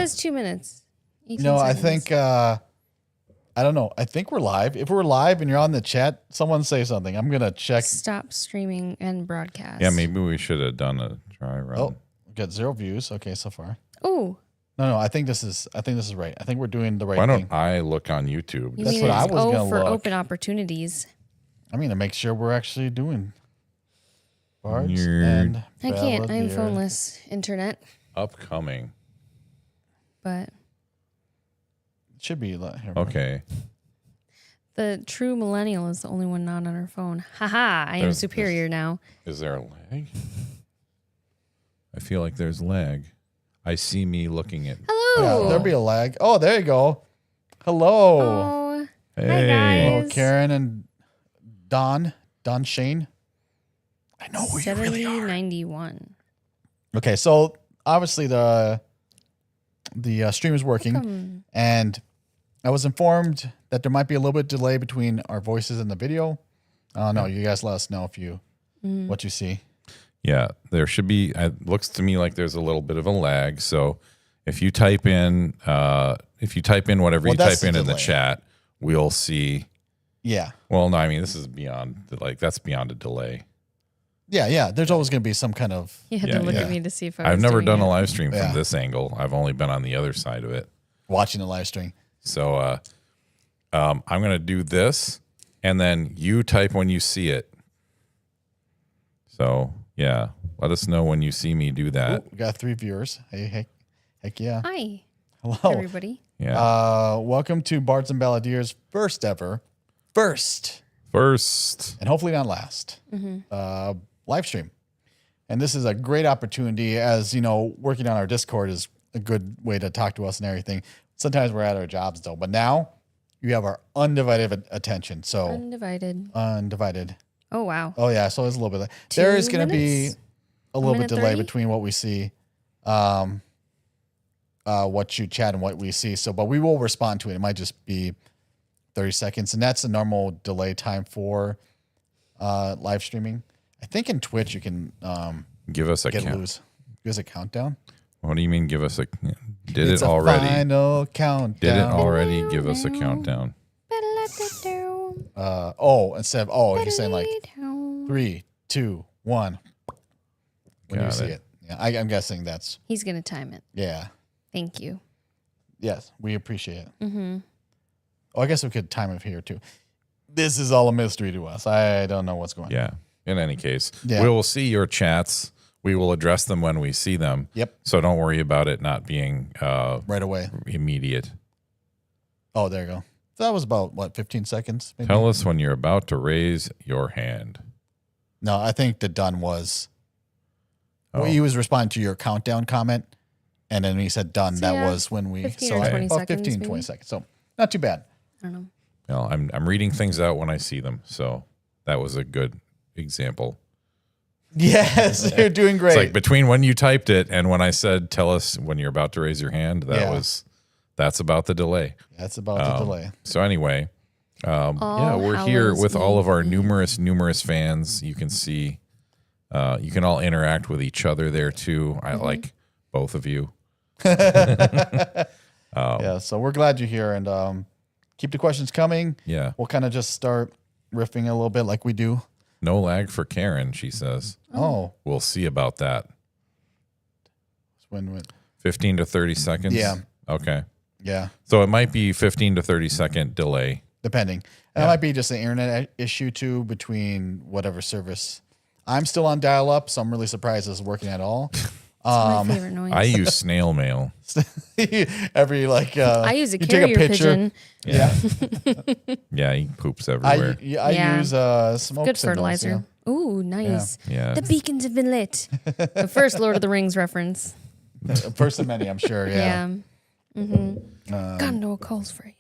says 2 minutes. 18 No, I seconds. think I don't know. I think we're live. If we're live and you're on the chat, someone say something. I'm gonna check. Stop streaming and broadcast. Yeah, maybe we should have done a dry run. Oh, got 0 views. Okay, so far. Oh. No, I think this is right. I think we're doing the right Why thing. don't I look on YouTube? That's what I was gonna for look. open opportunities. I'm gonna make sure we're actually doing Bards Nerd. and I can't. I'm Balladeer. phoneless internet, Upcoming. but It should be here. Okay. the true millennial is the only one not on her phone. Haha, I am There's superior now. Is there a lag? I feel like there's lag. I see me looking at. Hello. Yeah, there'll be a lag. Oh, there you go. Hello. Oh, Hey. hi Hello, guys. Karen and Don Shane. I know who you really are. 7091. Okay, so obviously the stream is working, Welcome. and I was informed that there might be a little bit delay between our voices and the video. No, you guys let us know if you what you see. Yeah, there should be. It looks to me like there's a little bit of a lag. So if you type in, whatever Well, you that's type in the the delay. chat, we'll see. Yeah, Well, no, I mean this is beyond that's beyond a delay. yeah. There's always going to be some kind of You had Yeah, to look yeah. at me to see if I was I've never doing done it. a live stream Yeah. from this angle. I've only been on the other side of it. watching the live stream. So I'm going to do this, and then you type when you see it. So, yeah, let us know when you see me do that. Ooh, we got 3 viewers. Hey, heck yeah. Hi, Hello. everybody. Yeah. Welcome to Bards and Balladeer's first First. and hopefully not last live stream. And this is a great opportunity, as you know, working on our Discord is a good way to talk to us and everything. Sometimes we're at our jobs though, but now you have our undivided attention. So Undivided. Oh, wow. Oh yeah, so it's a little bit. 2 There is going to be minutes? a little bit minute delay 30? between what we see, what you chat and what we see. So, but we will respond to it. It might just be 30 seconds, and that's a normal delay time for live streaming. I think in Twitch you can Give us a get count. loose. Give us a countdown. What do you mean give us a... Did It's it a already? final countdown. Did it already give us a countdown? Instead of he's saying like 3, 2, 1. When you Got see it. it. Yeah, I'm guessing that's He's going to time it. yeah. Thank you. Yes, we appreciate it. Oh, I guess we could time it here too. This is all a mystery to us. I don't know what's going on. Yeah. In any case, Yeah. we will see your chats. We will address them when we see them. Yep. So don't worry about it not being Right away. immediate. Oh, there you go. So that was about, what, 15 seconds? Maybe? Tell us when you're about to raise your hand. No, I think the done was. Oh. Well, he was responding to your countdown comment, and then he said done. So, that yeah, was when we. 15 so or I- 20 about seconds, 15, maybe. 20 seconds. So not too bad. I don't know. Well, I'm reading things out when I see them. So that was a good example. Yes, you're doing great. It's like between when you typed it and when I said, tell us when you're about to raise your hand, Yeah. that's about the delay. That's about the delay. So anyway, All we're here Hallows with all of our Eve. numerous fans. You can see, you can all interact with each other there too. I like both of you. Yeah, so we're glad you're here, and keep the questions coming. Yeah. We'll kind of just start riffing a little bit like we do. No lag for Karen, she says. Oh, We'll see about that. when 15 to 30 seconds? Yeah. Okay. yeah, So it might be 15 to 30 second delay. depending. And it might be just an internet issue too between whatever service. I'm still on dial-up, so I'm really surprised it's working at all. My favorite noise. I use snail mail. Every like I use a you carrier pigeon. Yeah, Yeah, he poops I everywhere. Yeah. use smoke Good signals, fertilizer. Ooh, nice. Yeah. The beacons have been lit. The first Lord of the Rings reference. Yeah. First of many, I'm sure. Yeah. Gondor calls for aid.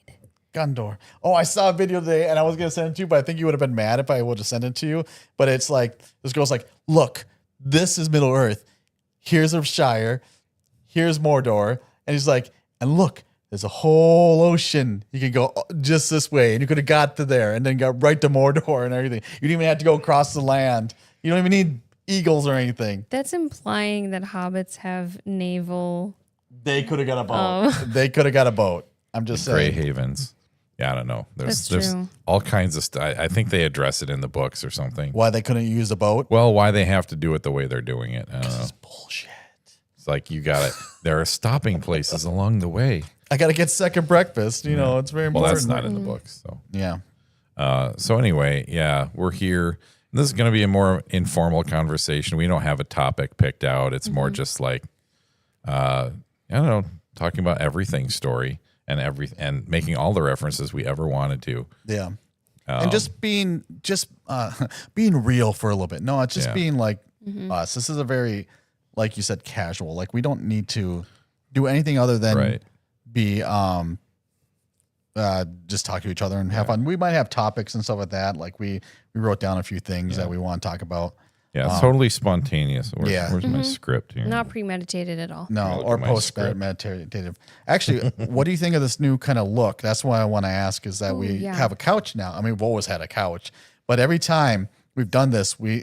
Gondor. Oh, I saw a video today, and I was gonna send it to you, but I think you would have been mad if I would have sent it to you. But it's like this girl's like, look, this is Middle Earth. Here's a Shire. Here's Mordor, and he's like, and look, there's a whole ocean. You could go just this way, and you could have got to there, and then got right to Mordor and everything. You didn't even have to go across the land. You don't even need eagles or anything. That's implying that hobbits have naval They could have got a boat. They could have got a boat. I'm just Gray saying. Havens. Yeah, I don't know. That's There's true. all kinds of stuff. I think they address it in the books or something. Why they couldn't use a boat? Well, why they have to do it the way they're doing it. I don't know. It's bullshit. It's like you got it. There are stopping places along the way. I got to get second breakfast. You know, it's very Well, important. that's not in the books. So, Yeah. so anyway, yeah, we're here. This is going to be a more informal conversation. We don't have a topic picked out. It's more just like, I don't know, talking about everything story and making all the references we ever wanted to. Yeah. And just being real for a little bit. No, it's just being like us. This is a very, like you said, casual. Like we don't need to do anything other than be just talk to each other and have fun. We might have topics and stuff like that. Like we wrote down a few things that we want to talk about. Yeah, it's totally spontaneous. Where's my script here? Not premeditated at all. No, Look or at my post script. meditative. Actually, what do you think of this new kind of look? That's what I want to ask. Is that we have a couch now? I mean, we've always had a couch, but every time we've done this, we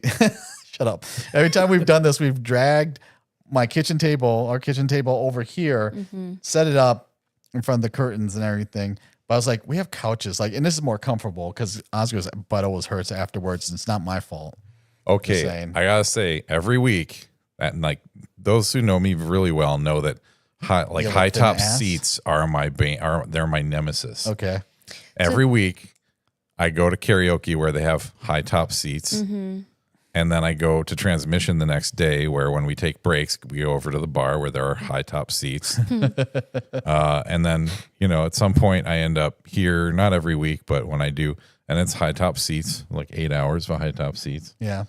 shut up. Every time we've done this, we've dragged our kitchen table over here, set it up in front of the curtains and everything. But I was like, we have couches, like, and this is more comfortable because Oscar's butt always hurts afterwards, and it's not my fault. Okay, saying. I gotta say, every week, and like those who know me really well know that high top ass? seats are they're my nemesis. Okay. Every week, I go to karaoke where they have high top seats, and then I go to transmission the next day where when we take breaks, we go over to the bar where there are high top seats, and then at some point I end up here. Not every week, but when I do. And it's high top seats, like 8 hours for high top seats. Yeah.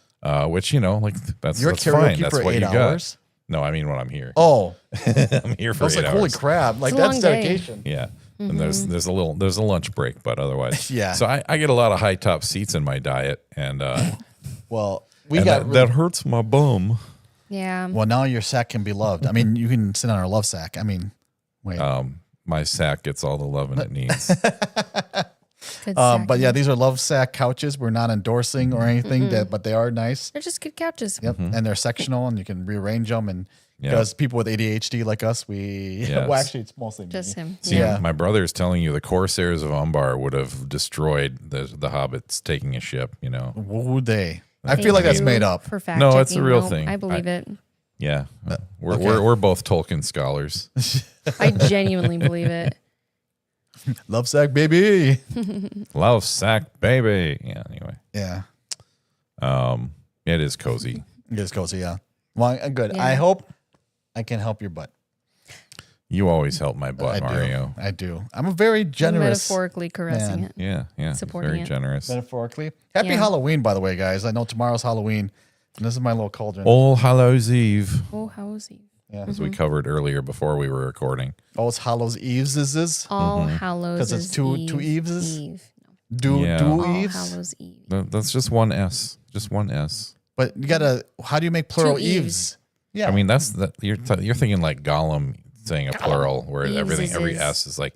Which like that's You're at that's karaoke fine. That's for what 8 you hours? got. No, I mean when I'm here. Oh, I'm here for I was 8 like, hours. holy crap! Like It's a that's long day. dedication. Yeah, and there's a lunch break, but otherwise, Yeah. So I get a lot of high top seats in my diet, and Well, we and got that hurts my bum. Yeah. Well, now your sack can be loved. I mean, you can sit on our love sack. I mean, wait. My sack gets all the loving it needs. Good But yeah, sack. these are love sack couches. We're not endorsing or anything, but they are nice. They're just good couches. Yep, and they're sectional, and you can rearrange them. And because people with ADHD like us, Yes. well, actually, it's mostly Just me. him. See, Yeah. my brother's telling you the Corsairs of Umbar would have destroyed the hobbits taking a ship. Would they? I Thank feel like that's you made up. For fact No, it's a checking. real Nope, thing. I believe it. Yeah, we're, okay. we're both Tolkien scholars. I genuinely believe it. Love sack, baby. Love sack, baby. Yeah. Anyway, Yeah, it is cozy. it is cozy. Yeah. Well, good. Yeah. I hope I can help your butt. You always help my butt, I Mario. do. I do. I'm a very generous. Metaphorically caressing man. it. Yeah. Supporting Very it. generous. Metaphorically. Happy Yeah. Halloween, by the way, guys. I know tomorrow's Halloween, and this is my little cauldron. All Hallows Eve, Oh, how is he? Yeah. as we covered earlier before we were recording. Oh, it's Hallows Eves. Is this? All Hallows 'Cause it's is two Eve. Eveses? Eve. Yeah. Do All Eves? Hallows Eve. That's just one S. Just one S. But you gotta. How do you make plural Two Eves? Eves. Yeah. I mean, you're thinking like Gollum saying a plural where Eves every is- S is like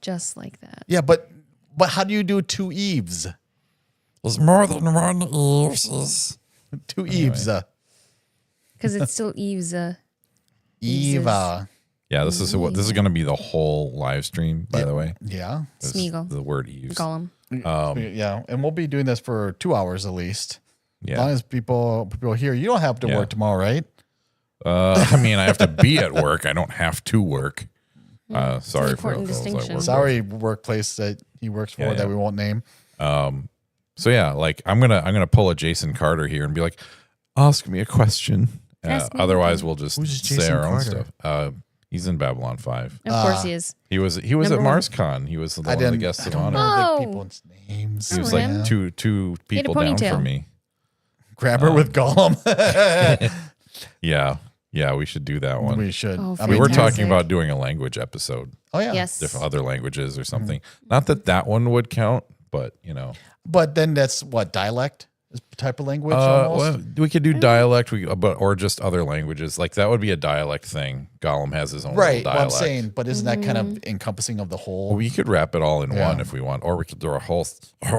Just like that. yeah, but how do you do two Eves? there's more than one Eves. Two Eves. Because it's still Eve's. Eva. Yeah, this is going to be the whole live stream. By the way, Yeah. This- Smeagol. the word Eves. Gollum. Yeah, and we'll be doing this for 2 hours at least. As long Yeah. as people here, you don't have to Yeah. work tomorrow, right? I mean, I have to be at work. I don't have to work. Sorry for important those that distinction. work. Sorry, workplace that he works for Yeah, that yeah. we won't name. So yeah, like I'm gonna pull a Jason Carter here and be like, ask me a question. Ask me Otherwise, we'll just Who's say Jason our own Carter? stuff. He's in Babylon 5. Of course he is. He was Number at one. MarsCon. He was the one of the guests I of don't honor. know Oh. the people's names. He was Oh, like him. two He had a people down ponytail. from me. Grab her with Gollum. Yeah, we should do that one. We should. Oh, I We mean, were fantastic. talking about doing a language episode, oh yeah. Yes. different other languages or something. Not that one would count, but But then that's what dialect is type of language. Almost. well, we could do dialect, or just other languages. Like that would be a dialect thing. Gollum has his own Right. little What I'm dialect. saying, but isn't that kind of encompassing of the whole? We could wrap it all in Yeah. one if we want, or we could do a whole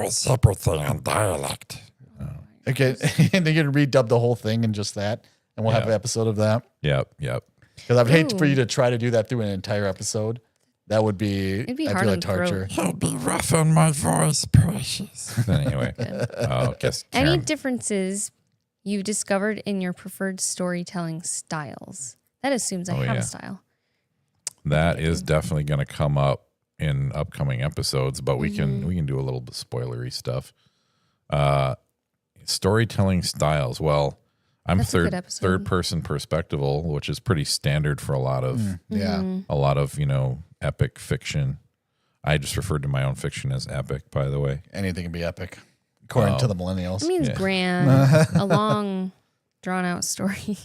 separate thing on dialect. Okay, and they can redub the whole thing and just that, and we'll have Yeah. an episode of that. Yep. Because I would hate for Ooh. you to try to do that through an entire episode. That would be, It'd be I hard feel on like the throat. torture. He'll be rough on my voice, precious. Anyway, guess Any Karen, differences you've discovered in your preferred storytelling styles? That assumes I have yeah. a style. that is definitely going to come up in upcoming episodes, but we Mm-hmm. can do a little bit spoilery stuff. Storytelling styles. Well, I'm That's a good episode. third person perspectival, which is pretty standard for a lot of Yeah. Mm-hmm. epic fiction. I just referred to my own fiction as epic, by the way. Anything can be epic, according to the millennials. It means Yeah. grand, a long, drawn out story.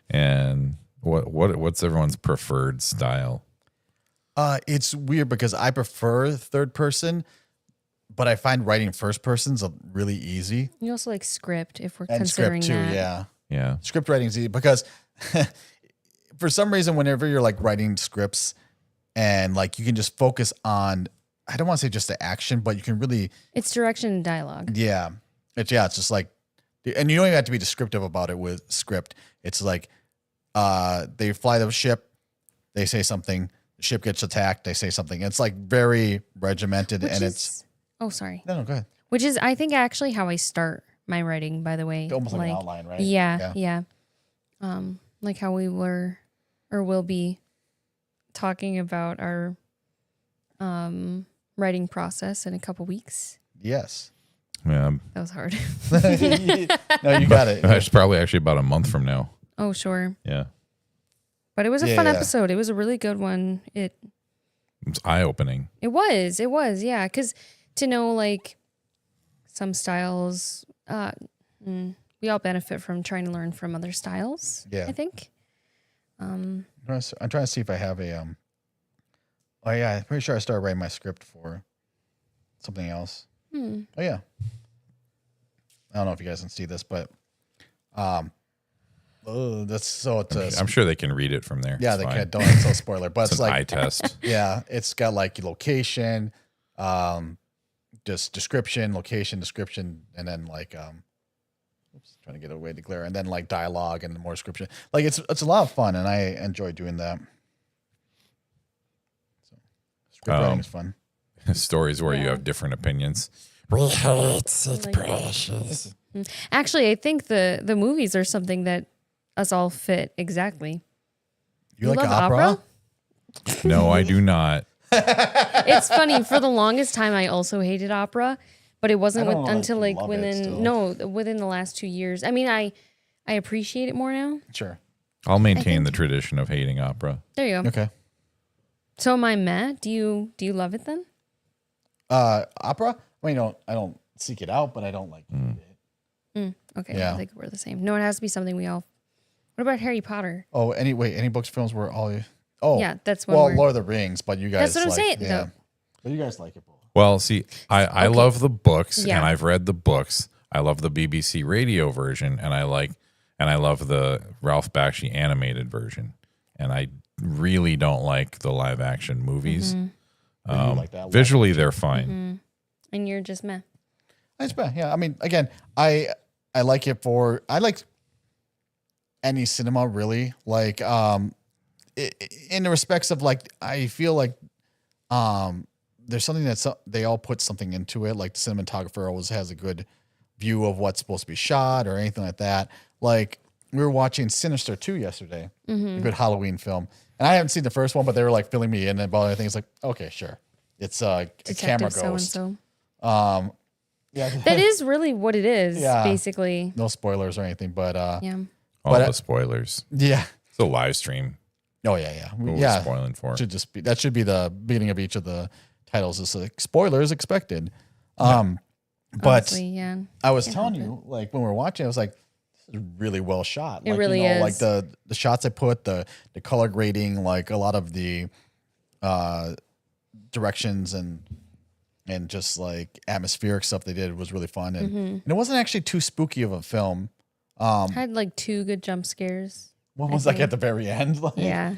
And what's everyone's preferred style? It's weird because I prefer third person, but I find writing first person's really easy. You also like script if we're And considering script too, that. yeah. Yeah. Script writing is easy because for some reason, whenever you're like writing scripts and like you can just focus on, I don't want to say just the action, but you can really, It's direction and dialogue. yeah. It's just like, and you don't even have to be descriptive about it with script. It's like, they fly the ship, they say something, the ship gets attacked, they say something. It's like very regimented Which and is, it's, oh, sorry. no, go ahead. Which is, I think, actually how I start my writing, by the way. Almost like an outline, right? Yeah. Like how we were or will be talking about our writing process in a couple weeks. Yes. Yeah. That was hard. No, you got it. It's probably actually about a month from now. Oh, sure. Yeah. But it was a Yeah, fun yeah. episode. It was a really good one. It's eye opening. It was, yeah. Because to know like some styles, we all benefit from trying to learn from other styles. Yeah. I think. I'm trying to see if I have a oh yeah, I'm pretty sure I started writing my script for something else. Oh yeah. I don't know if you guys can see this, but that's so it's I'm sure they can read it from there. yeah, It's they fine. can't, don't, it's so spoiler, but It's it's an eye like test. yeah, it's got like location, just description, location, description, and then like oops, trying to get away to glare, and then like dialogue and more description. Like it's a lot of fun, and I enjoy doing that. So script writing is fun. Stories where you Yeah. have different opinions. Like- Actually, I think the movies are something that us all fit exactly. You like love opera? No, I do not. It's funny. For the longest time, I also hated opera, but it wasn't I don't know until if you like love it still. within the last 2 years. I mean, I appreciate it more now. Sure. I'll maintain the tradition of hating opera. There you go. Okay. So am I mad? Do you love it then? Opera? I mean, I don't seek it out, but I don't like it. Okay, Yeah. I think we're the same. No, it has to be something we all. What about Harry Potter? Oh, any books, films were all. Oh, Yeah, that's when well, we're- Lord of the Rings, but you guys. That's what I'm like, saying, Yeah, though. but you guys like it. Well, see, I Okay. love the books Yeah. and I've read the books. I love the BBC radio version and I love the Ralph Bakshi animated version. And I really don't like the live action movies. Mm-hmm. You like that Visually, they're fine. And you're just meh. It's bad. Yeah, I mean, again, I like it for I like any cinema really. Like in the respects of like I feel like there's something that's they all put something into it. Like the cinematographer always has a good view of what's supposed to be shot or anything like that. Like we were watching Sinister 2 yesterday, a good Halloween film, and I haven't seen the first one, but they were like filling me in about everything. It's like okay, sure, it's a camera Detective ghost. so-and-so. Yeah, That is really what it is, Yeah. basically. no spoilers or anything, but Yeah. All But, the spoilers. yeah. It's a live stream. Oh yeah. What was Yeah. spoiling for? That should be the beginning of each of the titles. Is like spoilers expected. But Honestly, yeah. I was Can't telling help you, like when we were watching, I was like, this is really well shot. It Like, really Like is. the shots I put, the color grading, like a lot of the directions and just like atmospheric stuff they did was really fun. And it wasn't actually too spooky of a film. Had like 2 good jump scares. One was like at the very end. Like, Yeah.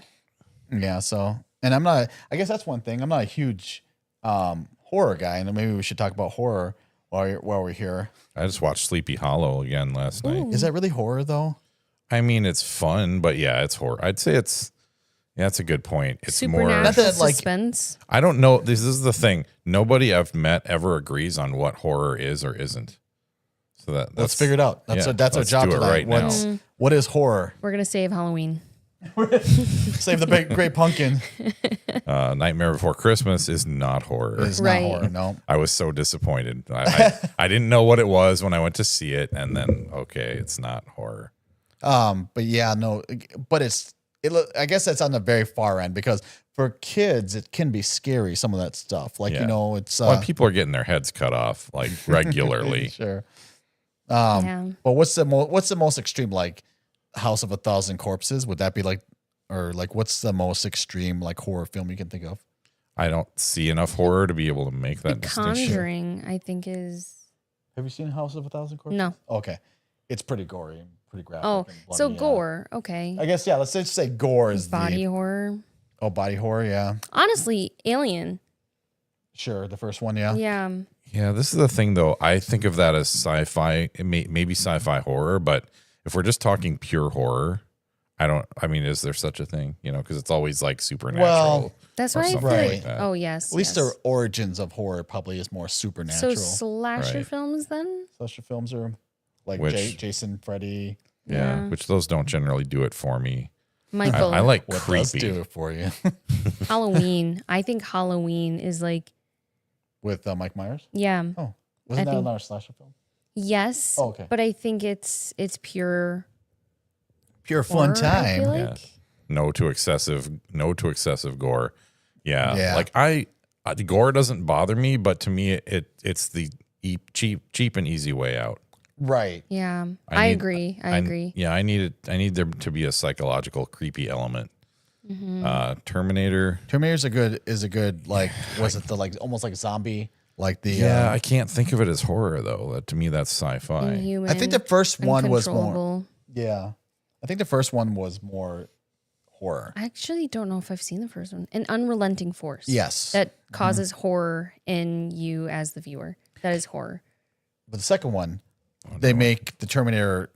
Yeah. So, and I guess that's one thing. I'm not a huge horror guy, and maybe we should talk about horror while we're here. I just watched Sleepy Hollow again last night. Is that really horror though? I mean, it's fun, but yeah, it's horror. I'd say it's that's a good point. It's more. Supernatural Not that, like- suspense. I don't know. This is the thing. Nobody I've met ever agrees on what horror is or isn't. So that's Let's figure it out. That's yeah, our let's job do it tonight. right now. What is horror? We're gonna save Halloween. Save the Great Pumpkin. Nightmare Before Christmas is not horror. It's Right. not horror. No. I was so disappointed. I didn't know what it was when I went to see it, and then okay, it's not horror. But yeah, no. But I guess that's on the very far end because for kids it can be scary. Some of that stuff, like Yeah. you know, it's Well, people are getting their heads cut off like regularly. sure. Yeah. But what's the most extreme, like House of 1,000 Corpses? Would that be like, or like what's the most extreme like horror film you can think of? I don't see enough horror to be able to make The that distinction. Conjuring, I think, is Have you seen House of 1,000 Corpses? no. Okay, it's pretty gory and pretty graphic. Oh, and so bloody, yeah. gore. Okay. I guess yeah. Let's just say gore is Body horror. body horror. Yeah, Honestly, Alien. sure. The first one. Yeah. Yeah. Yeah, this is the thing though. I think of that as sci-fi, maybe sci-fi horror, but if we're just talking pure horror, I mean, is there such a thing? You know, because it's always like supernatural. Well, That's or why I feel something Right. like. that. Oh yes. at least yes. the origins of horror probably is more supernatural. So slasher Right. films then. Slasher films are like Which- Jason, Freddy. Yeah, which those don't generally do it for me. Michael. I like What does creepy. do it for you Halloween. I think Halloween is like with Mike Myers? yeah. Oh, wasn't that think- another slasher film? Yes. Oh, okay. But I think it's pure Pure fun horror, I feel time. like. No to excessive gore. Yeah, Yeah. like the gore doesn't bother me, but to me it's the cheap and easy way out. Right. Yeah. I I need- agree. I agree. Yeah, I need there to be a psychological creepy element. Mm-hmm. Terminator. Terminator's is a good like was it the like almost like zombie like the Yeah, I can't think of it as horror though. To me, that's sci-fi. Inhuman. I think the first one was more Uncontrollable. yeah. I think the first one was more horror. I actually don't know if I've seen the first one. An unrelenting force. Yes. That causes horror in you as the viewer. That is horror. But the second one, they make the Terminator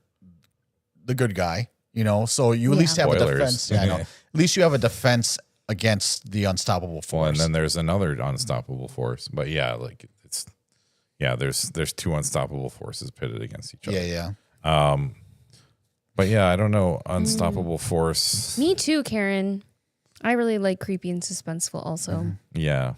the good guy, you know, so you at least have a Spoilers. defense. Yeah, I know. At least you have a defense against the unstoppable force. Well, and then there's another unstoppable force. But yeah, like there's two unstoppable forces pitted against each other. yeah. But yeah, I don't know. Unstoppable force. Me too, Karen. I really like creepy and suspenseful also. Yeah.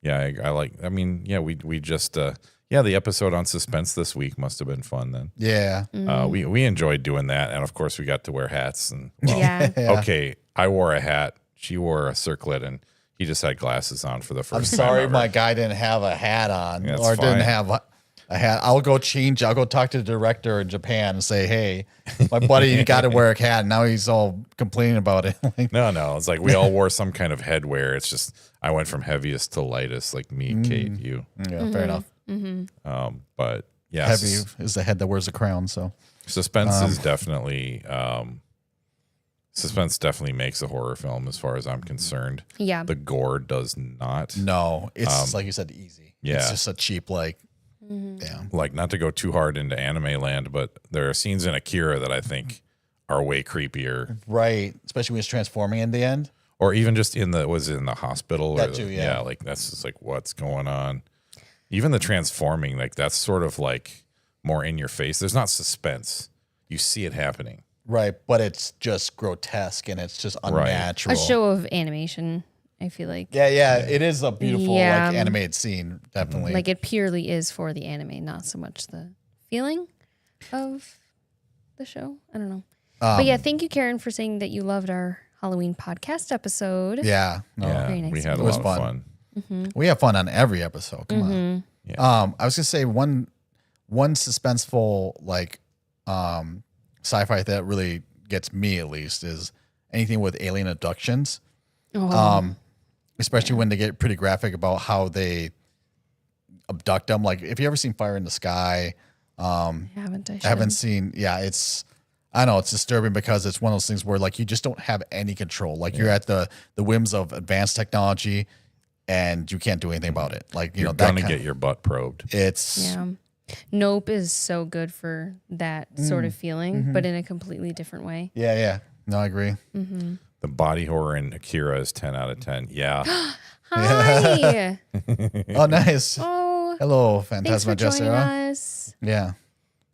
Yeah, I like. I mean, yeah, we just the episode on suspense this week must have been fun then. Yeah. We enjoyed doing that, and of course we got to wear hats. And well, Yeah. okay, I wore a hat, she wore a circlet, and he just had glasses on for the first I'm time. sorry, ever. my guy didn't have a hat on That's or didn't fine. have a hat. I'll go change. I'll go talk to the director in Japan and say, hey, my buddy got to wear a hat. Now he's all complaining about it. Like, No, it's like we all wore some kind of headwear. It's just I went from heaviest to lightest, like me, Kate, you. yeah, fair enough. But yeah, Heavy is the head that wears the crown. So suspense is definitely suspense definitely makes a horror film as far as I'm concerned. Yeah. The gore does not. no, it's like you said, easy. yeah. It's just a cheap, like, yeah. Like, not to go too hard into anime land, but there are scenes in Akira that I think are way creepier. Right. Especially when it's transforming in the end. Or even just in the hospital. That or too, yeah. like that's just like what's going on. Even the transforming, like that's sort of like more in your face. There's not suspense. You see it happening. Right. But it's just grotesque and it's just unnatural. A show of animation, I feel like. Yeah. It is a beautiful, Yeah. like, animated scene. Definitely. Like it purely is for the anime, not so much the feeling of the show. I don't know. But yeah, thank you, Karen, for saying that you loved our Halloween podcast episode. yeah. No. Yeah, Very nice. we had It a was lot of fun. fun. We have fun on every episode. Come on. Yeah. I was gonna say one suspenseful like sci-fi that really gets me at least is anything with alien abductions. Oh, Especially when they get pretty graphic about how they abduct them. Like, if you ever seen Fire in the Sky, I haven't. I haven't should. seen. Yeah, I know it's disturbing because it's one of those things where like you just don't have any control. Like you're at the whims of advanced technology, and you can't do anything about it. Like You're that gonna kind get your butt probed. it's Yeah. Nope is so good for that sort of feeling, but in a completely different way. Yeah. No, I agree. The body horror in Akira is 10 out of 10. Yeah. Hi. Oh, nice. Oh, Hello, thanks for Phantasma joining Jessera. us. Yeah.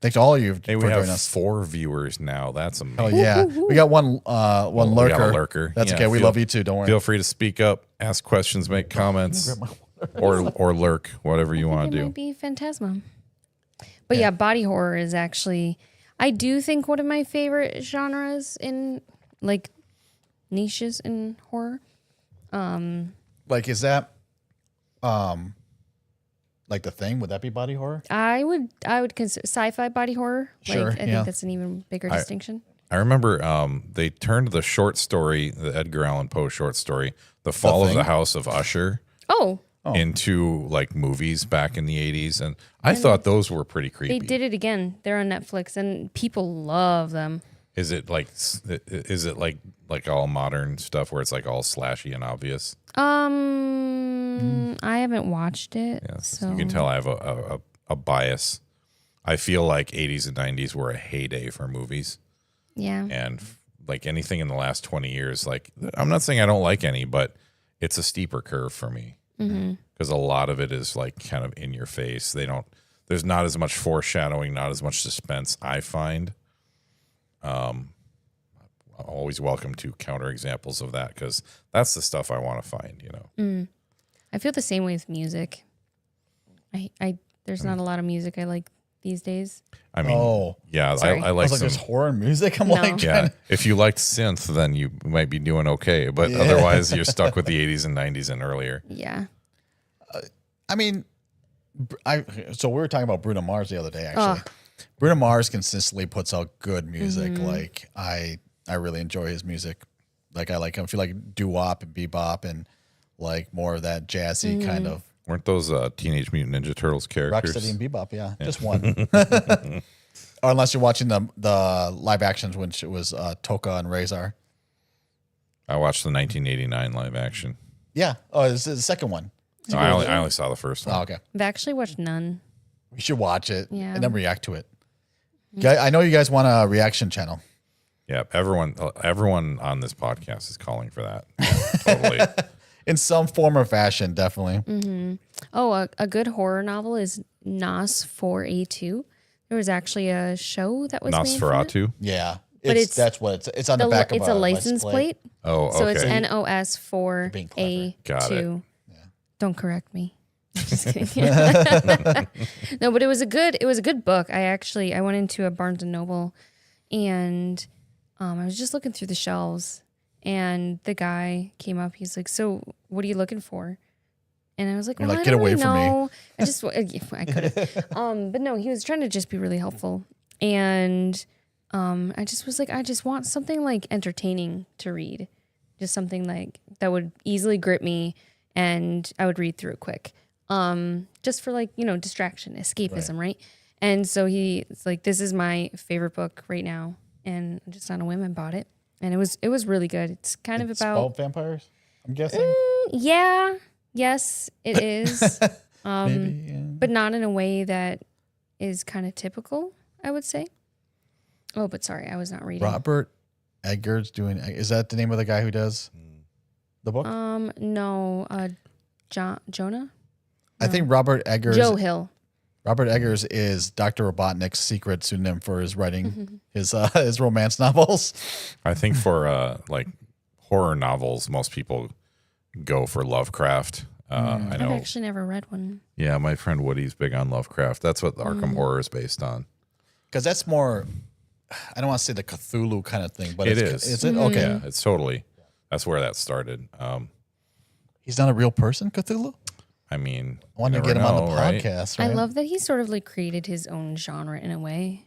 Thanks to all of you Hey, for we joining have us. 4 viewers now. That's amazing. Oh yeah, we got one lurker. We got a lurker. That's Yeah, okay. We love you too. Don't worry. Feel free to speak up, ask questions, make comments, or lurk, whatever you want to It do. might be Phantasma. But yeah, body horror is actually, I do think, one of my favorite genres in, like, niches in horror. Like, is that, like The Thing? Would that be body horror? I would consider sci-fi body horror. Sure, Like, I think that's an even bigger distinction. I remember they turned the short story, the Edgar Allan Poe short story, The Fall of Thing? the House of Usher, Oh, into like movies back in the 80s. And I thought those were pretty creepy. they did it again. They're on Netflix, and people love them. Is it like all modern stuff where it's like all slashy and obvious? I haven't watched it. Yes. So You can tell I have a bias. I feel like 80s and 90s were a heyday for movies. yeah. And like anything in the last 20 years, like I'm not saying I don't like any, but it's a steeper curve for me. Because a lot of it is like kind of in your face. There's not as much foreshadowing, not as much suspense, I find. I'm always welcome to counter examples of that because that's the stuff I want to find, you know. I feel the same way with music. There's not a lot of music I like these days. I mean, yeah, Sorry. I I like was like, some. there's horror and music. I'm No. like, Yeah, if you liked synth, then you might be doing okay. But otherwise, you're stuck with the 80s and 90s and earlier. Yeah. I mean, so we were talking about Bruno Mars the other day. Actually, Bruno Mars consistently puts out good music. Like I really enjoy his music. Like I like him. I feel like doo-wop and bebop and like more of that jazzy kind of Weren't those Teenage Mutant Ninja Turtles characters? Rocksteady and bebop. Yeah, just one. Or unless you're watching the live actions, which was Toka and Razor. I watched the 1989 live action. Yeah. Oh, it's the second one. No, I only saw the first one. Oh, okay. I've actually watched none. We should watch it Yeah. and then react to it. I know you guys want a reaction channel. Yeah, everyone on this podcast is calling for that. Yeah, totally. In some form or fashion, definitely. Oh, a good horror novel is Nos 4A2. There was actually a show that was made for it. Nosferatu. Yeah. But That's what it's on the back of it's a license plate. Oh, okay. So it's NOS Being clever. 4A2. Got it. Don't correct me. I'm just kidding. No, but it was a good book. I went into a Barnes and Noble, and I was just looking through the shelves, and the guy came up. He's like, "So, what are you looking for?" And I was like, You're "Well, like, I "Get don't away really from me." know." I could have. But no, he was trying to just be really helpful, and I just was like, I just want something like entertaining to read, just something like that would easily grip me, and I would read through it quick. Just for like, distraction, escapism, right? And so it's like, this is my favorite book right now, and just on a whim I bought it, and it was really good. It's kind of about about vampires, I'm guessing. Yes, it is. Maybe. Yeah. But not in a way that is kind of typical, I would say. Oh, but sorry, I was not reading. Robert Eggers doing. Is that the name of the guy who does the book? No, Jonah? I think Robert Eggers. Joe Hill. Robert Eggers is Dr. Robotnik's secret pseudonym for his writing his romance novels. I think for like horror novels, most people go for Lovecraft. I know. I've actually never read one. Yeah, my friend Woody's big on Lovecraft. That's what Arkham Horror is based on. Because that's more, I don't want to say the Cthulhu kind of thing, but It it's, is. Is it? Okay. Yeah, it's totally. That's where that started. He's not a real person, Cthulhu? I mean, I wanted to you get him never on the know, right? podcast, right? I love that he sort of like created his own genre in a way.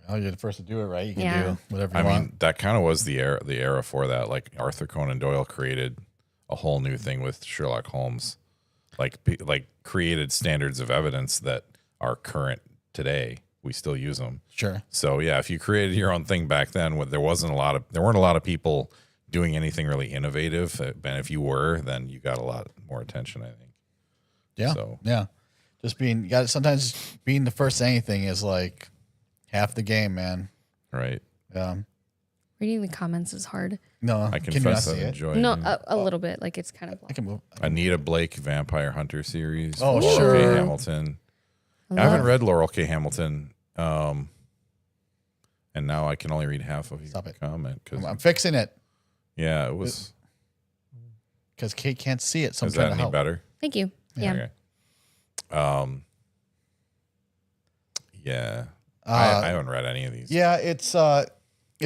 Well, you're the first to do it, right? You can Yeah. do whatever you I want. mean, that kind of was the era for that. Like Arthur Conan Doyle created a whole new thing with Sherlock Holmes, like created standards of evidence that are current today. We still use them. Sure. So yeah, if you created your own thing back then, there weren't a lot of people doing anything really innovative. And if you were, then you got a lot more attention, I think. Yeah. So. Yeah. just being you got sometimes being the first to anything is like half the game, man. Right. Reading the comments is hard. No, I can you not confess I've see it? enjoyed No, it. a little bit. Like it's kind of. I can move. Anita Blake Vampire Hunter series. Oh, Laurel sure. K. Hamilton. I haven't read Laurel K. Hamilton. And now I can only read half of your Stop it. comment. I'm fixing it Yeah, it was. because Kate can't see it. So I'm Is trying that to any help. better? Thank you. Yeah. Okay. Yeah. I haven't read any of these. Yeah, it's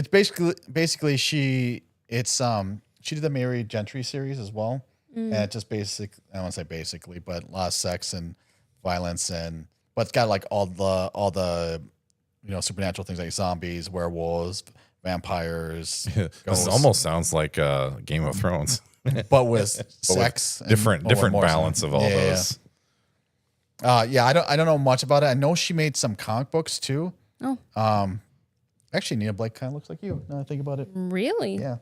basically she did the Mary Gentry series as well, and it's just basic. I don't want to say basically, but a lot of sex and violence, but it's got like all the supernatural things like zombies, werewolves, vampires. This ghosts, almost sounds like Game of Thrones. but with sex, different more balance of all those. Yeah, I don't know much about it. I know she made some comic books too. Oh, Actually, Nia Blake kind of looks like you. Now that I think about it. really? Yeah,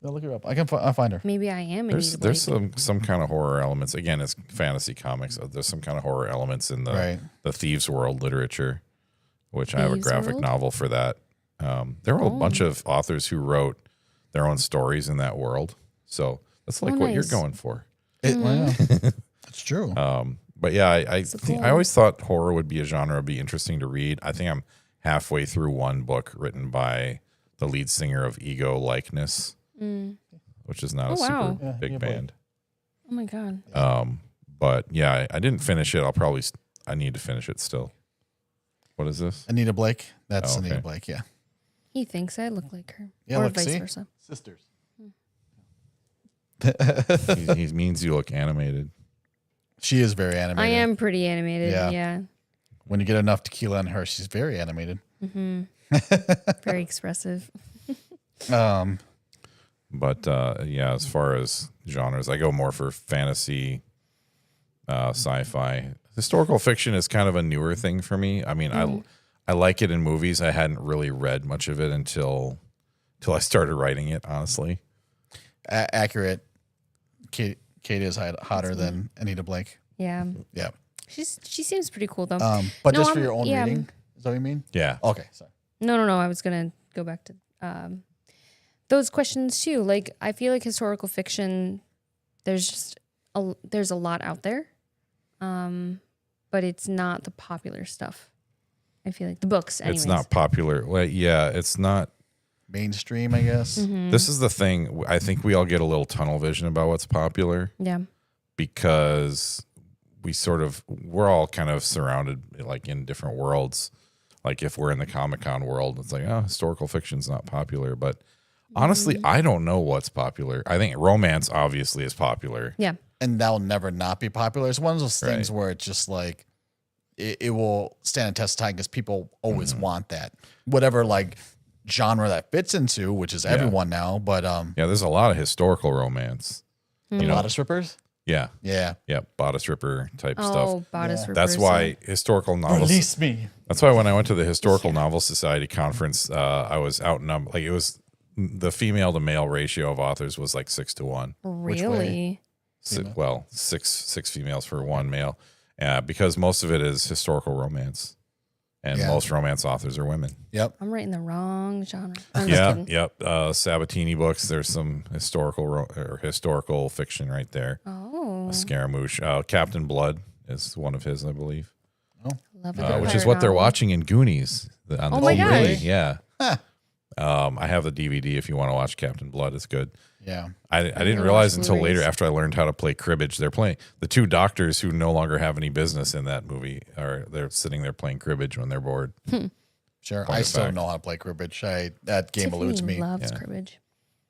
I'll look her up. I'll find her. Maybe I am. There's some kind of horror elements. Again, it's fantasy comics. There's some kind of horror elements in the Thieves' World literature, which I have a Thieves' graphic World? novel for that. There are a bunch of authors who wrote their own stories in that world. So that's like what you're nice. going for. It's true. But yeah, I cool. always thought horror would be a genre would be interesting to read. I think I'm halfway through one book written by the lead singer of Ego Likeness, which is not a wow. super big band. Oh my god. But yeah, I didn't finish it. I need to finish it still. What is this? Anita Blake. That's Oh, okay. Anita Blake. Yeah. He thinks I look like her. Yeah. Or Look, vice see? versa. Sisters. He means you look animated. She is very animated. I am pretty animated. Yeah. Yeah. When you get enough tequila in her, she's very animated. Very expressive. But yeah, as far as genres, I go more for fantasy, sci-fi. Historical fiction is kind of a newer thing for me. I mean, I like it in movies. I hadn't really read much of it until I started writing it, honestly. Accurate. Kate is hotter than Anita Blake. Yeah. Yeah. She seems pretty cool though. But No, just for I'm- your own yeah. reading, is that what you mean? Yeah. Okay. Sorry. No. I was gonna go back to those questions too. Like I feel like historical fiction, there's a lot out there, but it's not the popular stuff. I feel like the books. Anyways. It's not popular. Well, yeah, it's not. Mainstream, I guess. This is the thing. I think we all get a little tunnel vision about what's popular Yeah. because we're all kind of surrounded like in different worlds. Like if we're in the Comic-Con world, it's like, oh, historical fiction's not popular. But honestly, I don't know what's popular. I think romance obviously is popular. Yeah. And that'll never not be popular. It's one of those things where it's just like it will stand a test of time because people always want that. Whatever like genre that fits into, which is everyone now. But Yeah, there's a lot of historical romance. a lot of strippers. Yeah. Yeah. Yeah. Bodice ripper type Oh, stuff. bodice rippers. That's why historical novels. Release me. That's why when I went to the Historical Novel Society conference, I was outnumbered. Like it was the female to male ratio of authors was like 6-1. Really? Six females for one male, because most of it is historical romance, and most romance authors are women. Yep. I'm writing the wrong genre. I'm just kidding. Yep. Sabatini books. There's some historical fiction right there. Oh, Scaramouche. Captain Blood is one of his, I believe. love a Which is what they're watching in Goonies on the Oh my TV. gosh. Really? Yeah. I have the DVD if you want to watch Captain Blood. It's good. Yeah. I didn't gonna realize watch until later Blu-rays. after I learned how to play cribbage. They're playing the two doctors who no longer have any business in that movie they're sitting there playing cribbage when they're bored. Sure. Point I it still back. know how to play cribbage. That game eludes me. Loves cribbage.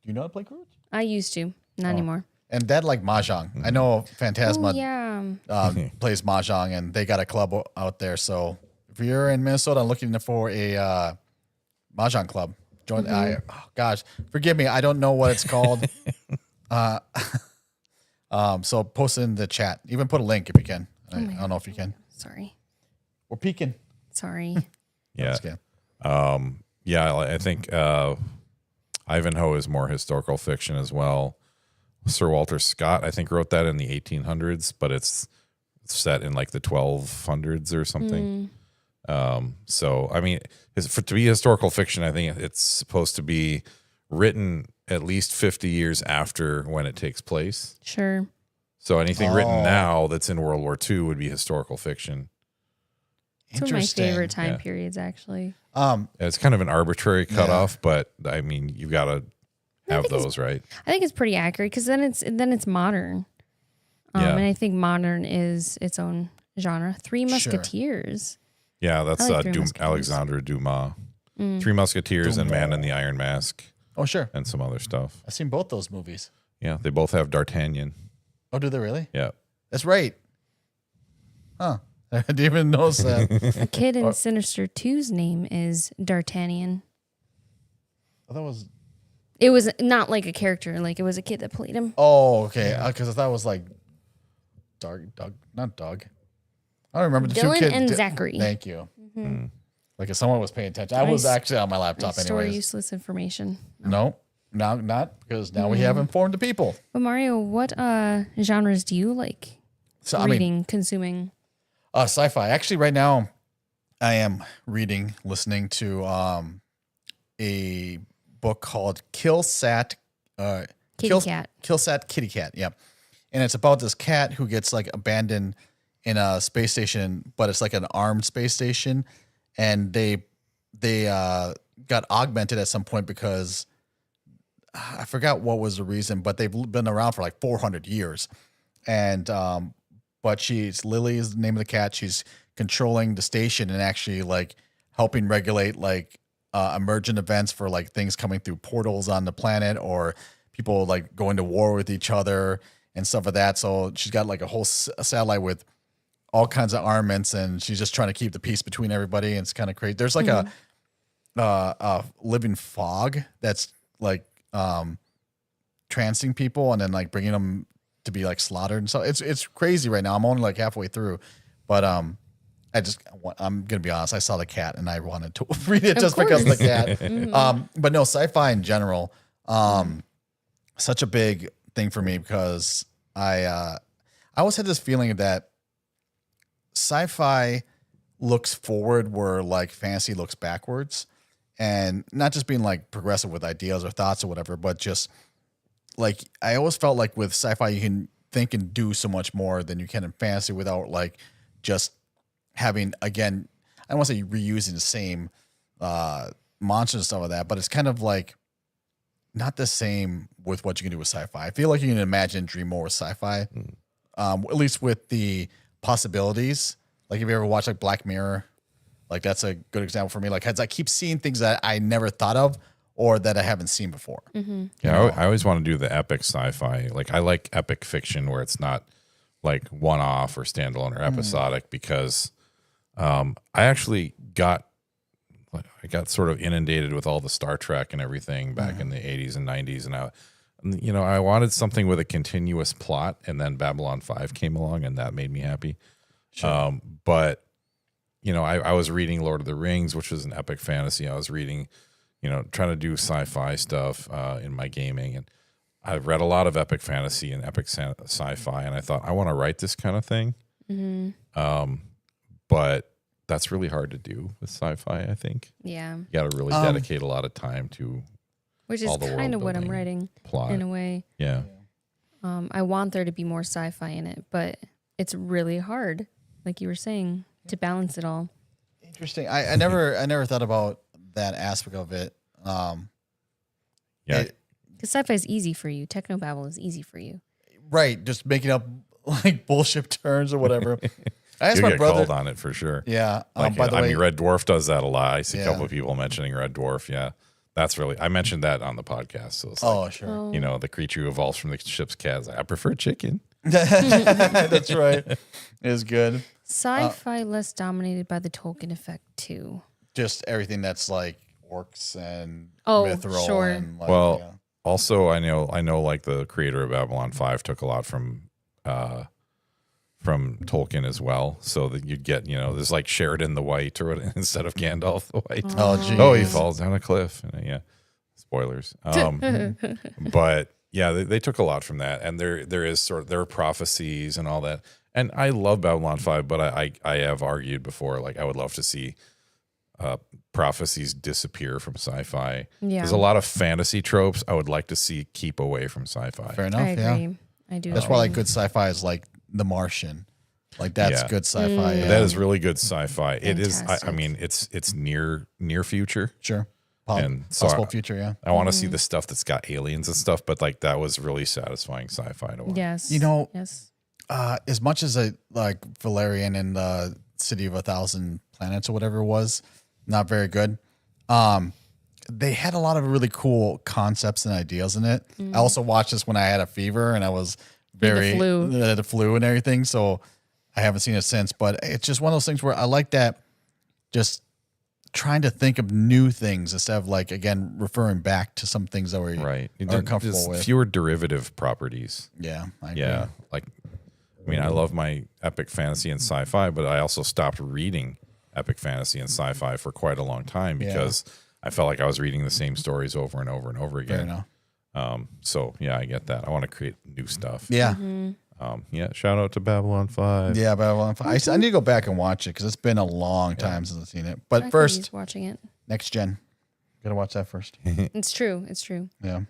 Do you know how to play cribbage? I used to, not anymore. And Dad like mahjong. I know Phantasma Oh, yeah. plays mahjong, and they got a club out there. So if you're in Minnesota looking for a mahjong club, join. Oh gosh, forgive me, I don't know what it's called. So post it in the chat. Even put a link if you can. I don't know if you can. Sorry. We're peeking. Sorry. Yeah. Just kidding. Yeah, I think Ivanhoe is more historical fiction as well. Sir Walter Scott, I think, wrote that in the 1800s, but it's set in like the 1200s or something. So I mean, to be historical fiction, I think it's supposed to be written at least 50 years after when it takes place. Sure. So anything written now that's in World War II would be historical fiction. It's one of my favorite time periods, actually. It's kind of an arbitrary cutoff, but I mean, you've got to have those, right? I think it's pretty accurate because then it's modern. And I think modern is its own genre. Three Musketeers. Yeah, that's like Alexandre Dumas. Three Musketeers and Man in the Iron Mask. Oh, sure. And some other stuff. I've seen both those movies. Yeah, they both have D'Artagnan. Oh, do they really? Yeah. That's right. Huh. I didn't even notice that. A kid in Sinister 2's name is D'Artagnan. I thought it was... It was not like a character. Like, it was a kid that played him. Oh, okay. Because I thought it was like... Not Doug. I don't remember the Dylan two kids. and Zachary. Thank you. Like if someone was paying attention. I was actually on my laptop Store anyways. useless information. No, not because now we have informed the people. But Mario, what genres do you like reading, consuming? Sci-fi. Actually, right now, I am listening to a book called Killsat Kitty Cat. Yeah, and it's about this cat who gets like abandoned in a space station, but it's like an armed space station, and they got augmented at some point because I forgot what was the reason, but they've been around for like 400 years, and but she's Lily is the name of the cat. She's controlling the station and actually like helping regulate like emergent events for like things coming through portals on the planet or people like going to war with each other and stuff like that. So she's got like a whole satellite with all kinds of armaments, and she's just trying to keep the peace between everybody. And it's kind of crazy. There's like a living fog that's like trancing people and then like bringing them to be like slaughtered. And so it's crazy right now. I'm only like halfway through, but I'm gonna be honest. I saw the cat and I wanted to read it just because of the cat. But no, sci-fi in general, such a big thing for me because I always had this feeling that sci-fi looks forward where like fantasy looks backwards, and not just being like progressive with ideas or thoughts or whatever, but just like I always felt like with sci-fi you can think and do so much more than you can in fantasy without like just having, again, I don't want to say reusing the same monsters and stuff like that, but it's kind of like not the same with what you can do with sci-fi. I feel like you can imagine and dream more with sci-fi, at least with the possibilities. Like if you ever watch like Black Mirror, like that's a good example for me. Like as I keep seeing things that I never thought of or that I haven't seen before. Yeah, I always want to do the epic sci-fi. Like I like epic fiction where it's not like one-off or standalone or episodic because I actually got sort of inundated with all the Star Trek and everything back in the 80s and 90s, and I wanted something with a continuous plot, and then Babylon 5 came along, and that made me happy. Sure. But I was reading Lord of the Rings, which was an epic fantasy. I was reading, trying to do sci-fi stuff in my gaming, and I've read a lot of epic fantasy and epic sci-fi, and I thought I want to write this kind of thing. But that's really hard to do with sci-fi, I think. Yeah. You got to really dedicate a lot of time to which is kind of what I'm writing plot. In a way. Yeah. I want there to be more sci-fi in it, but it's really hard, like you were saying, to balance it all. Interesting. I never thought about that aspect of it. Yeah. Because sci-fi is easy for you. Technobabble is easy for you. Right. Just making up like bullshit terms or whatever. I asked You'll my get brother. called on it for sure. Yeah. By the way, Red Dwarf does that a lot. I see a couple of people mentioning Red Dwarf. Yeah. That's really, I mentioned that on the podcast. So it's like, sure. The creature who evolves from the ship's cat. I prefer chicken. That's right. It is good. Sci-fi less dominated by the Tolkien effect too. Just everything that's like orcs and mithril. Sure. And like, also I know like the creator of Babylon 5 took a lot from Tolkien as well, so that you'd get there's like Sheridan the White or what, instead of Gandalf the White. Oh, he falls down a cliff. And, spoilers. But yeah, they took a lot from that, and there are prophecies and all that. And I love Babylon 5, but I have argued before, like I would love to see prophecies disappear from sci-fi. Yeah. There's a lot of fantasy tropes I would like to see keep away from sci-fi. Fair enough. I agree. Yeah. I do. That's why like good sci-fi is like The Martian. Like that's Yeah. good sci-fi. Yeah. That is really good sci-fi. It is. I Fantastic. mean, it's near future. Sure. And so Possible future, yeah. I want to see the stuff that's got aliens and stuff, but like that was really satisfying sci-fi to watch. Yes. You know, Yes. As much as I like Valerian and the City of 1,000 Planets or whatever it was, not very good. They had a lot of really cool concepts and ideas in it. I also watched this when I had a fever and I was very the flu and everything. So I haven't seen it since, but it's just one of those things where I like that just trying to think of new things instead of like, again, referring back to some things that we Right. are comfortable Just with. fewer derivative properties. Yeah. I agree. Yeah. Like, I mean, I love my epic fantasy and sci-fi, but I also stopped reading epic fantasy and sci-fi for quite a long time because I felt like I was reading the same stories over and over and over Fair again. enough. So yeah, I get that. I want to create new stuff. Yeah. Yeah. Shout out to Babylon 5. Yeah, but I need to go back and watch it because it's been a long time since I've seen it. But first, He's watching it. next gen. Gotta watch that first. It's true. It's true. Yeah.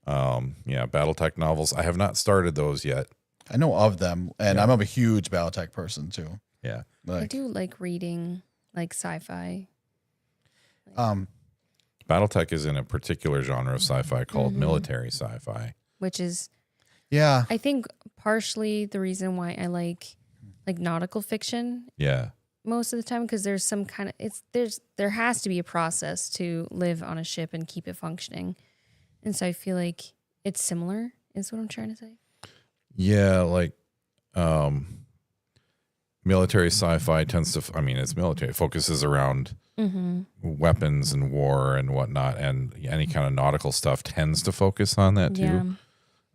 Yeah. BattleTech novels. I have not started those yet. I know of them, and I'm a huge BattleTech person too. Yeah. I Like, do like reading like sci-fi. BattleTech is in a particular genre of sci-fi called military sci-fi. Which is, yeah, I think, partially the reason why I like nautical fiction Yeah. most of the time, because there's some kind of there has to be a process to live on a ship and keep it functioning, and so I feel like it's similar. Is what I'm trying to say. Yeah, like military sci-fi tends to, I mean, it's military. It focuses around weapons and war and whatnot, and any kind of nautical stuff tends to focus on that too.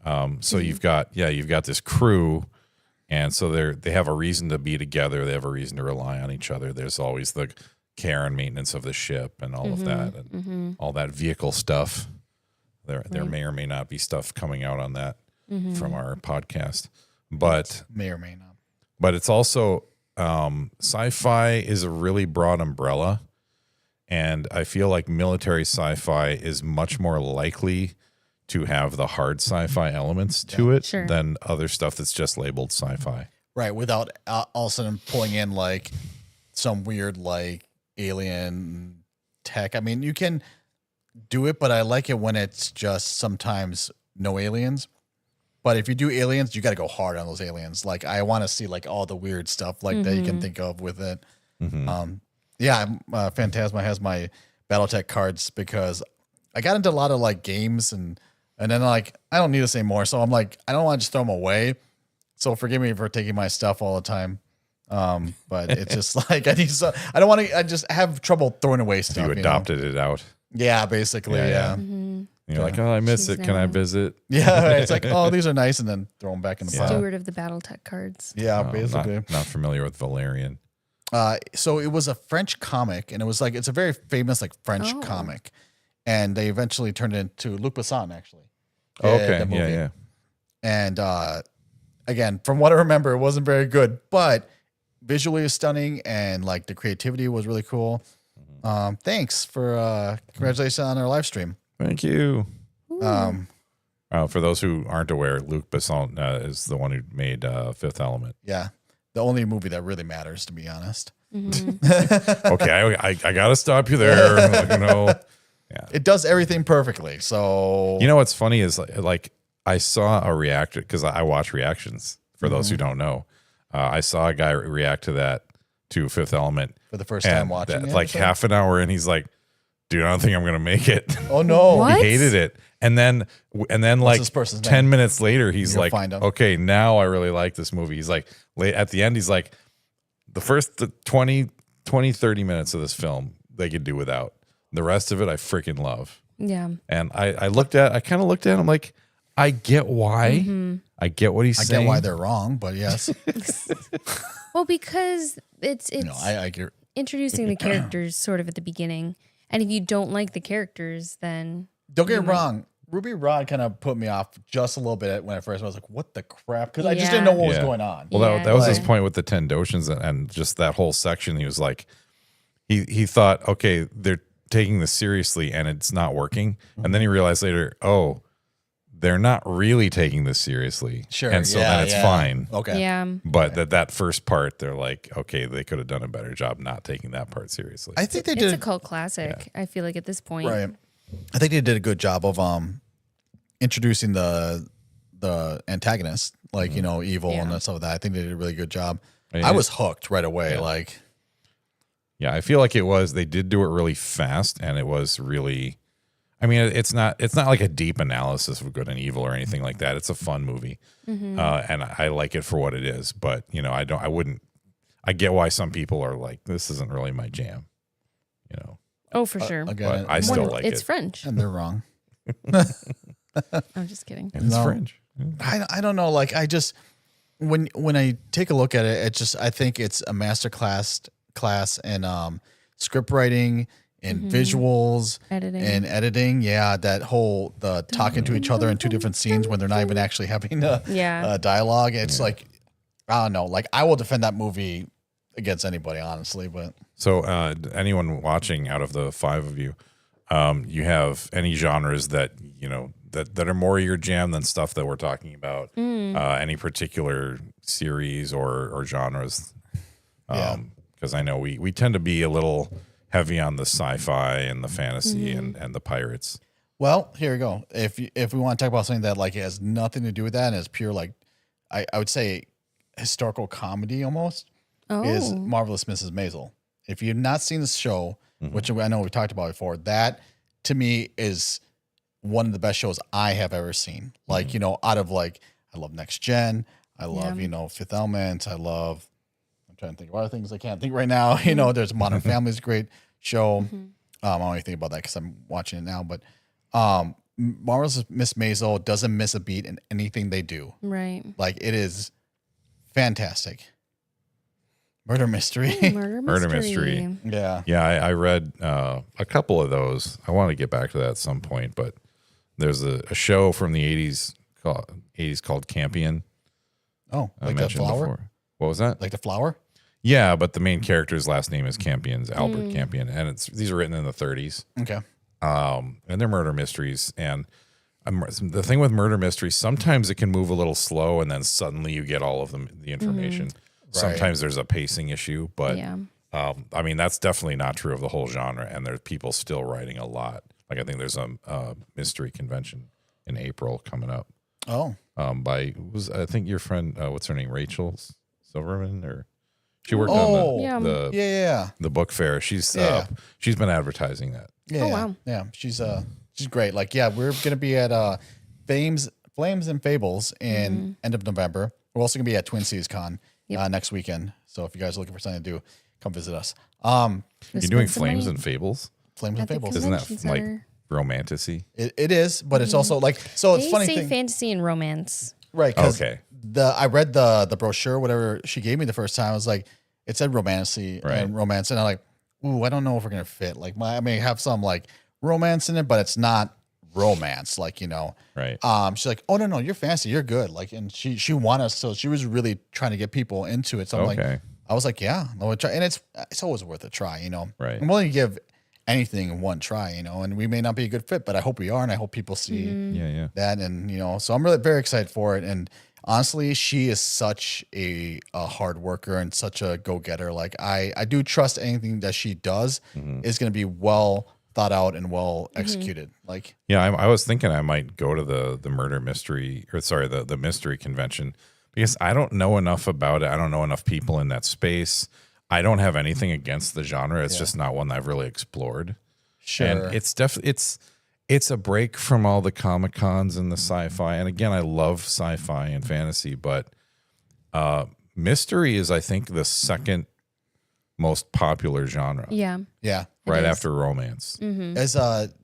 Yeah. So you've got this crew, and so they have a reason to be together. They have a reason to rely on each other. There's always the care and maintenance of the ship and all of that, and all that vehicle stuff. There may or may not be stuff coming out on that from our podcast, but may or may not. But it's also sci-fi is a really broad umbrella, and I feel like military sci-fi is much more likely to have the hard sci-fi elements to it than other stuff that's just labeled sci-fi. Right, without all of a sudden pulling in like some weird like alien tech. I mean, you can do it, but I like it when it's just sometimes no aliens. But if you do aliens, you got to go hard on those aliens. Like I want to see like all the weird stuff like that you can think of with it. Phantasma has my BattleTech cards because I got into a lot of like games and then like I don't need this anymore. So I'm like I don't want to just throw them away. So forgive me for taking my stuff all the time. But it's just like I don't want to. I just have trouble throwing away stuff. You adopted it out. Yeah, basically. Yeah. You're like, oh, I miss it. Can I visit? Yeah, it's like, oh, these are nice, and then throw them back in the pile. Steward of the BattleTech cards. Yeah, basically. Not familiar with Valerian. So it was a French comic, and it was like it's a very famous like French comic, and they eventually turned it into Luc Besson actually. Oh, okay, the movie. yeah. And again, from what I remember, it wasn't very good, but visually is stunning, and like the creativity was really cool. Thanks for congratulations on our live stream. Thank you. For those who aren't aware, Luc Besson is the one who made Fifth Element. Yeah, the only movie that really matters, to be honest. Okay, I got to stop you there. Yeah, it does everything perfectly. So you know what's funny is like I saw a reactor because I watch reactions. For those who don't know, I saw a guy react to Fifth Element for the first time watching it, like half an hour, and he's like, dude, I don't think I'm going to make it. Oh no. What? He hated it. And then like this person's 10 name? minutes later, he's like, find him. okay, now I really like this movie. He's like, at the end, he's like, the first 20, 30 minutes of this film, they could do without. The rest of it, I freaking love. Yeah. And I kind of looked at him like, I get why. I get what he's saying. I get why they're wrong, but yes. Well, because it's I get introducing the characters sort of at the beginning. And if you don't like the characters, then Don't get me wrong. Ruby Rod kind of put me off just a little bit when I first was like, what the crap? Because I just didn't know what was Yeah. going on. Well, Yeah, that was his yeah. point with the 10 Doshins and just that whole section. He was like, he thought, okay, they're taking this seriously and it's not working. And then he realized later, oh, they're not really taking this seriously. Sure. And so yeah, then it's yeah. fine. Okay. Yeah. But that first part, they're like, okay, they could have done a better job not taking that part seriously. I think they It's did. a cult classic, I feel like, at this point. Right. I think they did a good job of introducing the antagonist, like evil and Yeah. stuff like that. I think they did a really good job. Yeah. I was hooked right away. Yeah. Like, Yeah, I feel like they did do it really fast, and it was really, I mean, it's not like a deep analysis of good and evil or anything like that. It's a fun movie, and I like it for what it is. But I get why some people are like, this isn't really my jam, Oh, for sure. again, But I still like It's it. French. and they're wrong. I'm just kidding. And it's No. French. I don't know. Like, I just when I take a look at it, I think it's a master class in script writing and visuals Editing. Yeah, that whole the talking to each other in two different scenes when they're not even actually having a dialogue. It's like, I don't know. Like, I will defend that movie against anybody, honestly. But So, anyone watching out of the 5 of you, you have any genres that that are more your jam than stuff that we're talking about? Any particular series or genres? Because I know we tend to be a little heavy on the sci-fi and the fantasy and the pirates. well, here we go. If we want to talk about something that like has nothing to do with that and is pure like I would say historical comedy almost is Marvelous Mrs. Maisel. If you've not seen this show, which I know we talked about before, that to me is one of the best shows I have ever seen. Like, out of like, I love Next Gen. I love, Fifth Element. I'm trying to think of other things I can't think right now. There's Modern Family's a great show. I only think about that because I'm watching it now. But Marvelous Miss Maisel doesn't miss a beat in anything they do. Right. Like, it is fantastic. Murder mystery. Murder mystery. Yeah. Yeah, I read a couple of those. I want to get back to that at some point, but there's a show from the 80s called Campion. Oh, I like the mentioned flower? before. What was that? Like the flower? Yeah, but the main character's last name is Campion's Albert Campion, and these are written in the 30s. Okay. And they're murder mysteries. And the thing with murder mysteries, sometimes it can move a little slow, and then suddenly you get all of the information. Sometimes there's a pacing issue, but Yeah. I mean, that's definitely not true of the whole genre, and there's people still writing a lot. Like, I think there's a mystery convention in April coming up. Oh. I think your friend, what's her name, Rachel Silverman, or she worked Oh. Yeah. on Yeah. the book fair. She's been advertising that. Yeah. Oh, wow. Yeah. She's great. Like, yeah, we're gonna be at Flames and Fables in end of November. We're also gonna be at Twin Cities Con next weekend. So if you guys are looking for something to do, come visit us. You're doing spend some Flames money and Fables? Flames and at the Fables. Isn't that convention like center. romantic-y? It is, but it's also like, so it's They funny say thing, fantasy and romance. right? 'Cause Okay. I read the brochure, whatever she gave me the first time. I was like, it said romance Right. and romance, and I'm like, ooh, I don't know if we're gonna fit. Like, I may have some like romance in it, but it's not romance, like, Right. She's like, oh no, you're fancy, you're good. Like, and she wanted us, so she was really trying to get people into it. So I'm like, Okay. I was like, yeah, I would try, and it's always worth a try, Right. I'm willing to give anything one try, and we may not be a good fit, but I hope we are, and I hope people see Yeah. that, and so I'm really very excited for it. And honestly, she is such a hard worker and such a go-getter. Like, I do trust anything that she does is going to be well thought out and well executed. Like, Yeah, I was thinking I might go to the murder mystery, or sorry, the mystery convention, because I don't know enough about it. I don't know enough people in that space. I don't have anything against the genre. It's just not one that I've really explored. sure. And it's definitely it's a break from all the Comic Cons and the sci-fi. And again, I love sci-fi and fantasy, but mystery is, I think, the second most popular genre, Yeah. yeah. right is. after romance. As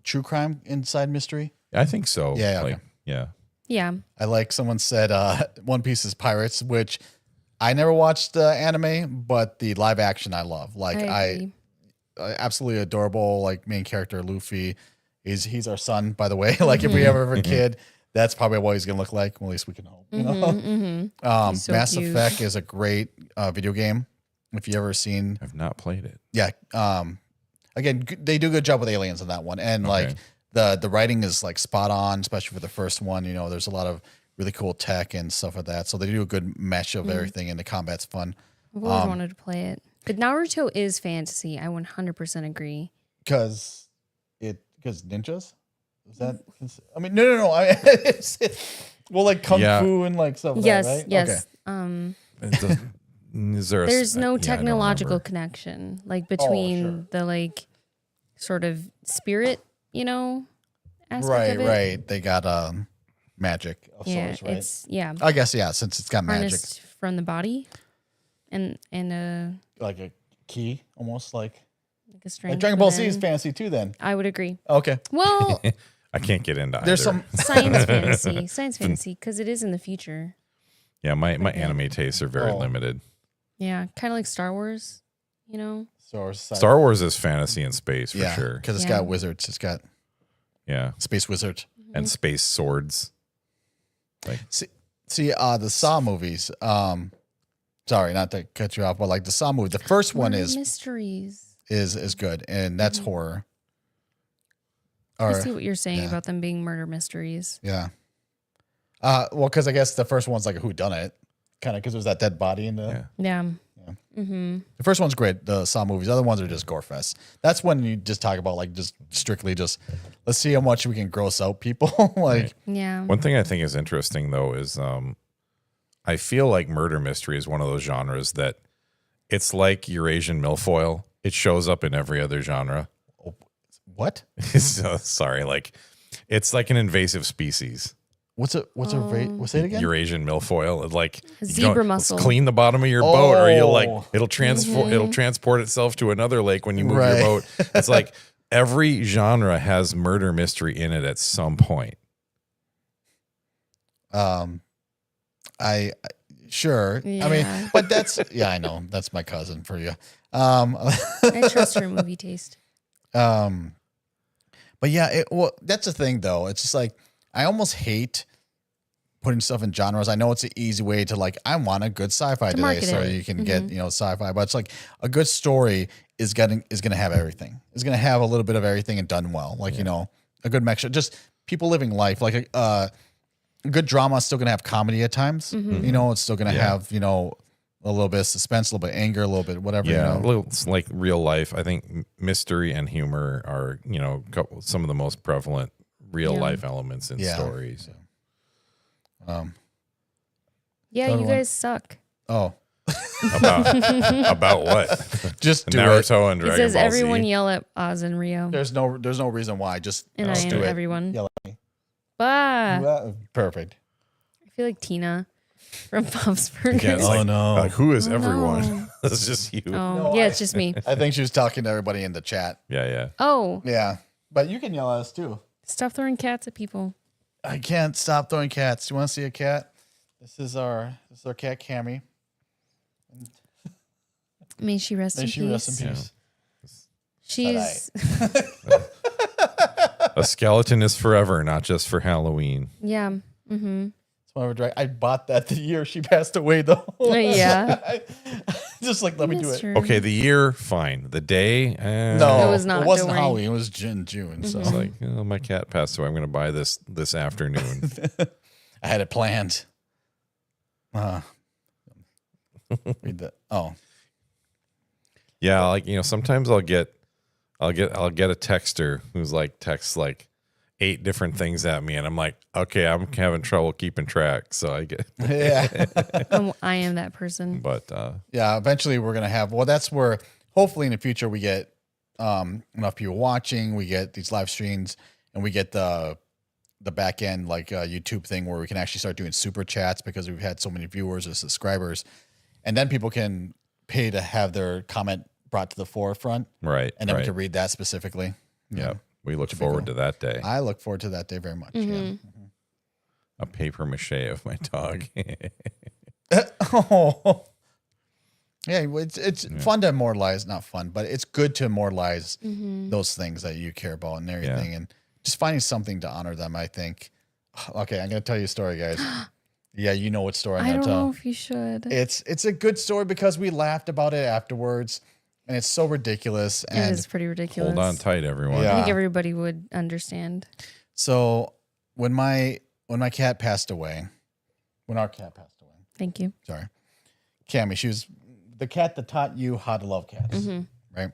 true crime inside mystery, I think so. Yeah, Like, okay. yeah. Yeah. I like someone said One Piece is pirates, which I never watched the anime, but the live action I love. Like, I agree. absolutely adorable, like, main character Luffy. He's our son, by the way. Like if we ever have a kid, that's probably what he's gonna look like. Well, at least we can hope. You know, He's so Mass cute. Effect is a great video game. If you ever seen, I've not played it. yeah. Again, they do a good job with aliens in that one, and like the writing is like spot on, especially for the first one. You know, there's a lot of really cool tech and stuff like that. So they do a good mesh of everything, and the combat's fun. I've always wanted to play it. But Naruto is fantasy. I 100% agree. Because ninjas. Is that? I mean, no. It's well, like kung fu and like stuff. Yes, like that, right? yes. Okay. There's no I don't technological remember. connection like between the like sort of spirit, you know, aspect of it. Right. They got magic of Yeah, sorts, right? it's I guess since it's got magic, harnessed from the body, and like a key, almost like strength. Dragon Ball Z is within. fantasy too. Then I would agree. okay, Well, I can't get into there's either. some science fantasy, because it is in the future. Yeah, my anime tastes are very limited. Yeah, kind of like Star Wars, you know. Star Wars is fantasy and space for sure. because it's got wizards. It's got Yeah, space wizards. and space swords. See, the Saw movies. Sorry, not to cut you off, but like the Saw movie, the first one Murder is mysteries. good, and that's horror. I Or see what you're saying about them being murder mysteries. yeah. Well, because I guess the first one's like a whodunit, kind of because there's that dead body in the. Yeah. Yeah. The first one's great. The Saw movies. The other ones are just gore fest. That's when you just talk about like just strictly just let's see how much we can gross out people. Like Yeah. One thing I think is interesting though is I feel like murder mystery is one of those genres that it's like Eurasian milfoil. It shows up in every other genre. what? So, sorry, like it's like an invasive species. What's it? What's it again? Eurasian milfoil. Like you Zebra don't- mussel. Clean the bottom of your boat, or you'll like Oh. it'll transport itself to another lake when you move Right. your boat. It's like every genre has murder mystery in it at some point. I sure. I Yeah. mean, but that's I know that's my cousin for you. I trust her movie taste. But yeah, well, that's the thing though. It's just like I almost hate putting stuff in genres. I know it's an easy way to like. I want a good sci-fi today, market so it. you can get sci-fi. But it's like a good story is gonna have everything. It's gonna have a little bit of everything and done well. Like a good mixture, just people living life. Like a good drama is still gonna have comedy at times. You know, it's still gonna have a little bit of suspense, a little bit of anger, a little bit whatever. Yeah, You know? it's like real life. I think mystery and humor are some of the most prevalent real life elements in stories. Yeah, you guys suck. Oh, About what? just do it. Naruto and It Dragon says Ball everyone Z. yell at Oz and Rio. There's no reason why. Just And I do am it. everyone. Yell at me. Bah. Well, perfect. I feel like Tina from Bob's Burgers. Yeah, it's Oh, like, no. like, who is everyone? no. It's just you. Oh, yeah, it's just me. I think she was talking to everybody in the chat. Yeah. Oh, Yeah, but you can yell at us too. stop throwing cats at people. I can't stop throwing cats. Do you want to see a cat? This is our cat Cammy. May she rest May in she peace. rest in peace. She's A skeleton is forever, not just for Halloween. yeah. Mm-hmm. It's one of our I bought that the year she passed away though. Yeah. Just like let me do That's it. true. Okay, the year, fine. The day, No, It was not, It wasn't don't worry. Halloween. It was June. So It's like, oh, my cat passed away. I'm going to buy this afternoon. I had it planned. Read that. Oh, Yeah, like sometimes I'll get a texter who's like texts like 8 different things at me, and I'm like, okay, I'm having trouble keeping track. So I get, yeah. I am that person. but Yeah, eventually we're gonna have. Well, that's where hopefully in the future we get enough people watching. We get these live streams, and we get the back end like YouTube thing where we can actually start doing super chats because we've had so many viewers or subscribers, and then people can pay to have their comment brought to the forefront, right, and then we right. can read that specifically. Yeah, we look forward to that day. I look forward to that day very much. Yeah. A paper mache of my dog. Oh. Yeah, it's fun to immortalize. Not fun, but it's good to immortalize those things that you care about and everything. Yeah. And just finding something to honor them, I think. Okay, I'm going to tell you a story, guys. Yeah, you know what story I'm I going to don't tell. know if you should. It's a good story because we laughed about it afterwards, and it's so ridiculous. It And is pretty ridiculous. Hold on tight, everyone. Yeah. I think everybody would understand. so when my cat passed away, when our cat passed away, Thank you. sorry, Cammy, she was the cat that taught you how to love cats, right?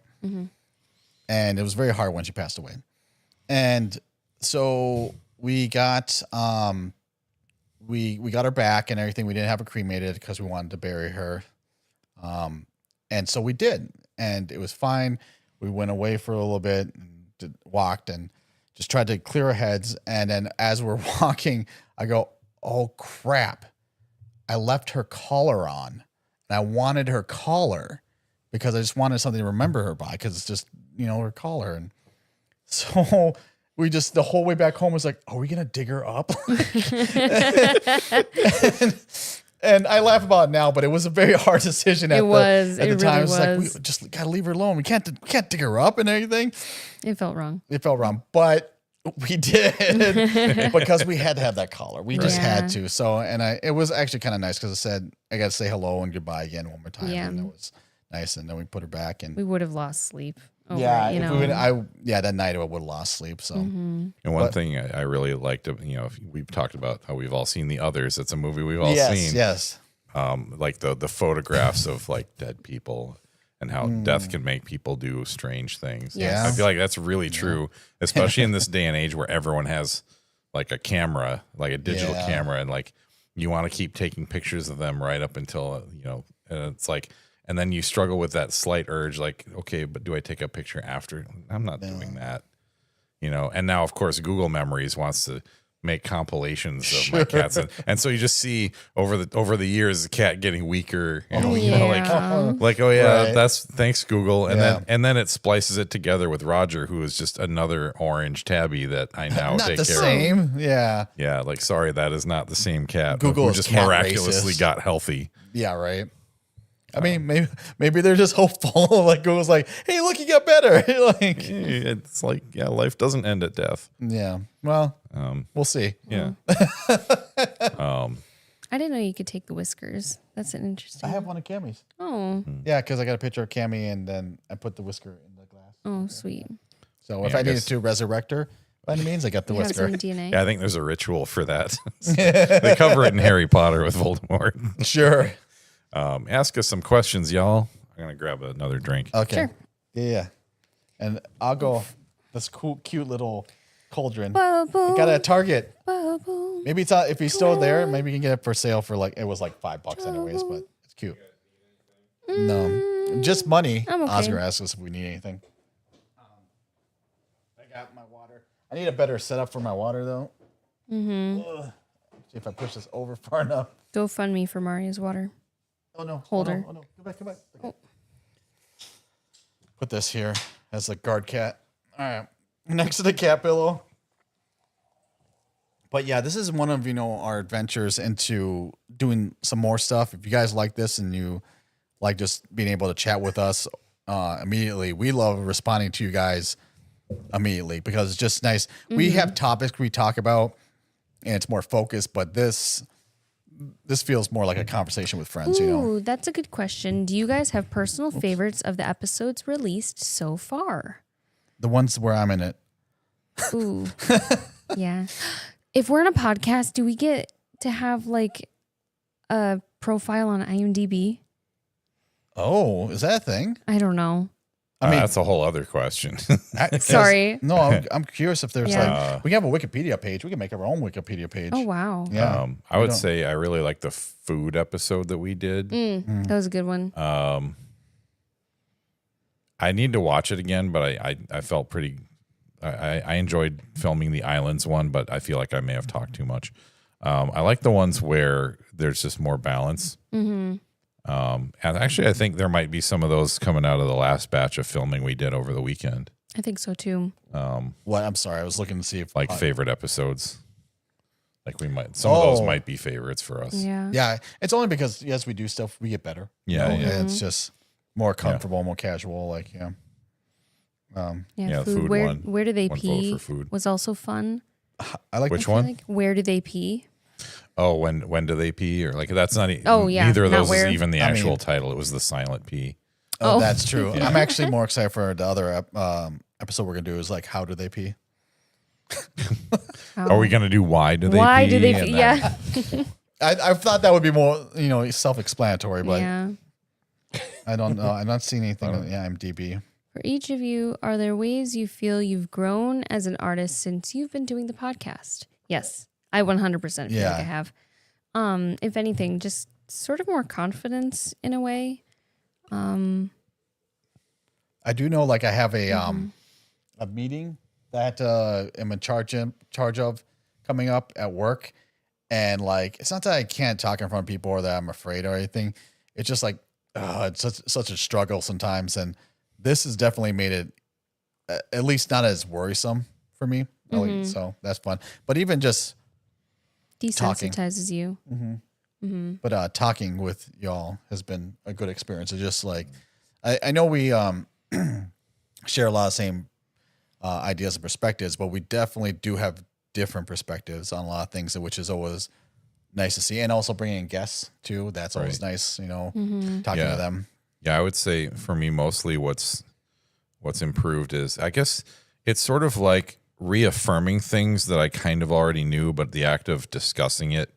And it was very hard when she passed away. And so we got we got her back and everything. We didn't have her cremated because we wanted to bury her. And so we did, and it was fine. We went away for a little bit, and walked, and just tried to clear our heads. And then as we're walking, I go, "Oh crap! I left her collar on, and I wanted her collar because I just wanted something to remember her by, because it's just her collar." And so we just the whole way back home was like, "Are we gonna dig her up?" And I laugh about it now, but it was a very hard decision at the time. It was like, we just gotta leave her alone. We can't dig her up and everything. It felt wrong. It felt wrong, but we did because we had to have that collar. We just had to. So, and it was actually kind of nice because it said I got to say hello and goodbye again one more time, and it was nice. And then we put her back, and We would have lost sleep. Over yeah, it, if we would, that night I would have lost sleep. So, And one thing I really liked, we've talked about how we've all seen The Others. It's a movie we've all seen. Yes. Like the photographs of like dead people and how death can make people do strange things. Yes. I feel like that's really true, especially in this day and age where everyone has like a camera, like a digital camera, and like you want to keep taking pictures of them right up until, and it's like, and then you struggle with that slight urge, like, okay, but do I take a picture after? I'm not doing that, and now of course Google Memories wants to make compilations of my cats, and so you just see over the years the cat getting weaker, like oh yeah, Right. that's thanks Google, and then it splices it together with Roger, who is just another orange tabby that I now Not take the care same. of. Yeah. Yeah, like sorry, that is not the same cat. Google who is just cat miraculously racist. got healthy. Yeah. Right. I mean, maybe they're just hopeful. Like Google's like, hey, look, you got better. Like, It's like life doesn't end at death. yeah. Well, we'll see. Yeah. I didn't know you could take the whiskers. That's an interesting. I have one of Cammy's. Oh, Yeah, because I got a picture of Cammy, and then I put the whisker in the glass. oh, sweet. So if Yeah, I I needed guess- to resurrect her, by any means, I got the You have whisker. some DNA. Yeah, I think there's a ritual for that. They cover it in Harry Potter with Voldemort. Sure. Ask us some questions, y'all. I'm gonna grab another drink. Okay. Sure. Yeah. And I'll go this cool, cute little cauldron. Bubble, Got it at Target. bubble. Maybe it's if he's still there, maybe you can get it for sale for it was like $5 anyways, but it's cute. No, just money. I'm okay. Oscar asked us if we need anything. I got my water. I need a better setup for my water though. See if I push this over far enough. Go fund me for Maria's water. Oh no. Holder. Oh no. Go back. Okay. Put this here as a guard cat. All right. Next to the cat pillow. But yeah, this is one of, our adventures into doing some more stuff. If you guys like this and you like just being able to chat with us immediately, we love responding to you guys immediately because it's just nice. We have topics we talk about and it's more focused, but this feels more like a conversation with friends, Ooh, that's a good question. Do you guys have personal favorites of the episodes released so far? The ones where I'm in it. Ooh, yeah. If we're in a podcast, do we get to have like a profile on IMDb? Oh, is that a thing? I don't know. I mean, That's a whole other question. Sorry. No, I'm curious if there's Yeah. like we can have a Wikipedia page. We can make our own Wikipedia page. Oh, wow. Yeah. I would say I really like the food episode that we did. That was a good one. I need to watch it again, but I felt pretty. I enjoyed filming the islands one, but I feel like I may have talked too much. I like the ones where there's just more balance. And actually, I think there might be some of those coming out of the last batch of filming we did over the weekend, I think so too. What? I'm sorry. I was looking to see if like favorite episodes. Like we might, some of those might be favorites for us. Yeah. Yeah, it's only because as we do stuff, we get better. Yeah, yeah. It's just more comfortable, more casual. Like Yeah, food. food Where one. where do they One vote pee for food. was also fun. I like Which I feel one? like. Where do they pee? Oh, when do they pee? Or like that's not. Oh, yeah, Neither of not those where. is even the I actual mean- title. It was the silent P. Oh, Oh. that's true. I'm actually more excited for the other episode we're gonna do is like how do they pee? Are we gonna do why do they Why pee? do they And pee? then- Yeah. I thought that would be more self-explanatory, but Yeah. I don't know. I'm not seeing anything on the IMDb. For each of you, are there ways you feel you've grown as an artist since you've been doing the podcast? Yes, I 100% feel like I have. If anything, just sort of more confidence in a way. I do know, like I have a meeting that I'm in charge of coming up at work, and like it's not that I can't talk in front of people or that I'm afraid or anything. It's just like it's such a struggle sometimes, and this has definitely made it at least not as worrisome for me. So that's fun. But even just Desensitizes you. But talking with y'all has been a good experience. It's just like I know we share a lot of same ideas and perspectives, but we definitely do have different perspectives on a lot of things, which is always nice to see. And also bringing in guests too. That's always nice, talking to them. Yeah, I would say for me, mostly what's improved is, I guess it's sort of like reaffirming things that I kind of already knew, but the act of discussing it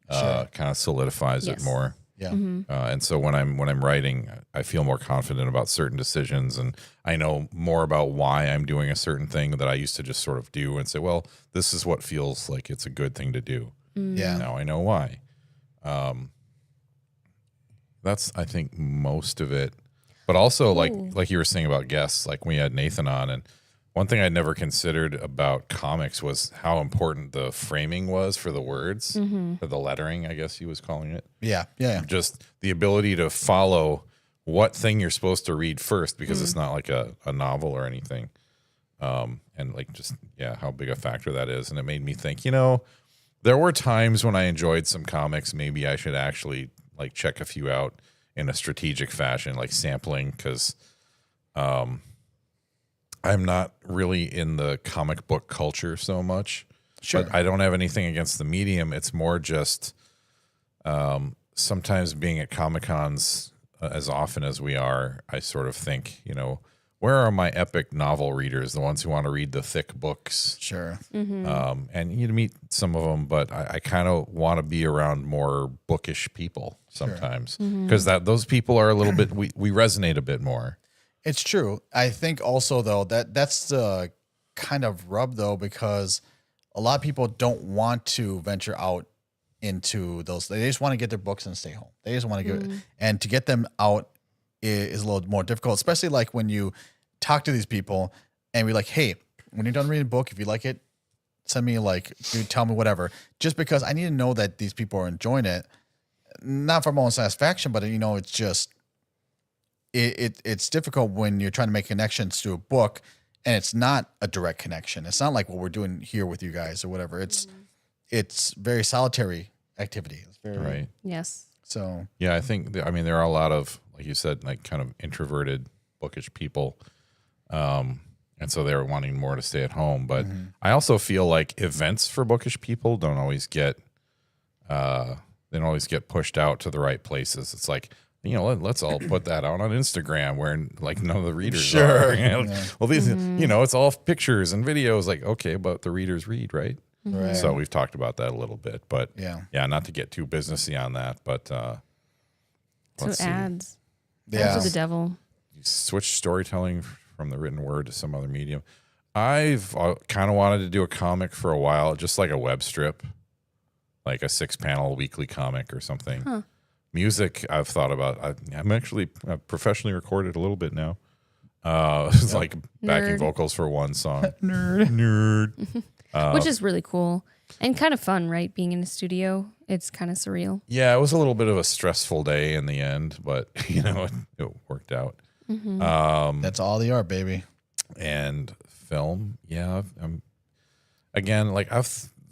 kind of solidifies it more. Yeah. And so when I'm writing, I feel more confident about certain decisions, and I know more about why I'm doing a certain thing that I used to just sort of do and say, well, this is what feels like it's a good thing to do. Yeah. Now I know why. That's, I think, most of it. But also, like you were saying about guests, like we had Nathan on, and one thing I'd never considered about comics was how important the framing was for the words, or the lettering, I guess he was calling it. Yeah. Yeah. Just the ability to follow what thing you're supposed to read first, because it's not like a novel or anything. And like just, how big a factor that is. And it made me think, there were times when I enjoyed some comics. Maybe I should actually like check a few out in a strategic fashion, like sampling, because I'm not really in the comic book culture so much. Sure. But I don't have anything against the medium. It's more just sometimes being at Comic-Cons as often as we are, I sort of think, where are my epic novel readers, the ones who want to read the thick books? Sure. And you meet some of them, but I kind of want to be around more bookish people sometimes, because those people are a little bit, we resonate a bit more. It's true. I think also though that's the kind of rub though, because a lot of people don't want to venture out into those. They just want to get their books and stay home. They just want to get and to get them out is a little more difficult, especially like when you talk to these people and be like, hey, when you're done reading a book, if you like it, send me tell me whatever. Just because I need to know that these people are enjoying it, not for my own satisfaction, but it's just it's difficult when you're trying to make connections to a book and it's not a direct connection. It's not like what we're doing here with you guys or whatever. It's very solitary activity. It's very Right. Yes. So Yeah, I think, there are a lot of, like you said, like kind of introverted, bookish people. And so they're wanting more to stay at home. But I also feel like events for bookish people don't always get pushed out to the right places. It's like, let's all put that out on Instagram where like none of the readers are. Well, these, it's all pictures and videos. Like, okay, but the readers read, right? right. So we've talked about that a little bit, but yeah. not to get too businessy on that, but let's see. Ads. Yeah. Ads are the devil. Switch storytelling from the written word to some other medium. I've kind of wanted to do a comic for a while, just like a web strip, like a 6-panel weekly comic or something. Music, I've thought about. I've professionally recorded a little bit now. It's like backing vocals for one song. Nerd. Which is really cool and kind of fun, right? Being in a studio, it's kind of surreal. Yeah, it was a little bit of a stressful day in the end, but it worked out. That's all they are, baby. And film, again, like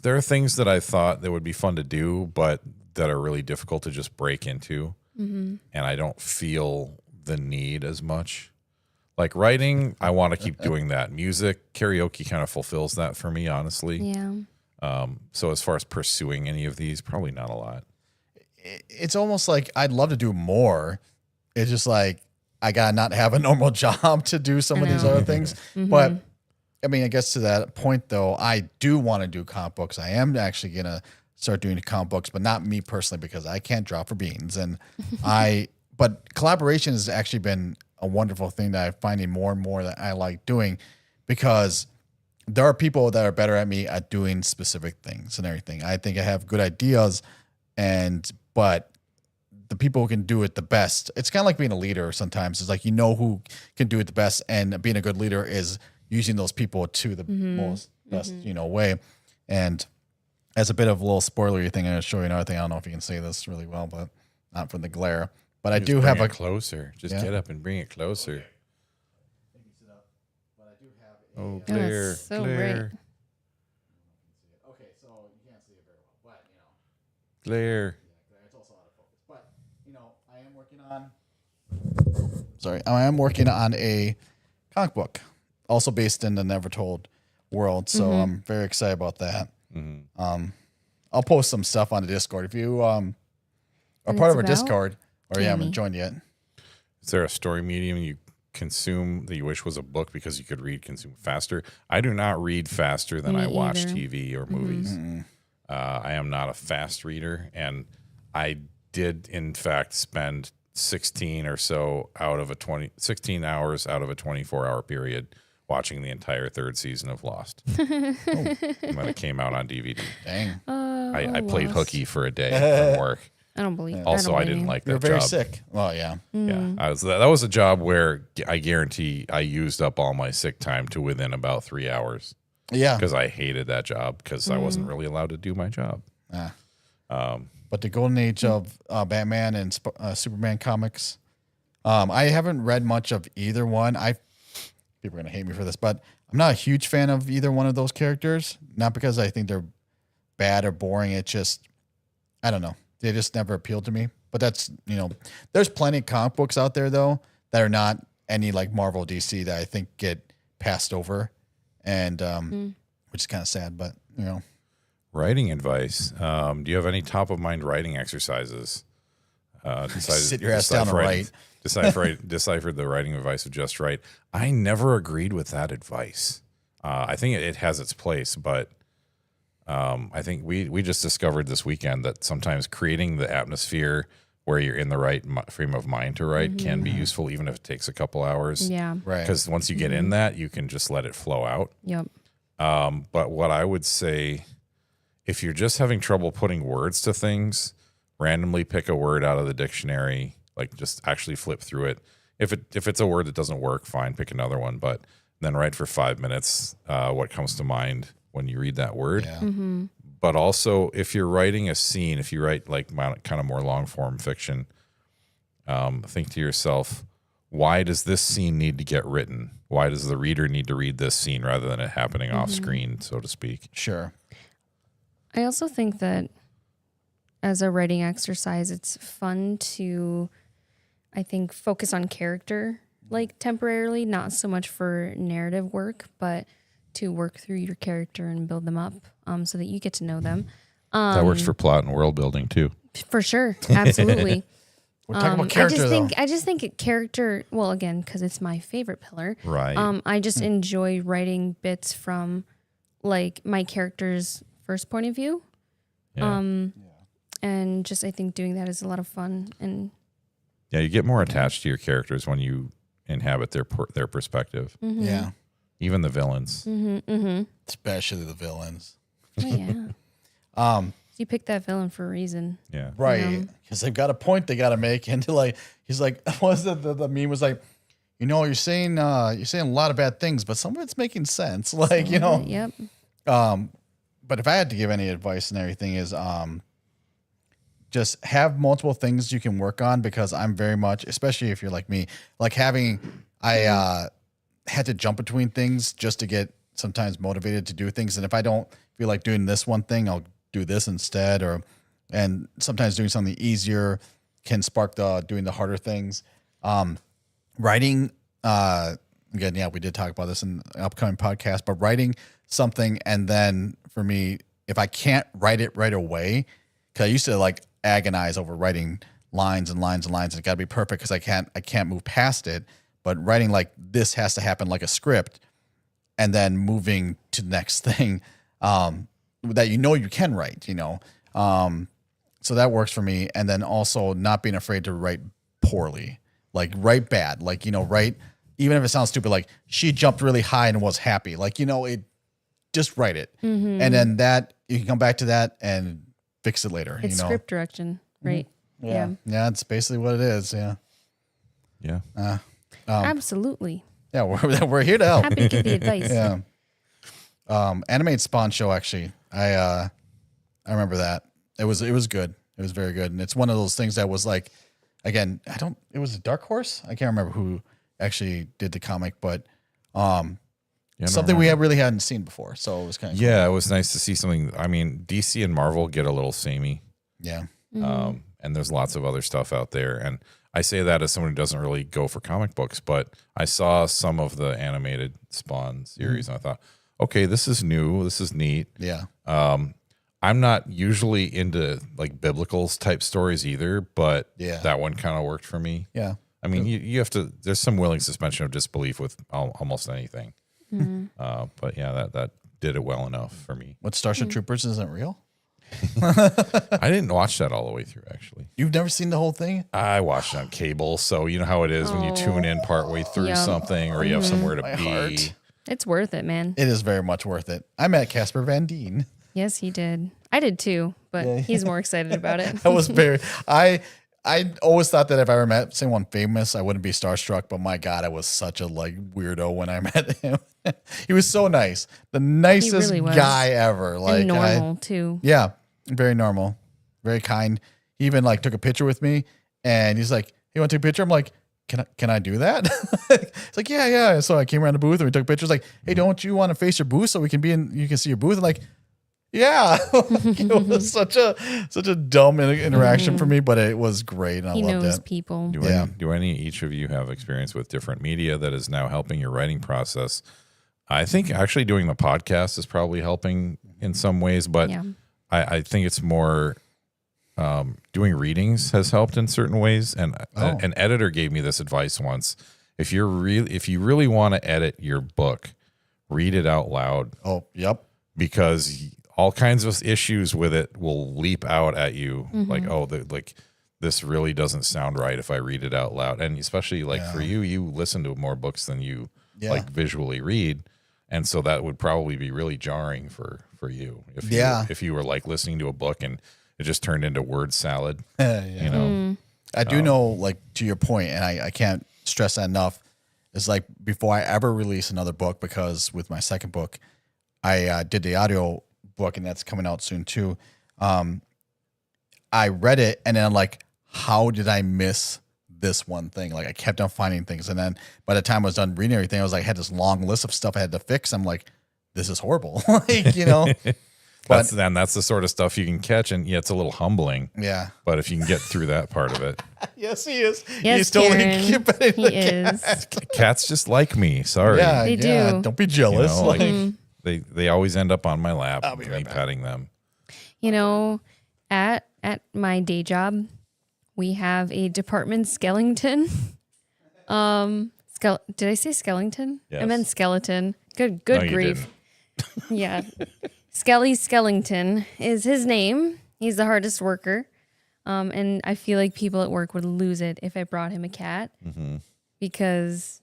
there are things that I thought that would be fun to do, but that are really difficult to just break into, and I don't feel the need as much. Like writing, I want to keep doing that. Music, karaoke kind of fulfills that for me, honestly. Yeah. So as far as pursuing any of these, probably not a lot. It's almost like I'd love to do more. It's just like I gotta not have a normal job to do some of these other things. But I mean, I guess to that point though, I do want to do comic books. I am actually gonna start doing comic books, but not me personally because I can't draw for beans. And but collaboration has actually been a wonderful thing that I'm finding more and more that I like doing, because there are people that are better at me at doing specific things and everything. I think I have good ideas, but the people who can do it the best, it's kind of like being a leader sometimes. It's like, who can do it the best, and being a good leader is using those people to the most best, way. And as a bit of a little spoilery thing, I'm going to show you another thing. I don't know if you can see this really well, but not from the glare. But I do have a closer. Just get up and bring it closer. Oh, glare, that's so glare, Okay, so you can't see it very well, but glare. it's also out of focus. But I am working on. Sorry, I am working on a comic book, also based in the Never Told world. So I'm very excited about that. I'll post some stuff on the Discord if you are part of our Discord, or you haven't joined yet. Is there a story medium you consume that you wish was a book because you could consume faster? I do not read faster than I watch TV or movies. I am not a fast reader, and I did in fact spend 16 hours out of a 24-hour period watching the entire third season of Lost when it came out on DVD. Dang. I played hooky for a day from work. I don't believe. Also, I didn't like that You're very job. sick. Well, yeah. Yeah, that was a job where I guarantee I used up all my sick time to within about 3 hours. Yeah. Because I hated that job because I wasn't really allowed to do my job. But the golden age of Batman and Superman comics, I haven't read much of either one. People are going to hate me for this, but I'm not a huge fan of either one of those characters. Not because I think they're bad or boring. It's just, I don't know. They just never appealed to me. But that's, there's plenty of comic books out there, though, that are not any like Marvel, DC, that I think get passed over. And which is kind of sad, but, Writing advice. Do you have any top of mind writing exercises? Sit your ass down and write. Decipher the writing advice of Just Right. I never agreed with that advice. I think it has its place, but I think we just discovered this weekend that sometimes creating the atmosphere where you're in the right frame of mind to write can be useful, even if it takes a couple hours. Yeah. right. Because once you get in that, you can just let it flow out. Yep. But what I would say, if you're just having trouble putting words to things, randomly pick a word out of the dictionary, like just actually flip through it. If it's a word that doesn't work, fine, pick another one. But then write for 5 minutes what comes to mind when you read that word. Yeah. But also, if you're writing a scene, if you write like kind of more long form fiction, think to yourself, why does this scene need to get written? Why does the reader need to read this scene rather than it happening off screen, so to speak? Sure. I also think that as a writing exercise, it's fun to, I think, focus on character like temporarily, not so much for narrative work, but to work through your character and build them up so that you get to know them. That works for plot and world building too. For sure. Absolutely. We're talking about character, I just think character, well, again, because it's my favorite pillar. Right. I just enjoy writing bits from like my character's first point of view. Yeah. And just I think doing that is a lot of fun. And Yeah, you get more attached to your characters when you inhabit their perspective. Yeah. Even the villains. Especially the villains. oh, yeah. You picked that villain for a reason. Yeah. Right. Because they've got a point they got to make. And like, he's like, what was it? The meme was like, you're saying a lot of bad things, but some of it's making sense. Like, Yep. But if I had to give any advice and everything is, just have multiple things you can work on, because I'm very much, especially if you're like me, like I had to jump between things just to get sometimes motivated to do things. And if I don't feel like doing this one thing, I'll do this instead, and sometimes doing something easier can spark doing the harder things. Writing, again, yeah, we did talk about this in an upcoming podcast, but writing something, and then for me, if I can't write it right away, because I used to like agonize over writing lines and lines and lines, and it got to be perfect because I can't move past it. But writing like this has to happen like a script, and then moving to the next thing that you can write, so that works for me. And then also not being afraid to write poorly, like write bad, like, write, even if it sounds stupid, like she jumped really high and was happy, like, it, just write it. And then that you can come back to that and fix it later. It's script direction, right? Yeah. Yeah. It's basically what it is. Yeah. Yeah. Absolutely. Yeah. We're here to help. Happy to give you advice. Yeah. Animated Spawn show. Actually, I remember that. It was good. It was very good. And it's one of those things that was like, again, it was a Dark Horse. I can't remember who actually did the comic, but, something we really hadn't seen before. So it was kind of, yeah, it was nice to see something. I mean, DC and Marvel get a little samey. Yeah. And there's lots of other stuff out there. And I say that as someone who doesn't really go for comic books, but I saw some of the animated Spawn series and I thought, okay, this is new. This is neat. Yeah. I'm not usually into like biblical type stories either, but that one kind of worked for me. Yeah. I mean, you have to, there's some willing suspension of disbelief with almost anything. But yeah, that did it well enough for me. What, Starship Troopers isn't real? I didn't watch that all the way through, actually. You've never seen the whole thing? I watched it on cable, so you know how it is when you tune in partway through something or you have somewhere to be. Heart. It's worth it, man. It is very much worth it. I met Casper Van Dien. Yes, he did. I did too, but he's more excited about it. I was I always thought that if I ever met someone famous, I wouldn't be starstruck. But my God, I was such a weirdo when I met him. He was so nice, the nicest really guy ever. And normal too. Yeah, very normal, very kind. He even took a picture with me, and he's like, "Hey, want to take a picture?" I'm like, Can I do that? It's like, yeah. So I came around the booth and we took pictures. Like, hey, don't you want to face your booth so we can you can see your booth? And like, yeah, it was such a dumb interaction for me, but it was great. And He I loved knows it. people. Do any each of you have experience with different media that is now helping your writing process? I think actually doing the podcast is probably helping in some ways, but I think it's more doing readings has helped in certain ways. And an editor gave me this advice once: if you really want to edit your book, read it out loud. Oh, yep. Because all kinds of issues with it will leap out at you, like this really doesn't sound right if I read it out loud. And especially for you listen to more books than you visually read, and so that would probably be really jarring for you if you were listening to a book and it just turned into word salad. I do know, to your point, and I can't stress that enough, is before I ever release another book, because with my second book, I did the audio book, and that's coming out soon too. I read it, and then I'm like, how did I miss this one thing? I kept on finding things, and then by the time I was done reading everything, I was I had this long list of stuff I had to fix. I'm like, this is horrible. That's the sort of stuff you can catch, and it's a little humbling. Yeah. But if you can get through that part of it. Yes, he is. Yes, he's totally Karen, he is. Cats just like me. Sorry. Yeah, They do. Don't be jealous. They always end up on my lap, I'll be right me back. petting them. At my day job, we have a department skeleton. Did I say skeleton? Yes. I meant skeleton. Good No, you grief. didn't. Yeah. Skelly Skellington is his name. He's the hardest worker. And I feel like people at work would lose it if I brought him a cat, because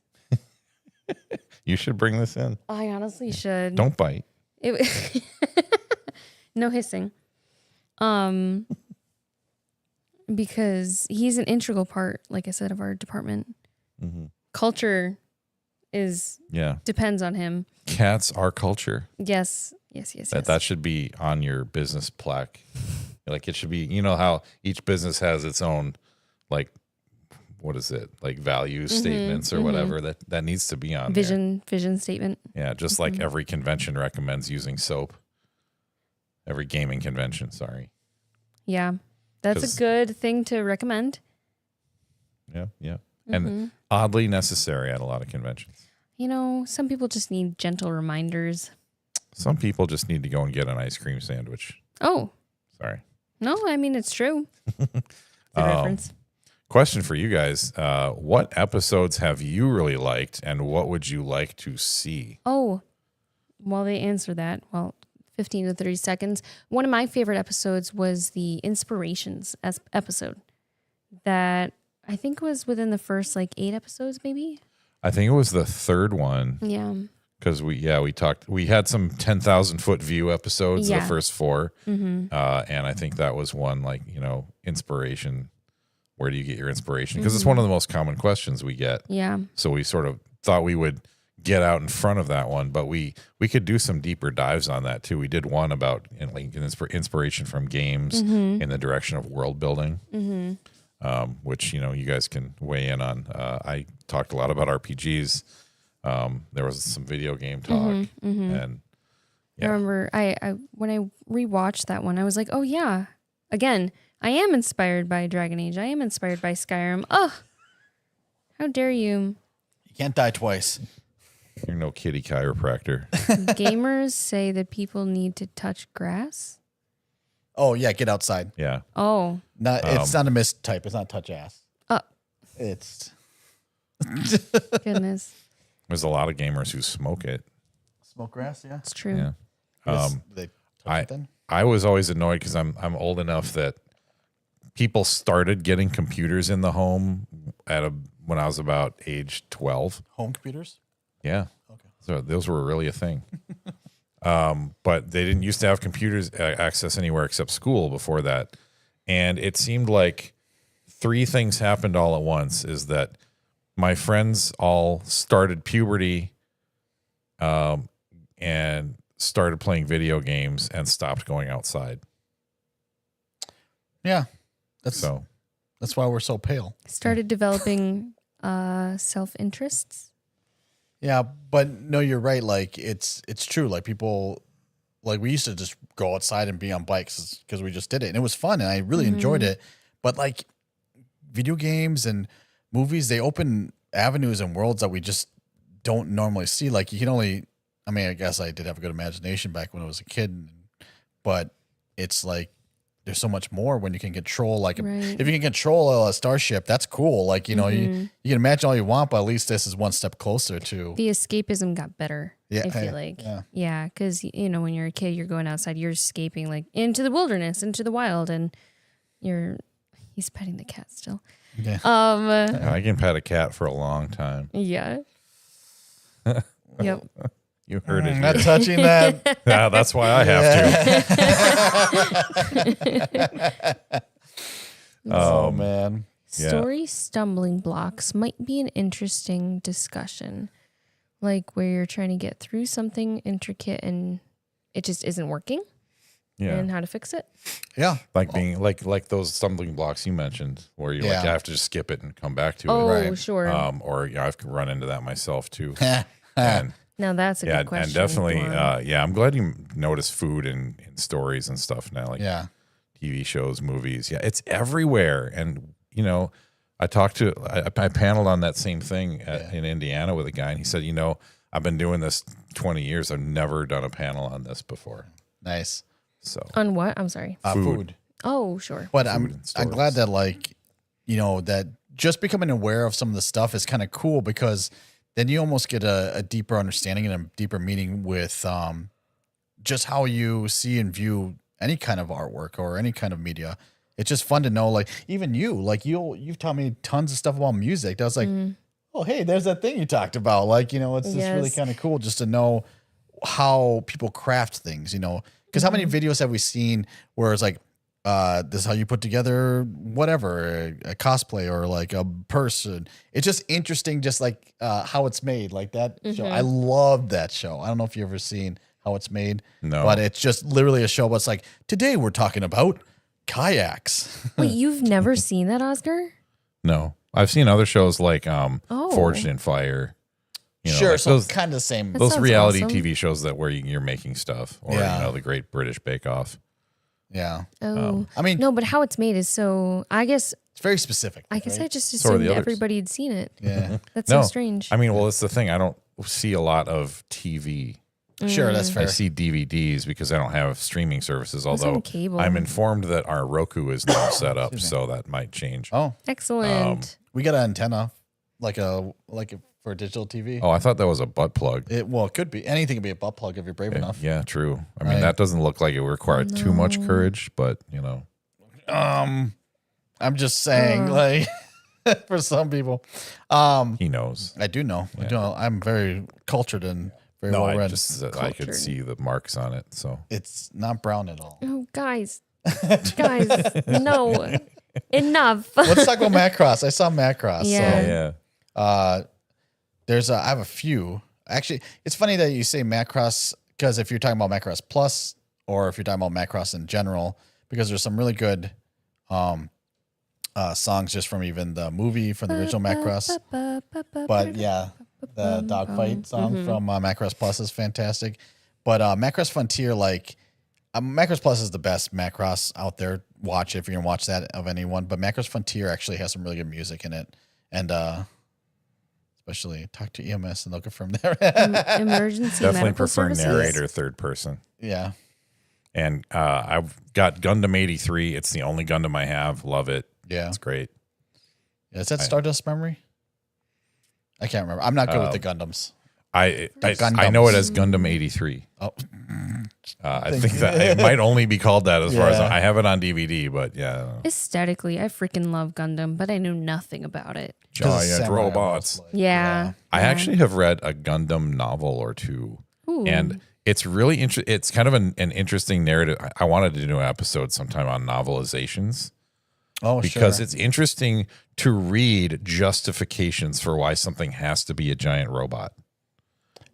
You should bring this in. I honestly should. Don't bite. No hissing. Because he's an integral part, like I said, of our department. Culture depends on him. Cats are culture. Yes. That should be on your business plaque. It should be, how each business has its own, what is it? Value statements or whatever that needs to be on vision statement. Yeah. Just like every convention recommends using soap. Every gaming convention, sorry. Yeah. That's a good thing to recommend. Yeah. And oddly necessary at a lot of conventions. some people just need gentle reminders. Some people just need to go and get an ice cream sandwich. Oh, Sorry. no, I mean, it's true. The reference. Question for you guys. What episodes have you really liked, and what would you like to see? Oh, while they answer that, 15 to 30 seconds. One of my favorite episodes was the Inspirations episode that I think was within the first 8 episodes, maybe. I think it was the third one. Yeah. Because we had some 10,000 foot view episodes, the first 4. And I think that was one inspiration. Where do you get your inspiration? Because it's one of the most common questions we get. Yeah. So we sort of thought we would get out in front of that one, but we could do some deeper dives on that too. We did one about inspiration from games in the direction of world building, which you guys can weigh in on. I talked a lot about RPGs. There was some video game talk, and I remember I when I rewatched that one, I was like, oh yeah, again, I am inspired by Dragon Age. I am inspired by Skyrim. Oh, how dare you! You can't die twice. You're no kitty chiropractor. Gamers say that people need to touch grass. Oh yeah, get outside. Yeah. Oh, It's not a mistype. It's not touch ass. It's goodness. There's a lot of gamers who smoke it. smoke grass. Yeah, It's true. Yeah. They touch it then? I was always annoyed because I'm old enough that people started getting computers in the home when I was about age 12. Home computers. Yeah. Okay. So those were really a thing. But they didn't used to have computers access anywhere except school before that. And it seemed like 3 things happened all at once. Is that my friends all started puberty and started playing video games and stopped going outside. Yeah, that's why we're so pale. Started developing self-interests. Yeah, but no, you're right. It's true. People, we used to just go outside and be on bikes because we just did it, and it was fun, and I really enjoyed it. But video games and movies, they open avenues and worlds that we just don't normally see. You can only, I guess I did have a good imagination back when I was a kid, but it's there's so much more when you can control if you can control a starship, that's cool. You can imagine all you want, but at least this is one step closer to The escapism got better. Yeah, I feel like. Yeah, because when you're a kid, you're going outside, you're escaping into the wilderness, into the wild, and he's petting the cat still. Okay. I can pet a cat for a long time. Yeah. Yep. You heard it. Not Here. touching that. Yeah, that's why I have to. Oh man. Yeah. Story stumbling blocks might be an interesting discussion. Where you're trying to get through something intricate and it just isn't working. Yeah. And how to fix it. Yeah. Being like those stumbling blocks you mentioned, where you I have to just skip it and come back to Oh, it. Right. sure. Or I've run into that myself too. And Now that's a good question. and definitely, Lauren. I'm glad you notice food in stories and stuff now, TV shows, movies. Yeah, it's everywhere. And I paneled on that same thing in Indiana with a guy, and he said, I've been doing this 20 years. I've never done a panel on this before. Nice. So On what? I'm sorry. Food. Oh, sure. But and I'm glad that that just becoming aware of some of the stuff is kind of cool, because then you almost get a deeper understanding and a deeper meaning with just how you see and view any kind of artwork or any kind of media. It's just fun to know, even you've taught me tons of stuff about music. That was oh, hey, there's that thing you talked about. It's just really kind of cool just to know how people craft things, because how many videos have we seen where it's this is how you put together whatever, a cosplay or a person. It's just interesting, just how it's made, that show. I love that show. I don't know if you've ever seen How It's Made. No. But it's just literally a show, but it's today we're talking about kayaks. Wait, you've never seen that, Oscar? no, I've seen other shows like Forged in Fire. Sure, so those kind of the same. That those sounds reality awesome. TV shows that where you're making stuff, or Yeah. the Great British Bake Off. Yeah. Oh, I mean, no, but how it's made is so. I guess it's very specific. I guess right? I just So are the assumed others. everybody had seen it. Yeah. That's No. so strange. I mean, well, it's the thing. I don't see a lot of TV. Sure, that's I fair. see DVDs because I don't have streaming services. was on Although cable. I'm informed that our Roku is now set up, so that might change. Oh, Excellent. we got an antenna, for digital TV. Oh, I thought that was a butt plug. It could be anything. Could be a butt plug if you're brave enough. Yeah, true. I mean, Right. that doesn't look like it would require too much courage, but you know, I'm just saying, like, for some people, he knows. I do know. I do know. I'm very cultured and very No, well I read. just I could Cultured. see the marks on it. So It's not brown at all. Oh, guys, no, enough. Let's talk about Macross. I saw Macross. Yeah. yeah, I have a few. Actually, it's funny that you say Macross because if you're talking about Macross Plus or if you're talking about Macross in general, because there's some really good songs just from even the movie from the original Macross. But yeah, the dogfight song from Macross Plus is fantastic. But Macross Frontier, Macross Plus is the best Macross out there. Watch it if you're gonna watch that of anyone. But Macross Frontier actually has some really good music in it, and especially talk to EMS and they'll go from there. Emergency definitely medical prefer services. narrator third person. Yeah, And I've got Gundam 83. It's the only Gundam I have. Love it. yeah. It's great. Is that Stardust Memory? I can't remember. I'm not good with the Gundams. I Gundams. know it as Gundam 83. Oh, I think that it might only be called that as far as Yeah. I have it on DVD, but yeah. Aesthetically, I freaking love Gundam, but I knew nothing about it. because it's Giant samurai robots. almost, Yeah. I actually have read a Gundam novel or two, Ooh. and it's really interesting. It's kind of an interesting narrative. I wanted to do an episode sometime on novelizations Oh, because sure. it's interesting to read justifications for why something has to be a giant robot.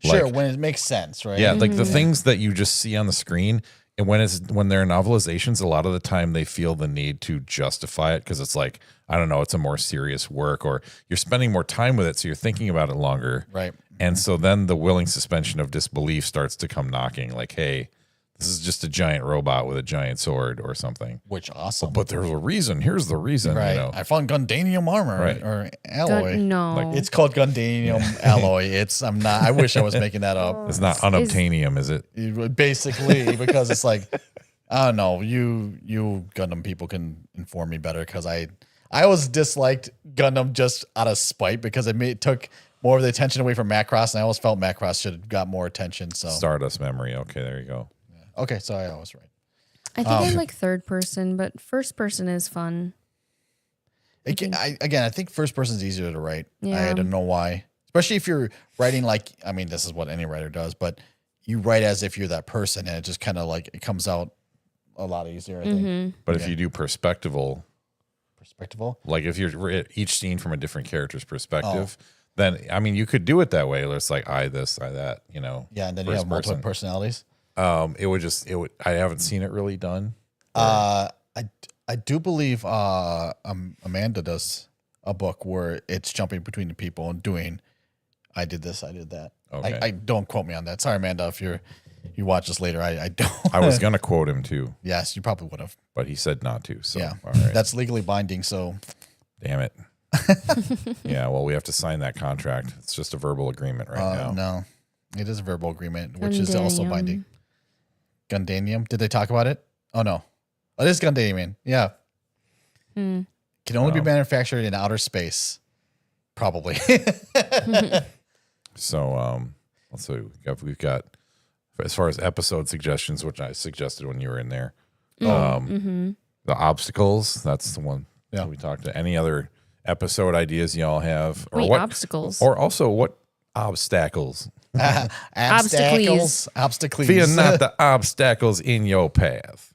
Sure, like- when it makes sense, right? Yeah, like the things that you just see on the screen, and when they're novelizations, a lot of the time they feel the need to justify it because it's like, I don't know, it's a more serious work, or you're spending more time with it, so you're thinking about it longer. Right. And so then the willing suspension of disbelief starts to come knocking, like, hey, this is just a giant robot with a giant sword or something. Which awesome. But there's a reason. Here's the reason. right. You know? I found Gundanium armor Right. or alloy. No. It's called Gundanium alloy. I wish I was making that up. It's not unobtainium, is it? Basically, because it's like, I don't know, you Gundam people can inform me better because I always disliked Gundam just out of spite because it took more of the attention away from Macross, and I always felt Macross should have got more attention. So Stardust memory. Okay, there you go. okay, so I was right. I think I like third person, but first person is fun. I think first person is easier to write. Yeah. I don't know why, especially if you're writing this is what any writer does, but you write as if you're that person, and it just kind of it comes out a lot easier. I think But if you do perspectival, perspectival. like if you're each scene from a different character's perspective, then I mean you could do it that way. It's like I this, I that, you know. Yeah, and then you first have multiple person. personalities. It would. I haven't seen it really done. I do believe Amanda does a book where it's jumping between the people and doing. I did this. I did that. Okay. I don't quote me on that. Sorry, Amanda. If you watch this later, I don't. I was gonna quote him too, Yes, you probably would have. but he said not to. So Yeah, all right. that's legally binding. So Damn it. Yeah. Well, we have to sign that contract. It's just a verbal agreement right now. no, it is a verbal agreement, which is also Gundanium. binding. Gundanium. Did they talk about it? Oh no, it is Gundanium. Yeah. Can only be manufactured in outer space. Probably. So let's see. We've got as far as episode suggestions, which I suggested when you were in there. The obstacles. That's the one that we talked to. Any other episode ideas y'all have, or Wait, what obstacles. or also what obstacles? Obstacles. Fear not the obstacles in your path.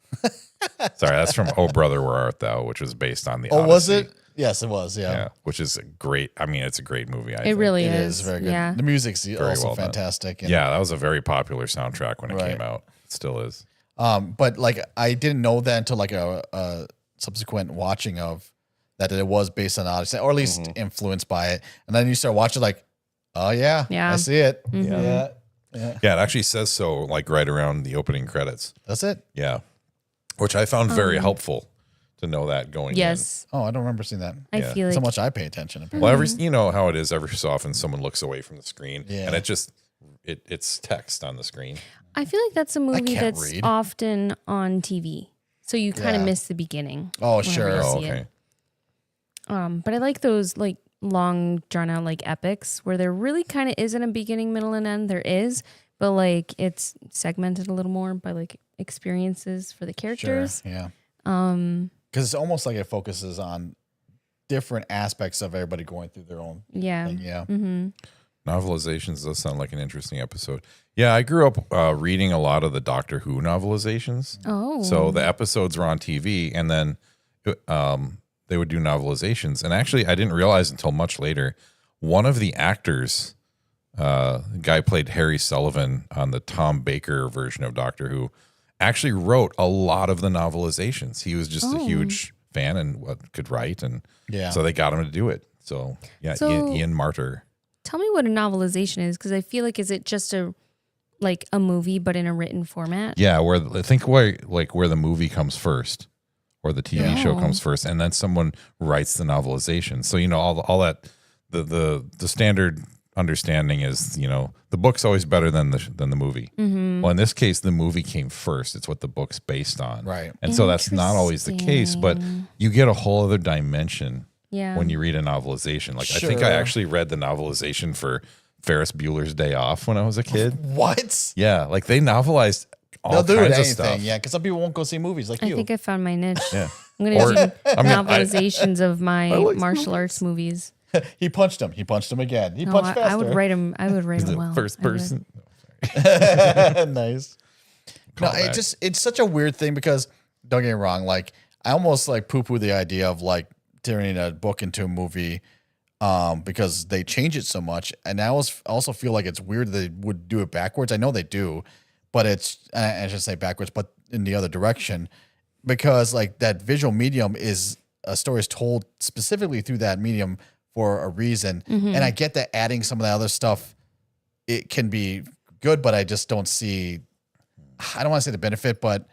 Sorry, that's from Oh Brother Where Art Thou, which was based on the Oh, was Odyssey. it? Yes, it was. Yeah. Yeah, which is a great. I mean, it's a great movie. I It think. really It is. is very good. Yeah. The music's also well done. fantastic. And, Yeah, that was a very popular soundtrack when it Right. came out. It still is. But I didn't know that until a subsequent watching of that it was based on Odyssey, or at least influenced by it. And then you start watching oh yeah, Yeah. I see it. Yeah. Yeah, it actually says so, like right around the opening credits. That's it. Yeah. which I found very helpful to know that going Yes. Oh, I don't remember seeing that. I Yeah. feel That's like how much I pay attention. in. Well, you know how it is. Every so often, someone looks away from the screen, Yeah. and it's text on the screen. I feel like that's a movie can't that's read. often on TV. So you kind of Yeah. miss the beginning. Oh, whenever sure. you Oh, see okay. it. But I like those like long drawn out like epics where there really kind of isn't a beginning, middle, and end. There is, but like it's segmented a little more by like experiences for the Sure. characters. Yeah. Because it's almost like it focuses on different aspects of everybody going through their own Yeah. thing. Yeah. Novelizations does sound like an interesting episode. Yeah, I grew up reading a lot of the Doctor Who novelizations. Oh. So the episodes were on TV, and then they would do novelizations. And actually, I didn't realize until much later, one of the actors, the guy played Harry Sullivan on the Tom Baker version of Doctor Who, actually wrote a lot of the novelizations. He was just a huge fan and could write, and Yeah. so they got him to do it. So yeah, So- Ian Martyr. Tell me what a novelization is, because I feel like is it just a movie but in a written format? Yeah, where I think where the movie comes first, or the TV show Yeah. comes first, and then someone writes the novelization. So all that the standard understanding is the book's always better than the movie. Mm-hmm. Well, in this case, the movie came first. It's what the book's based on, Right. And so that's not always the case, but you get a whole other dimension Yeah. when you read a novelization. Like I think I Sure. actually read the novelization for Ferris Bueller's Day Off when I was a kid. What? Yeah, like they novelized all They'll do kinds it of anything. stuff. Yeah. Because some people won't go see movies like I you. think I found my niche. Yeah. I'm going to do I mean, novelizations of my like martial arts movies. He punched him. He punched him again. He No, punched I would faster. write them. I would write the them well. first I would. person. Nice. No, Callback. it's such a weird thing because don't get me wrong, like I almost like poo poo the idea of like turning a book into a movie because they change it so much. And I also feel like it's weird they would do it backwards. I know they do, but I should say backwards, but in the other direction, because like that visual medium is a story is told specifically through that medium for a reason. And I get that adding some of that other stuff, it can be good, but I just don't see, I don't want to say the benefit, but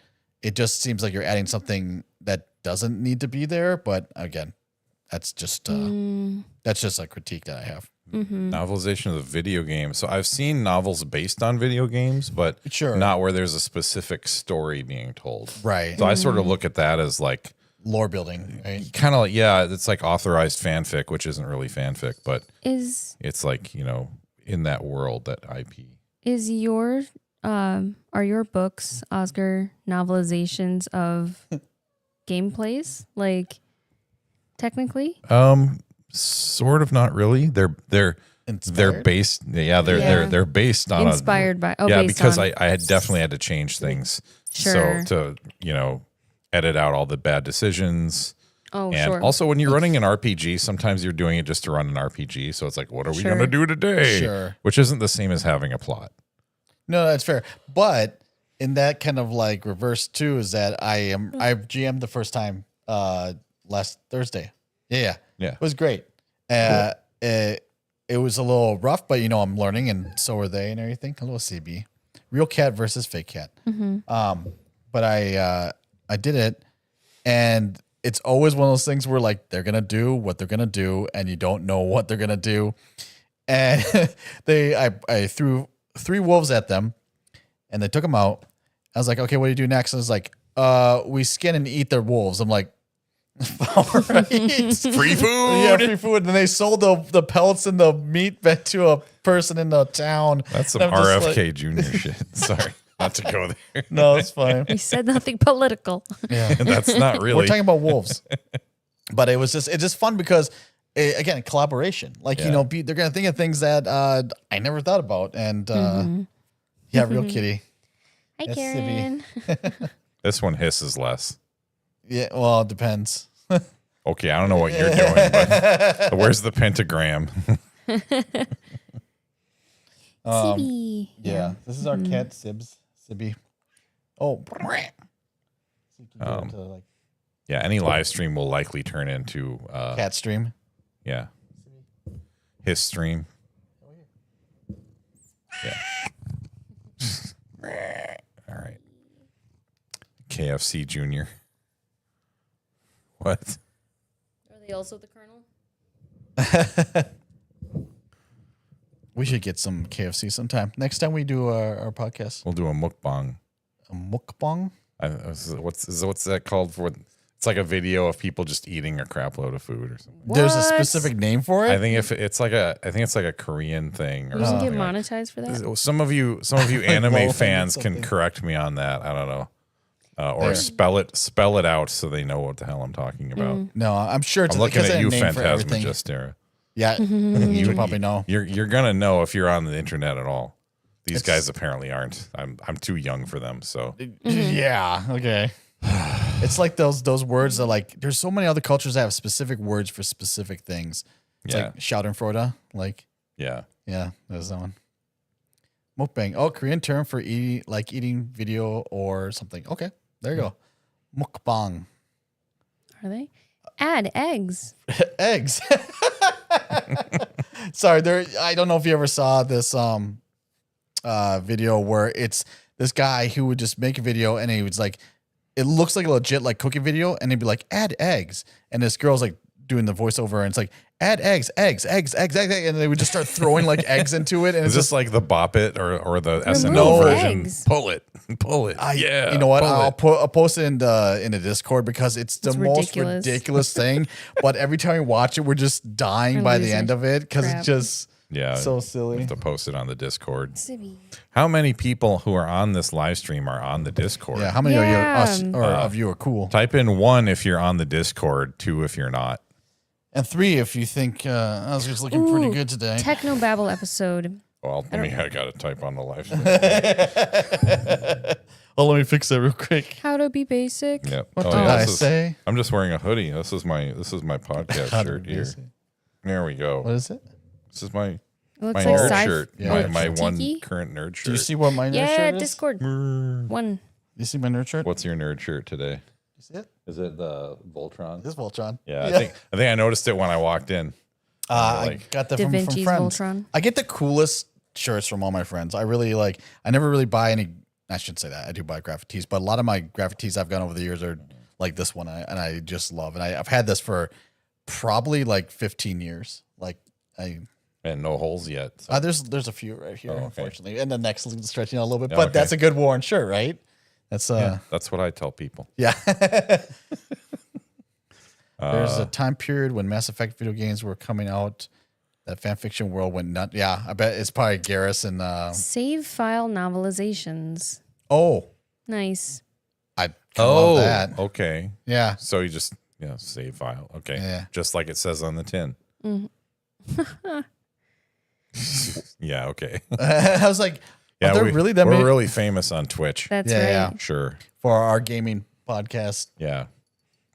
it just seems like you're adding something that doesn't need to be there. But again, that's just a critique that I have. Novelization of the video game. So I've seen novels based on video games, but Sure. not where there's a specific story being told. Right. So I sort of look at that as like Lore building, right? kind of like, yeah, it's like authorized fanfic, which isn't really fanfic, but Is it's like, in that world, that IP. are your books, Oscar, novelizations of gameplays? Like technically? Sort of, not really. They're Inspired? based. Yeah, they're based on Inspired by based because on. I had definitely had to change things. Sure. So to edit out all the bad decisions. Oh, And sure. also, when you're running an RPG, sometimes you're doing it just to run an RPG. So it's like, what are we Sure. going to do today? Sure. Which isn't the same as having a plot. No, that's fair. But in that kind of like reverse too, is that I've GM'd the first time last Thursday. Yeah. Yeah. It was great. It was a little rough, but I'm learning, and so are they, and everything. A little CB, real cat versus fake cat. But I did it, and it's always one of those things where like they're gonna do what they're gonna do, and you don't know what they're gonna do. And I threw 3 wolves at them, and they took them out. I was like, okay, what do you do next? I was like, we skin and eat their wolves. I'm like, all right. Free food. Yeah, free food. And they sold the pellets and the meat back to a person in the town. That's some And I'm just RFK like, Jr. shit. Sorry, not to go there. no, it's fine. We said nothing political. Yeah. That's not really. We're talking about wolves. But it's just fun because again, collaboration. Like, Yeah. they're gonna think of things that I never thought about. And yeah, real kitty. Hi, Yes, Karen. This one hisses less. Yeah, well, it depends. Okay, I don't know what you're doing, but where's the pentagram? Sibby. Yeah. This is our cat, Sibby. Oh. So you can go into like Yeah, any live stream will likely turn into cat stream. yeah, his stream. Yeah. All right. KFC Junior. What? Are they also the Colonel? We should get some KFC sometime. Next time we do our podcast. We'll do a mukbang. A mukbang? What's that called for? It's like a video of people just eating a crap load of food or something. There's a What? specific name for it? I think it's like a Korean thing or You can something. get like- monetized for that? Some of you anime Wolfen or fans can something. correct me on that. I don't know. Or There. spell it out so they know what the hell I'm talking about. No, I'm sure it's I'm looking because at of you, the name for everything. Phantasmagistera. Yeah, you probably know. You're gonna know if you're on the internet at all. These guys apparently aren't. I'm too young for them. So Yeah, okay. It's like those words that like there's so many other cultures that have specific words for specific things. It's Yeah. like Schadenfreude, like yeah, yeah, there's that one. Mukbang. Oh, Korean term for eating video or something. Okay, there you go. Mukbang. Are they? Add eggs. Eggs. Sorry, I don't know if you ever saw this video where it's this guy who would just make a video and he was like, it looks like a legit like cooking video, and he'd be like, add eggs, and this girl's like doing the voiceover, and it's like, add eggs, and they would just start throwing like eggs into it, and is it's this just like the Bop It or the Remove SNL version? eggs. Pull it. Yeah. you know what? pull I'll it. post it in the Discord because it's the It's most ridiculous. ridiculous thing. But every time we watch it, we're just dying Or by the losing end of it because crap. it's just Yeah. so We silly. have to post it on the Discord. Sibby. How many people who are on this live stream are on the Discord? Yeah, how many Yeah. of you are cool? Type in 1 if you're on the Discord, 2 if you're not. And 3 if you think I was just looking pretty Ooh, good today. Techno Babble episode. Well, I gotta type on the live stream. Well, let me fix that real quick. How to be basic. Yep. What Oh, did yeah, I this is- say? I'm just wearing a hoodie. This is my podcast How to shirt be here. basic. There we go. What is it? This is my It looks my like nerd sci- shirt. Yeah. My one Tiki? current nerd shirt. Do you see what my nerd Yeah, shirt is? Discord. One. You see my nerd shirt? What's your nerd shirt today? You see it? Is it the Voltron? This is Voltron. Yeah, I think I noticed it when I walked in. I like got that Da from Vinci's friends. Voltron. I get the coolest shirts from all my friends. I really like. I never really buy any. I shouldn't say that. I do buy graphic tees, but a lot of my graphic tees I've gotten over the years are like this one, and I just love. And I've had this for probably like 15 years. Like And no holes yet. So. there's a few right here, Oh, okay. unfortunately, and the neck's stretching out a little bit. Yeah, But okay. that's a good worn shirt, right? That's Yeah, that's what I tell people. yeah. There's a time period when Mass Effect video games were coming out. That fan fiction world went nuts. Yeah, I bet it's probably Garrus and. Save file novelizations. Oh, Nice. I love that. okay. Yeah. So you just save file. Okay. Yeah. Just like it says on the tin. Yeah. Okay. I was like, Yeah. are there really that we're many really famous on Twitch. That's Yeah, right. yeah. Sure. for our gaming podcast? Yeah.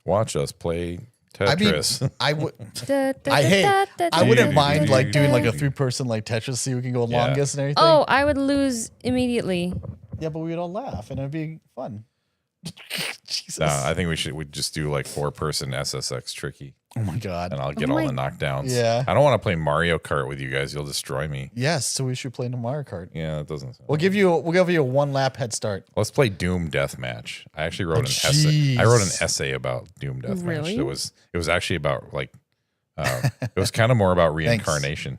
Watch us play I mean, Tetris. I would. Da, da, I da, hate. da, da, I da, wouldn't da, mind da, like da, doing like a da. 3-person like Tetris, see who can go Yeah. longest and everything. Oh, I would lose immediately. yeah, but we would all laugh and it'd be fun. Jesus. I think we'd just do like 4-person SSX tricky, Oh my god. and I'll get Oh all my- the knockdowns. Yeah. I don't want to play Mario Kart with you guys. You'll destroy me. Yes, so we should play no Mario Kart. Yeah, that doesn't. Sound We'll give you a 1-lap head start. Let's play Doom Deathmatch. I actually wrote an essay. jeez. I wrote an essay about Doom Deathmatch. Really? It was actually about like it was kind of more about reincarnation.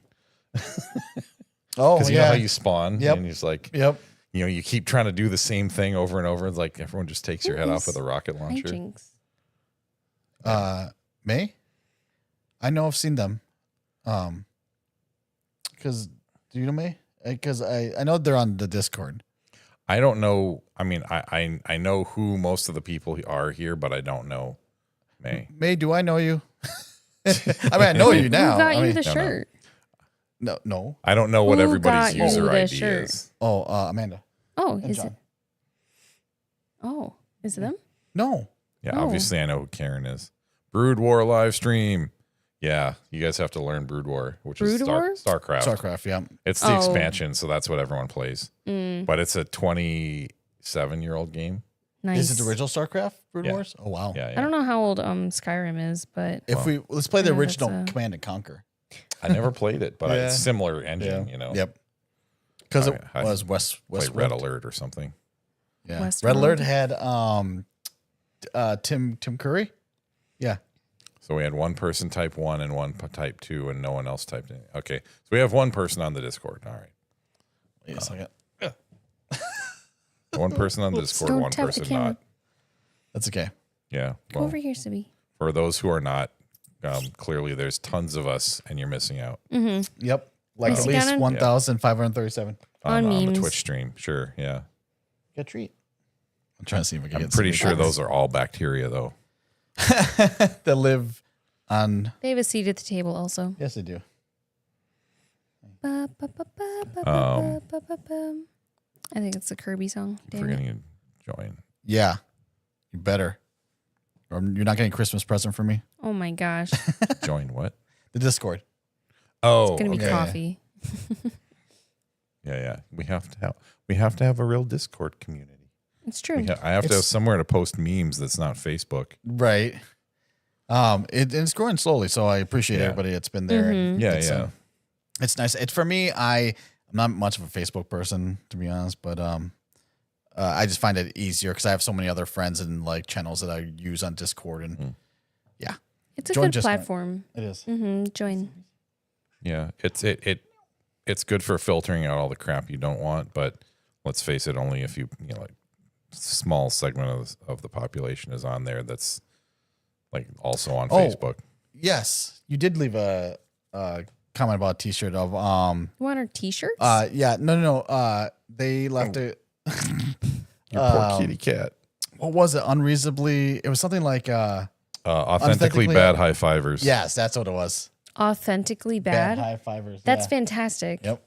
Oh Because you know yeah. how you spawn Yep. and it's like Yep. you keep trying to do the same thing over and over. It's like everyone just takes your head off with a rocket launcher. Hijinks. May? I know I've seen them. Because do you know May? Because I know they're on the Discord. I don't know. I mean, I know who most of the people are here, but I don't know May. May, do I know you? I mean, I know you now. Who got I you mean, the no. shirt? no. I don't know what Who everybody's got you user the ID shirt? is. Oh, Amanda. Oh, And is it? John. Oh, is it them? No. Yeah, Oh. obviously I know who Karen is. Brood War live stream. Yeah, you guys have to learn Brood War, which Brood is War? StarCraft. StarCraft, yeah. It's the Oh. expansion, so that's what everyone plays. Mm, But it's a 27-year-old game. nice. Is it the original StarCraft Brood Yeah. Wars? Oh wow. Yeah, I yeah. don't know how old Skyrim is, but If let's play the Yeah, original that's a- Command and Conquer. I never played it, but Yeah. it's similar engine, you know. Yep. Because it I was West Played Westworld. Red Alert or something. Yeah. Westworld. Red Alert had Tim Curry. Yeah. So we had one person type 1 and one type 2, and no one else typed in. Okay, so we have one person on the Discord. All right. Wait a second. One person on the Discord, Don't one tap the person camera. not. That's okay. Yeah. Go Well, over here, Sibby. for those who are not, clearly there's tons of us, and you're missing out Yep. Like at Missing least out on- 1,537. On on the memes. Twitch stream. Sure. Yeah. Get a treat. I'm trying to see if I can I'm get pretty somebody sure those are all bacteria, though. that live on. They have a seat at the table also. Yes, they do. Ba, ba, ba, ba, ba, ba, ba, ba, ba. I think it's the Kirby song. Damn it. Forgetting to join. Yeah. You better. Or you're not getting a Christmas present for me. Oh my gosh. Join what? The Discord. Oh, It's gonna be okay. coffee. Yeah. We have to have a real Discord community. It's true. I have to have somewhere to post memes that's not Facebook. Right. It's growing slowly, so I appreciate Yeah. everybody that's been there. And Yeah, it's, yeah. it's nice. It's for me. I'm not much of a Facebook person, to be honest, but I just find it easier because I have so many other friends and like channels that I use on Discord, and yeah, It's a Join good just fine. platform. it is. Join. Yeah, it's good for filtering out all the crap you don't want, but let's face it, only if you like small segment of the population is on there that's like also on Facebook. Yes, you did leave a comment about a T-shirt of You want our t-shirts? yeah, no. They left it. Your poor kitty cat. What was it? Unreasonably, it was something like Authentically bad high fivers. yes, that's what it was. Authentically bad? High fivers. That's yeah. fantastic. Yep.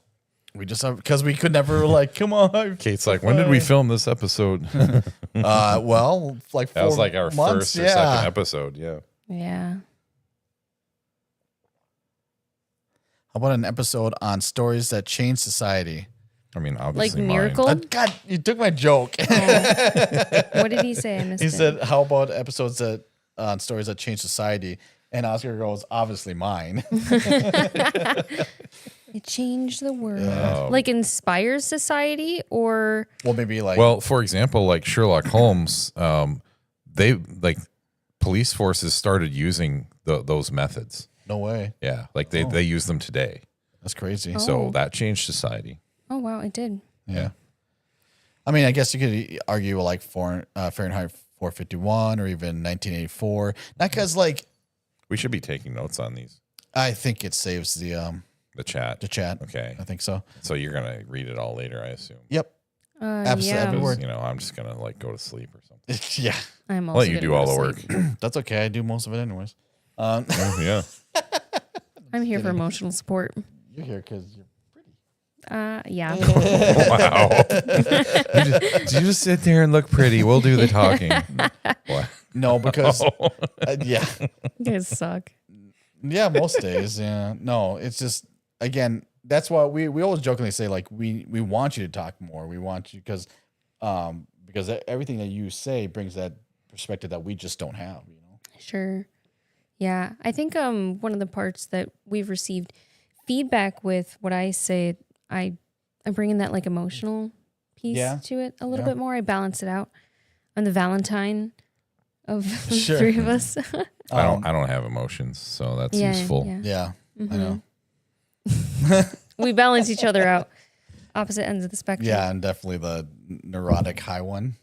We just because we could never like come on. Kate's like, when did we film this episode? Well, like 4 That was like our months, first or second episode. Yeah. Yeah. How about an episode on stories that change society? I mean, obviously, mine. Miracle? God, you took my joke. What did he say? I missed He it. said, "How about episodes that on stories that change society?" And Oscar goes, "Obviously mine." It changed the world. Like inspires society or Well, maybe like Well, for example, like Sherlock Holmes, they like police forces started using those methods. no way. Yeah, like they use them today. That's crazy. So that changed society. oh wow, it did. Yeah. I mean, I guess you could argue like Fahrenheit 451 or even 1984. Not because like We should be taking notes on these. I think it saves the chat. chat. Okay. I think so. So you're gonna read it all later, I assume. Yep. Absolutely. Yeah. Every word. You know, I'm just gonna like go to sleep or something. Yeah. I'm I'll also let you gonna do go all to the work. sleep. That's okay. I do most of it anyways. Oh, yeah. I'm here for emotional support. You're here because you're Yeah. Wow. Did you just sit there and look pretty? We'll do the talking. What? no because yeah. You guys suck. Yeah, most days. Yeah. No, it's just again, that's why we always jokingly say like we want you to talk more. We want you because everything that you say brings that perspective that we just don't have, you know. Sure. Yeah. I think one of the parts that we've received feedback with what I say, I bring in that like emotional piece to it a little bit more. I balance it out. I'm the Valentine of the Sure. three of us. I don't have emotions, so that's Yeah, useful. yeah. Yeah. I know. We balance each other out. Opposite ends of the spectrum. Yeah, and definitely the neurotic high one.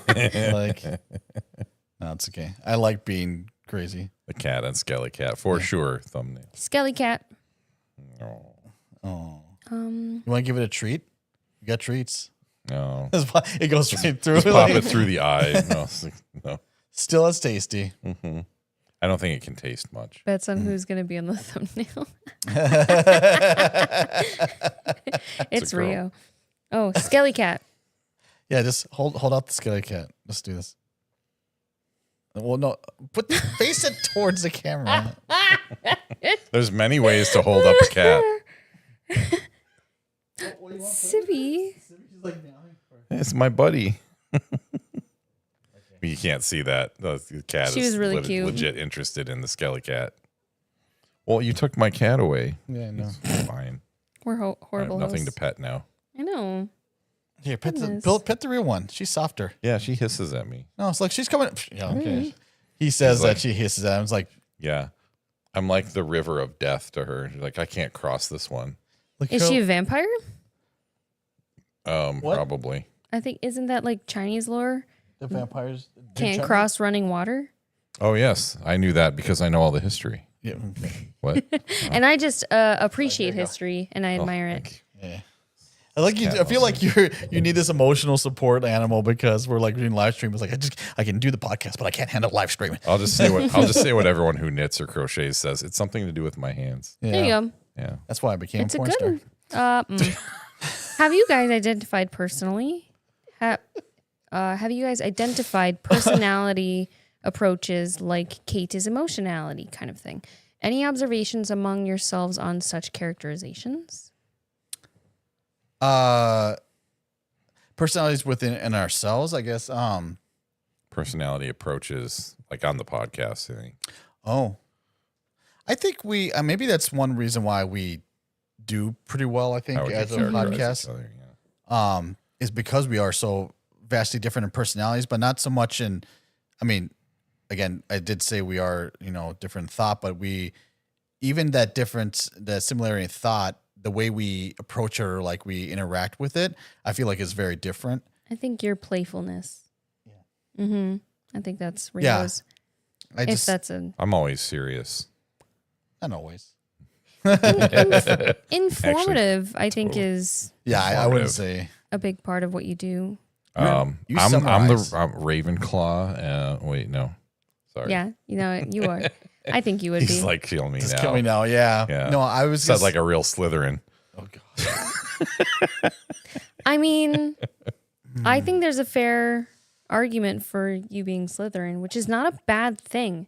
Like no, it's okay. I like being crazy. The cat and Skelly Cat for sure. Thumbnail. Skelly cat. Oh, Oh. You want to give it a treat? You got treats. no. It goes right through. Just pop like, it through the eye. No, it's like, no. still as tasty. I don't think it can taste much. Bets on who's going to be on the thumbnail. It's girl. Rio. Oh, Skelly cat. Yeah, just hold out the skelly cat. Let's do this. Well, no, face it towards the camera. There's many ways to hold up a cat. Sibby. It's my buddy. You can't see that. The cat She is was really cute. legit interested in the Skelly Cat. Well, you took my cat away. Yeah, no. It's fine. We're I have horrible nothing hosts. to pet now. I know. Here, pet Goodness. the real one. She's softer. Yeah, she hisses at me. No, it's like she's coming. Yeah, okay. He says that she hisses at him. It's like, Yeah. I'm like the river of death to her. Like, I can't cross this one. look Is how- she a vampire? What? Probably. I think, isn't that like Chinese lore? the vampires Can't cross running water? Oh, yes. I knew that because I know all the history. Yeah. What? And I just appreciate history and I admire it. Thank you. Yeah. I feel like you need this emotional support animal because we're like doing live stream. It's like I can do the podcast, but I can't handle live streaming. I'll just say what everyone who knits or crochets says. It's something to do with my hands. Yeah. There you go. Yeah. That's why I became It's a a porn good. star. Have you guys identified personally? Have you guys identified personality approaches like Kate is emotionality kind of thing? Any observations among yourselves on such characterizations? Personalities within ourselves, I guess. Personality approaches, like on the podcast, I think. Oh, I think we maybe that's one reason why we do pretty well. I think How would you as a characterize podcast. each other? Yeah. Is because we are so vastly different in personalities, but not so much in, I mean, again, I did say we are, different in thought, but even that difference, that similarity in thought, the way we approach it or like we interact with it, I feel like is very different. I think your playfulness. Yeah. Mm-hmm. I think that's Yeah. Rio's. I If just, that's a I'm always serious. not always. informative, I think totally. is Yeah, I wouldn't say. a big part of what you do. You I'm summarize. the Ravenclaw. Wait, no. Sorry. Yeah, you are. I think you would He's be. like, kill me Just now. kill me now. Yeah. Yeah. No, I was Said just like a real Slytherin. oh god. I mean, I think there's a fair argument for you being Slytherin, which is not a bad thing.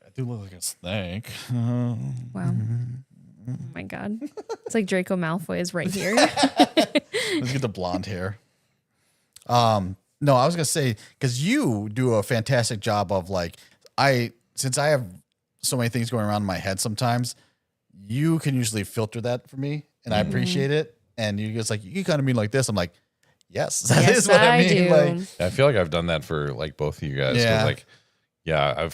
I do look like a snake. Wow. Oh my God. It's like Draco Malfoy is right here. Let's get the blonde hair. No, I was gonna say because you do a fantastic job of like since I have so many things going around in my head sometimes, you can usually filter that for me, and I appreciate it. And you just like you kind of mean like this. I'm like, yes, that Yes, is what I mean. do. Like, I feel like I've done that for like both of you guys. 'Cause, Yeah. Like, yeah,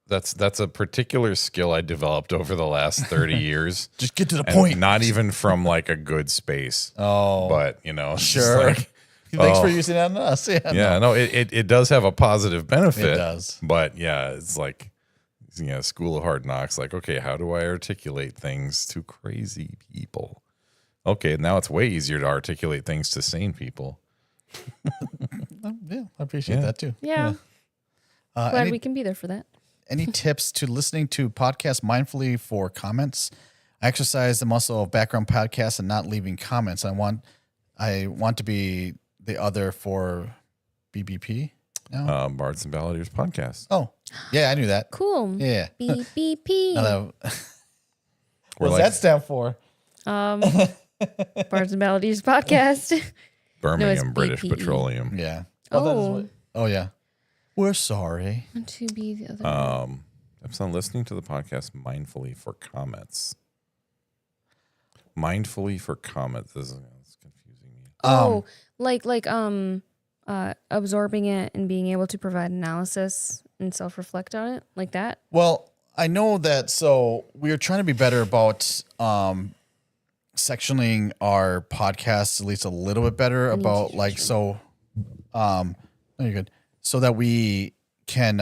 that's a particular skill I developed over the last 30 years. just get to the And point. not even from like a good space. Oh, But it's just sure. like, Thanks for oh. using that on us. Yeah, yeah, no, it does have a positive benefit. It does. But yeah, it's like, School of Hard Knocks. Like, okay, how do I articulate things to crazy people? Okay, now it's way easier to articulate things to sane people. Yeah, I appreciate Yeah. that too. Yeah. Glad Any, we can be there for that. any tips to listening to podcasts mindfully for comments? I exercise the muscle of background podcasts and not leaving comments. I want to be the other for BBP. No. Bards and Balladeers podcast. Oh, yeah, I knew that. Cool. Yeah. BBP. We're What's like that stand for? Bards and Balladeers podcast. Birmingham it's British BPE. Petroleum. Yeah. Oh. that is what- oh yeah. We're sorry. Want to be the other. I'm listening to the podcast mindfully for comments. Mindfully for comments. This is confusing me. Absorbing it and being able to provide analysis and self-reflect on it like that. Well, I know that. So we are trying to be better about sectioning our podcasts at least a little bit better I need about to like so. No, you're good. So that we can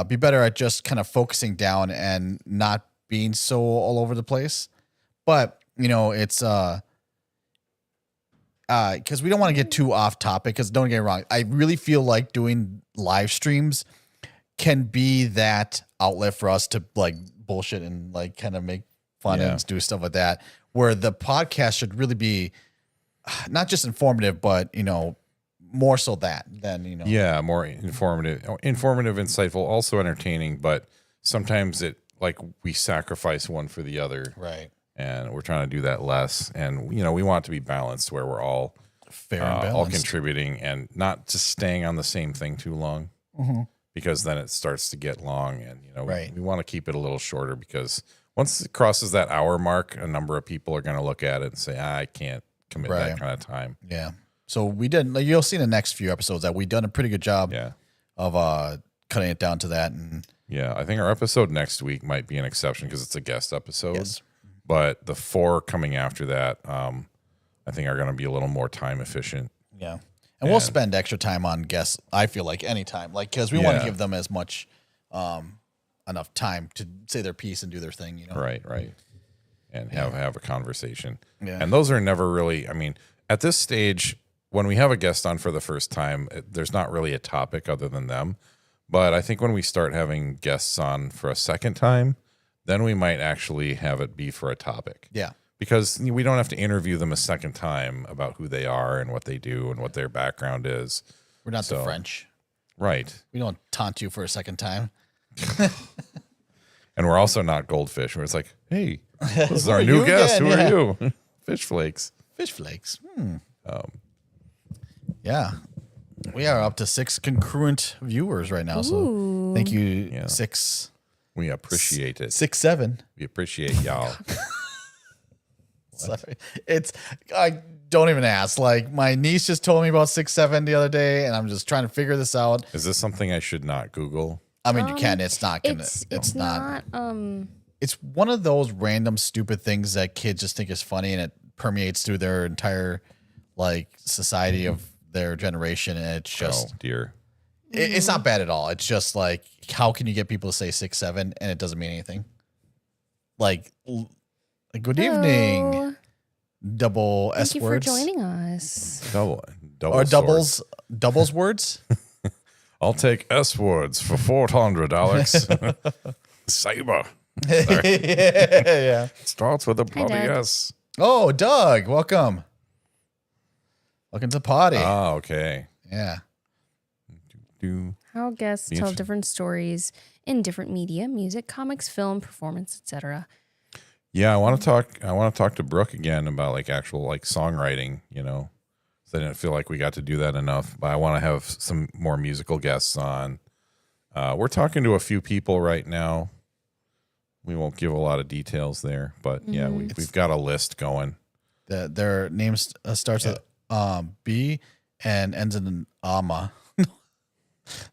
be better at just kind of focusing down and not being so all over the place. But it's because we don't want to get too off topic. Because don't get me wrong, I really feel like doing live streams can be that outlet for us to like bullshit and like kind of make fun Yeah. and do stuff like that. Where the podcast should really be not just informative, but more so that than Yeah, more informative, insightful, also entertaining, but sometimes it like we sacrifice one for the other. right, And we're trying to do that less. And, we want it to be balanced where we're all fair and all balanced. contributing and not just staying on the same thing too long because then it starts to get long. And, Right. we want to keep it a little shorter because once it crosses that hour mark, a number of people are going to look at it and say, I can't commit Right. that kind of time. Yeah. So we did. Like, you'll see in the next few episodes that we've done a pretty good job Yeah. of cutting it down to that. And Yeah. I think our episode next week might be an exception because it's a guest episode. yes, But the 4 coming after that, I think are going to be a little more time efficient. yeah. And we'll spend extra time on guests. I feel like anytime, like because we want to Yeah. give them as much enough time to say their piece and do their thing. You know. Right. And have a conversation. Yeah. And those are never really, I mean, at this stage, when we have a guest on for the first time, there's not really a topic other than them. But I think when we start having guests on for a second time, then we might actually have it be for a topic. Yeah. Because we don't have to interview them a second time about who they are and what they do and what their background is. We're not the So- French. Right. We don't taunt you for a second time. And we're also not Goldfish, where it's like, hey, this is Who our are new you guest. again? Who Yeah. are you? Fish flakes. Fish flakes. Yeah. We are up to 6 concurrent viewers right now. So thank you, Yeah. 6, We appreciate it. 6, 7. We appreciate y'all. Sorry. I don't even ask. Like my niece just told me about 6, 7 the other day, and I'm just trying to figure this out. Is this something I should not Google? I mean, you can. It's not gonna. It's not. It's one of those random stupid things that kids just think is funny, and it permeates through their entire like society of their generation, and it's just Oh, dear. it's not bad at all. It's just like, how can you get people to say 6, 7 and it doesn't mean anything? Like good evening, Hello. double Thank S you words for joining us. Double or swords. doubles words. I'll take S words for 400, Alex. Saber. Yeah. Starts with a bloody Dad. S. Oh, Doug, welcome. Welcome to the party. Ah, okay. Yeah. Do. How guests Be tell interesting. different stories in different media, music, comics, film, performance, etc. Yeah, I want to talk to Brooke again about like actual like songwriting, you know. So I didn't feel like we got to do that enough, but I want to have some more musical guests on. We're talking to a few people right now. We won't give a lot of details there, but yeah, we've got a list going. Their names starts with B and ends in an Ama.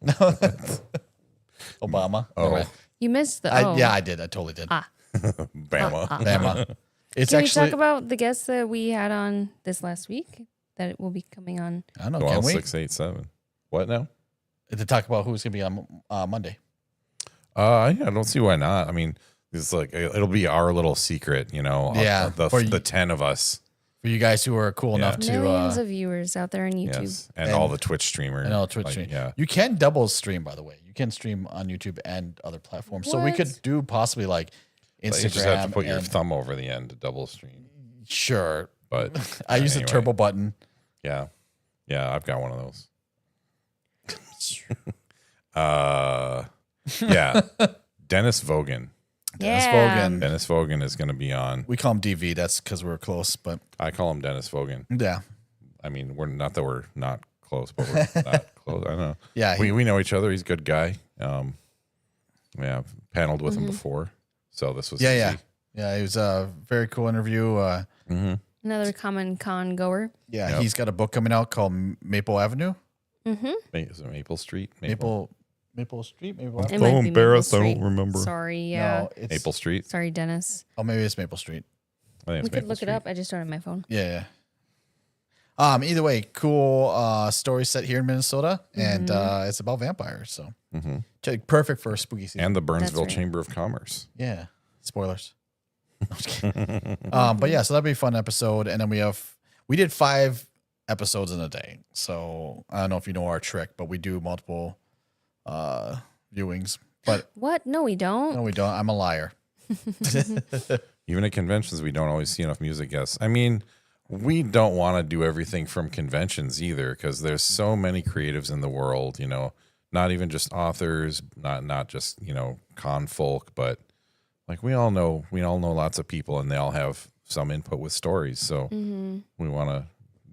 No. Obama. Oh. Never mind. You missed the. Yeah, I did. I totally did. Bama. Bama. It's Can actually. we talk about the guests that we had on this last week that will be coming on? I don't know. Well, Can we? 687. What now? To talk about who's going to be on Monday. Yeah, I don't see why not. I mean, it's like it'll be our little secret, you know. Yeah, for the you- 10 of us. For you guys who are cool Yeah. enough to. Millions of viewers out there on YouTube. Yes, and all the Twitch streamers. And all Twitch stream. Yeah, You can double stream, by the way. You can stream on YouTube and other platforms. So we What? could do possibly like Instagram. you just have to put your and- thumb over the end to double stream. Sure. But I use the anyway. turbo button. Yeah, I've got one of those. Yeah, Dennis Vogan. Dennis Yeah. Vogan. Dennis Vogan is going to be on. We call him DV. That's because we're close. But I call him Dennis Vogan. yeah. I mean, we're not that we're not close, but we're not close. I don't know. Yeah. We know each other. He's a good guy. Yeah, I've paneled with him before, so this was Yeah. easy. Yeah. It was a very cool interview. Another common con goer. Yeah. Yep. He's got a book coming out called Maple Avenue. Is it Maple Street? Maple Street? Maple Avenue? It might be embarrassed, Maple I don't Street. remember. Sorry, yeah. No, it's, Maple Street. Sorry, Dennis. Oh, maybe it's Maple Street. I think We it's could Maple look Street. it up. I just don't have my phone. Yeah. Either way, cool story set here in Minnesota, and it's about vampires. So perfect for a spooky season. And the Burnsville right. Chamber of Commerce. Yeah. Spoilers. I'm just kidding. But yeah, so that'd be a fun episode. And then we did 5 episodes in a day. So I don't know if you know our trick, but we do multiple viewings. But What? No, we don't. no, we don't. I'm a liar. Even at conventions, we don't always see enough music guests. I mean, we don't want to do everything from conventions either, because there's so many creatives in the world, you know, not even just authors, not just, you know, con folk, but like we all know lots of people and they all have some input with stories. So we want to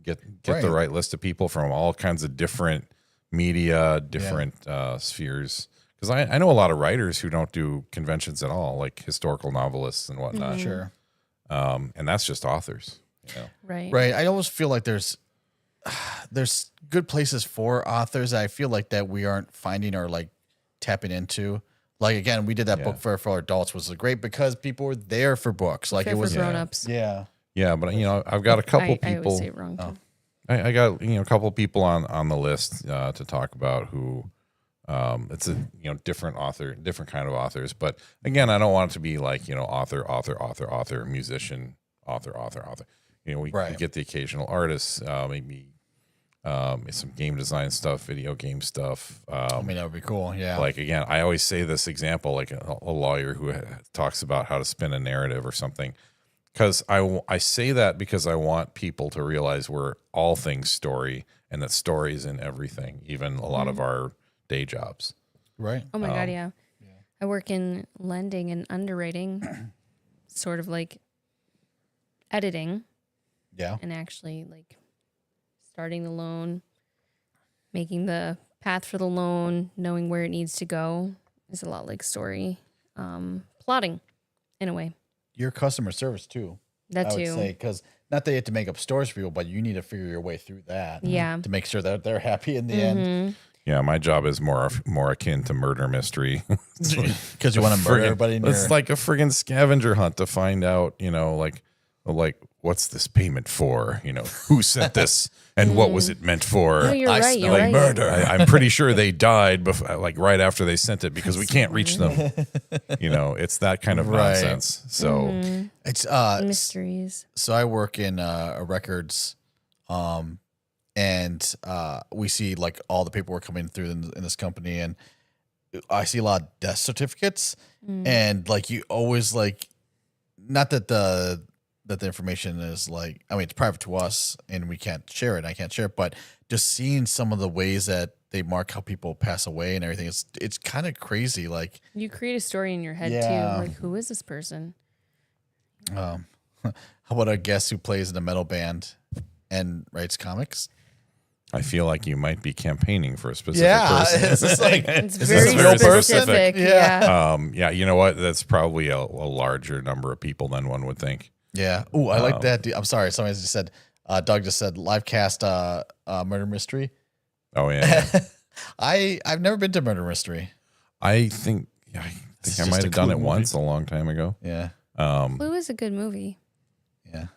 get the right list of people from all kinds of different media, different spheres because I know a lot of writers who don't do conventions at all, like historical novelists and whatnot. Sure. And that's just authors. Right. Right. I always feel like there's good places for authors. I feel like that we aren't finding or like tapping into. Like again, we did that book fair for adults, was great because people were there for books. Like Fair it was for grown-ups. Yeah. Yeah, but I've got a couple I people. always say it wrong too. I got a couple people on the list to talk about who it's a different kind of authors. But again, I don't want it to be like author, musician, author. We get the occasional artists, maybe some game design stuff, video game stuff. I mean, that would be cool. Yeah. Like again, I always say this example, like a lawyer who talks about how to spin a narrative or something. Because I say that because I want people to realize we're all things story, and that story is in everything, even a lot of our day jobs. Right. Oh my God, yeah. I work in lending and underwriting, sort of like editing. Yeah. And actually like starting the loan, making the path for the loan, knowing where it needs to go is a lot like story. Plotting in a way. Your customer service too. That I too. would say, because not that you have to make up stories for people, but you need to figure your way through that. Yeah. To make sure that they're happy in the end. Yeah, my job is more akin to murder mystery. Because you want to murder everybody in It's like a friggin' scavenger hunt to find out, like what's this payment for? Who sent this and what was it meant for? No, you're right. You're like right. murder. I'm pretty sure they died like right after they sent it because we can't reach them. It's that kind of Right. nonsense. So it's Mysteries. so I work in a records, and we see like all the paperwork coming through in this company, and I see a lot of death certificates, and like you always like, not that the information is like, I mean, it's private to us and we can't share it. I can't share it, but just seeing some of the ways that they mark how people pass away and everything, it's kind of crazy. Like You create a story in your head Yeah. too. Like, who is this person? how about a guest who plays in a metal band and writes comics? I feel like you might be campaigning for a specific Yeah, person. it's just like It's is very this a real person? specific. Yeah. Yeah. You know what? That's probably a larger number of people than one would think. Yeah. Oh, I like that. I'm sorry. Somebody just said, Doug just said live cast murder mystery. Oh yeah. I've never been to murder mystery. I think I just might a have done cool it movie. once a long time ago. Yeah. Clue is a good movie. Yeah.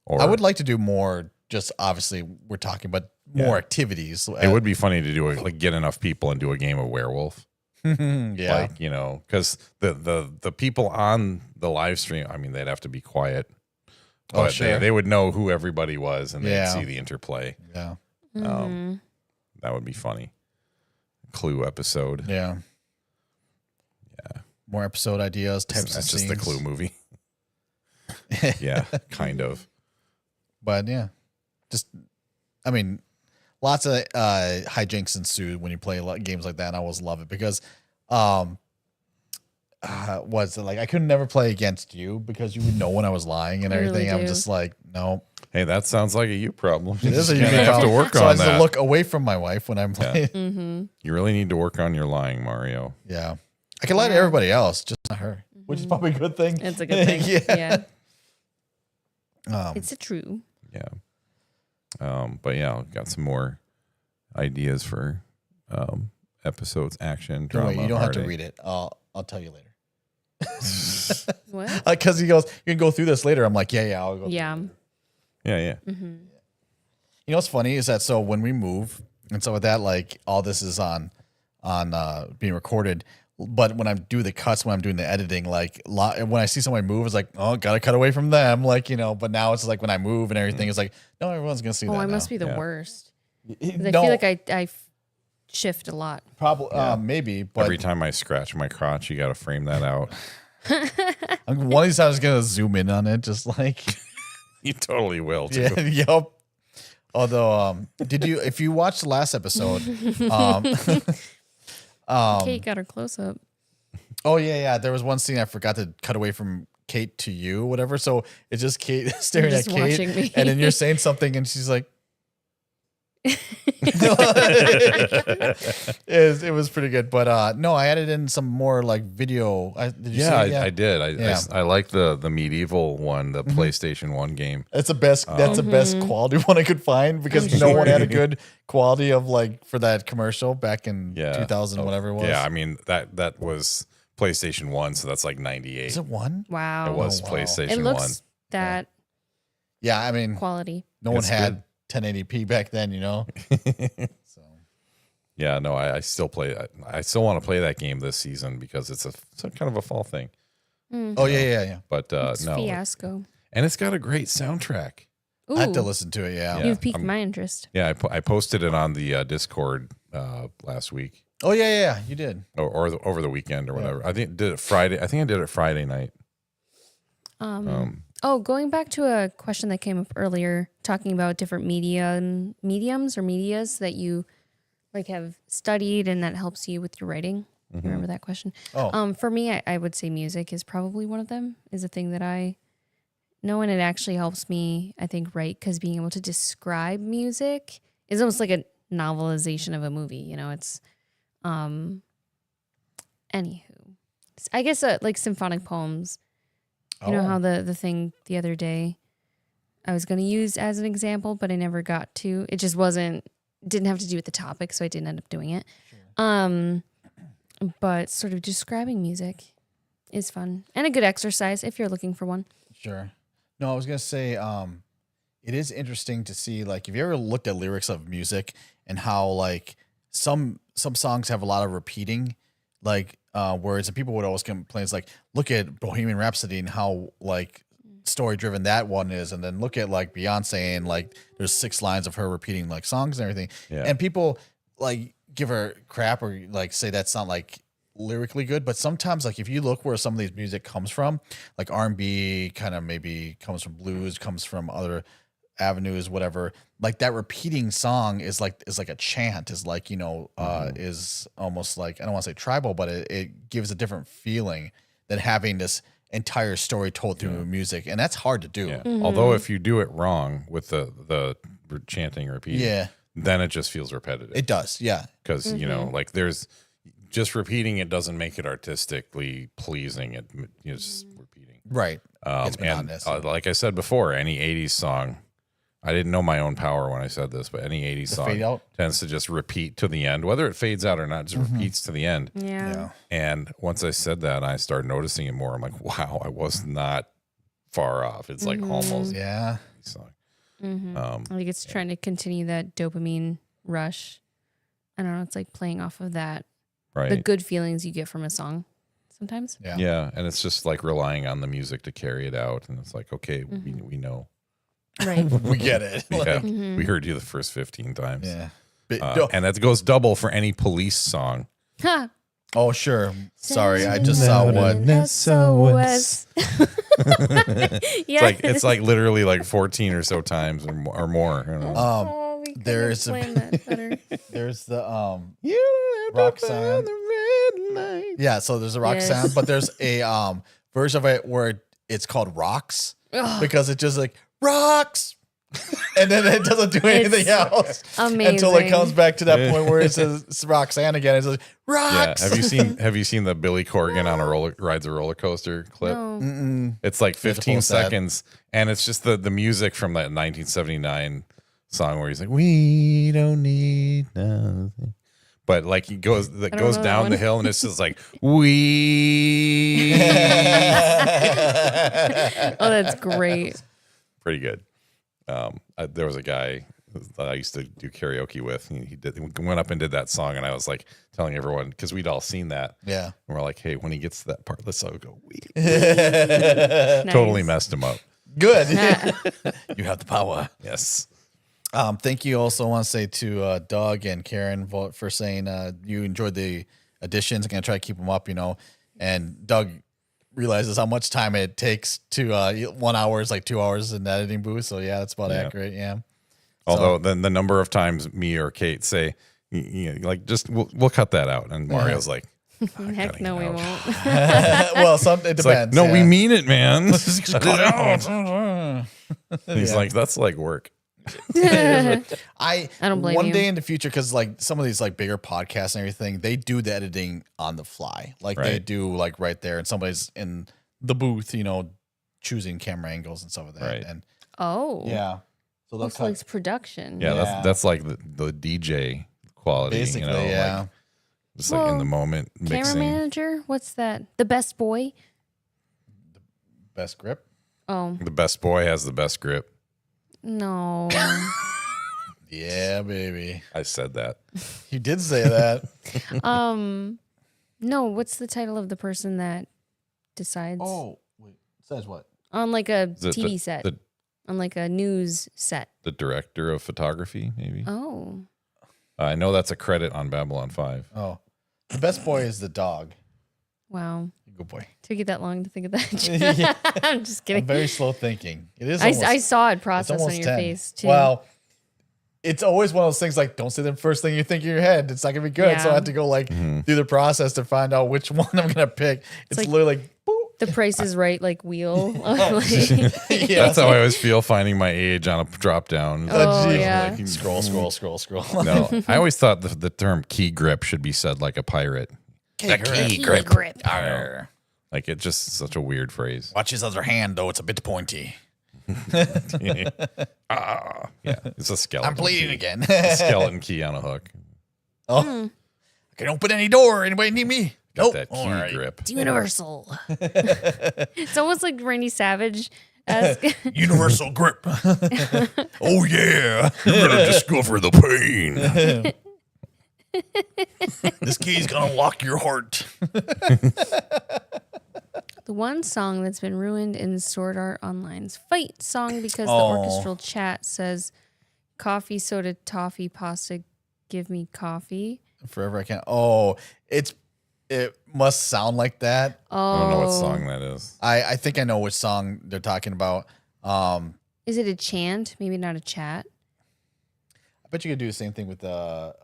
Or I would like to do more. Just obviously we're talking, but more activities. it would be funny to do like get enough people and do a game of werewolf. Yeah. Like, because the people on the live stream, I mean, they'd have to be quiet. Oh, But sure. they would know who everybody was and they'd Yeah. see the interplay. Yeah. That would be funny. Clue episode. Yeah. Yeah. More episode ideas, types That's of just the scenes. Clue movie. Yeah, kind of. But yeah, just, I mean, lots of hijinks ensue when you play games like that, and I always love it because, was it like I could never play against you because you would know when I was lying and I really everything. I'm do. just like, no, Hey, that sounds like a you problem. it is a You're gonna unique have to problem. work so I on have to that. look away from my wife when I'm playing. You really need to work on your lying, Mario. Yeah, I can lie to everybody else, just not her, which is probably a good thing. It's a good thing. Yeah. Yeah. It's a true. Yeah. But yeah, I've got some more ideas for episodes, action, No, drama. wait, you don't have to heartache. read it. I'll tell you later. What? Because he goes, you can go through this later. I'm like, yeah, I'll go. Yeah. Yeah. You know what's funny is that so when we move and stuff like that, like all this is on being recorded. But when I do the cuts, when I'm doing the editing, like when I see somebody move, it's like, oh, gotta cut away from them, like But now it's like when I move and everything, it's like, no, everyone's gonna see that. Oh, I now. must be the Yeah. worst. 'Cause I No, feel like I shift a lot. probably maybe, but Every time I scratch my crotch, you got to frame that out. one of these times I'm gonna zoom in on it, just like You totally will, too. yeah, yep. Although, if you watched the last episode, Kate got her close up. oh yeah, there was one scene I forgot to cut away from Kate to you, whatever. So it's just Kate staring Just at Kate, watching me. and then you're saying something, and she's like, It was pretty good, but no, I added in some more like video. Did you see it? I did. Yeah. I like the medieval one, the PlayStation 1 game. That's the best. That's the best quality one I could find because no one had a good quality of like for that commercial back in 2000 whatever it was. Yeah, I mean that was PlayStation 1, so that's like 98. Is it one? Wow. It was PlayStation It 1. looks that Yeah, I mean, quality. no one It's had 1080p back then, you know. So Yeah, no, I still play. I still want to play that game this season because it's kind of a fall thing. oh yeah. But It's no, fiasco. and it's got a great soundtrack. Ooh, I have to listen to it. Yeah. you've piqued my interest. Yeah, I posted it on the Discord last week Oh yeah. You did. or over the weekend or whatever. I think did it Friday. I think I did it Friday night. Going back to a question that came up earlier, talking about different mediums or medias that you like have studied and that helps you with your writing. You remember that question? Oh. For me, I would say music is probably one of them. Is a thing that I know, and it actually helps me, I think, write because being able to describe music is almost like a novelization of a movie. You know, it's anywho, I guess like symphonic poems. You know how the thing the other day I was going to use as an example, but I never got to. It just didn't have to do with the topic, so I didn't end up doing it. Sure. But sort of describing music is fun and a good exercise if you're looking for one. Sure. No, I was gonna say, it is interesting to see, like, if you ever looked at lyrics of music and how like some songs have a lot of repeating, like words, and people would always complain. It's like, look at Bohemian Rhapsody and how like story driven that one is, and then look at like Beyonce and like there's 6 lines of her repeating like songs and everything, and people like give her crap or like say that's not like lyrically good. But sometimes, like, if you look where some of these music comes from, like R&B kind of maybe comes from blues, comes from other avenues, whatever, like that repeating song is like a chant, is like, you know, is almost like, I don't want to say tribal, but it gives a different feeling than having this entire story told through music, and that's hard to do. Yeah. Although if you do it wrong with the chanting or repeating, then it just feels repetitive. It does, yeah. Because you know, like there's just repeating it doesn't make it artistically pleasing. It's just repeating, right? It's and monotonous. like I said before, any '80s song. I didn't know my own power when I said this, but any '80s song tends to just repeat to the end, whether it fades out or not. Just repeats to the end. Yeah. And once I said that, I started noticing it more. I'm like, wow, I was not far off. It's like almost song. I think it's trying to continue that dopamine rush. I don't know. It's like playing off of that, Right. the good feelings you get from a song sometimes. Yeah. And it's just like relying on the music to carry it out. And it's like, okay, we know. Right. We get it. Yeah. We heard you the first 15 times. Yeah. And that goes double for any Police song. Ha! Oh, sure. Sorry, I just saw one. SOS. Yeah. It's like literally like 14 or so times or more. You know? We could've there's planned that better. There's the rock sound. Yeah, so there's a rock Yes. sound, but there's a version of it where it's called Rocks because it's just like rocks, and then it doesn't do anything else Amazing. until it comes back to that point where it says Roxanne again. It's like rocks. Yeah. Have you seen the Billy Corgan on rides a roller coaster clip? No. It's like 15 post that. seconds, and it's just the music from that 1979 song where he's like, "We don't need nothing," but like he goes know down that the one. hill, and it's just like we. Oh, that's great. Pretty good. There was a guy that I used to do karaoke with. He went up and did that song, and I was like telling everyone because we'd all seen that. Yeah. And we're like, hey, when he gets to that part, let's all go. We Nice. totally messed him up. Good. You have the power. Yes. Thank you. Also want to say to Doug and Karen for saying you enjoyed the additions. I'm going to try to keep them up, you know. And Doug realizes how much time it takes to 1 hour is like 2 hours in the editing booth. So, yeah, that's about accurate. Yeah. Although then the number of times me or Kate say, like, just we'll cut that out. And Mario's like, Heck no, we won't. Well, it depends. like, no, we mean it, man. Cut it out. He's like, that's like work. I don't blame one you. day in the future, because like some of these like bigger podcasts and everything, they do the editing on the fly. Like they Right. do like right there, and somebody's in the booth, choosing camera angles and stuff like that. Right. And Oh. yeah, so Looks that's like production. Yeah, Yeah. that's like the DJ quality, basically like, just like in Well, the moment Camera mixing. manager? What's that? The best boy? best grip. Oh, The best boy has the best grip. no. Yeah, baby, I said that. you did say that. No, what's the title of the person that decides wait, says what? on like a Is it TV set, on like a news set? The director of photography, maybe. Oh, I know that's a credit on Babylon 5. Oh, the best boy is the dog. wow. Good boy. Took you that long to think of that. Yeah. I'm just I'm kidding. very slow thinking. It is. I saw it it's process on almost your 10. face too. Well, it's always one of those things like, don't say the first thing you think in your head. It's not gonna be good. So I Yeah. have to go like through the process to find out which one I'm gonna pick. It's like- literally like, boop. the Price is Right like wheel. Like- Yeah. That's how I always feel finding my age on a drop down. Oh, geez. yeah. Like, Scroll. no, I always thought the term key grip should be said like a pirate. The key grip. Arr. Like it's just such a weird phrase. Watch his other hand though; it's a bit pointy. Yeah, it's a skeleton. I'm bleeding key. again. A skeleton key on a hook. Oh, I can open any door. Anybody need me? Got Nope. that key All right. grip. It's universal. It's almost like Randy Savage. Universal grip. Oh yeah. You're gonna discover the pain. This key's gonna lock your heart. The one song that's been ruined in Sword Art Online's fight song because the Oh. orchestral chat says coffee, soda, toffee, pasta, give me coffee. Forever I can. Oh, it must sound like that. I don't know what song that is. I think I know which song they're talking about. I Is it a chant? Maybe not a chat. bet you could do the same thing with the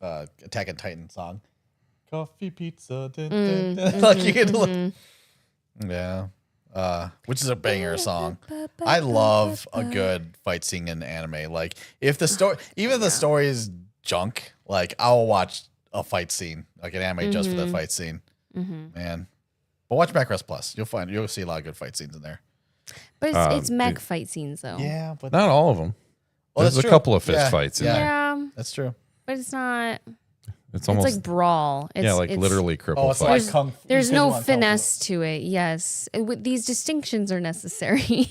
Attack on Titan song. Coffee, pizza, like you could. Yeah, which is a banger song. I love a good fight scene in anime. Like if the story, even if the story is junk, like I'll watch a fight scene, like an anime just for the fight scene. Man, but watch Macross Plus. You'll see a lot of good fight scenes in there. But it's mech fight scenes though. Yeah, but Not all of them. Oh, There's that's a true. couple of fist Yeah, fights in yeah. there. Yeah, that's true. but it's not. It's It's almost like brawl. It's, like it's, literally cripple Oh, it's fight. like kung. There's you no guys want kung fu. finesse to it. Yes, these distinctions are necessary.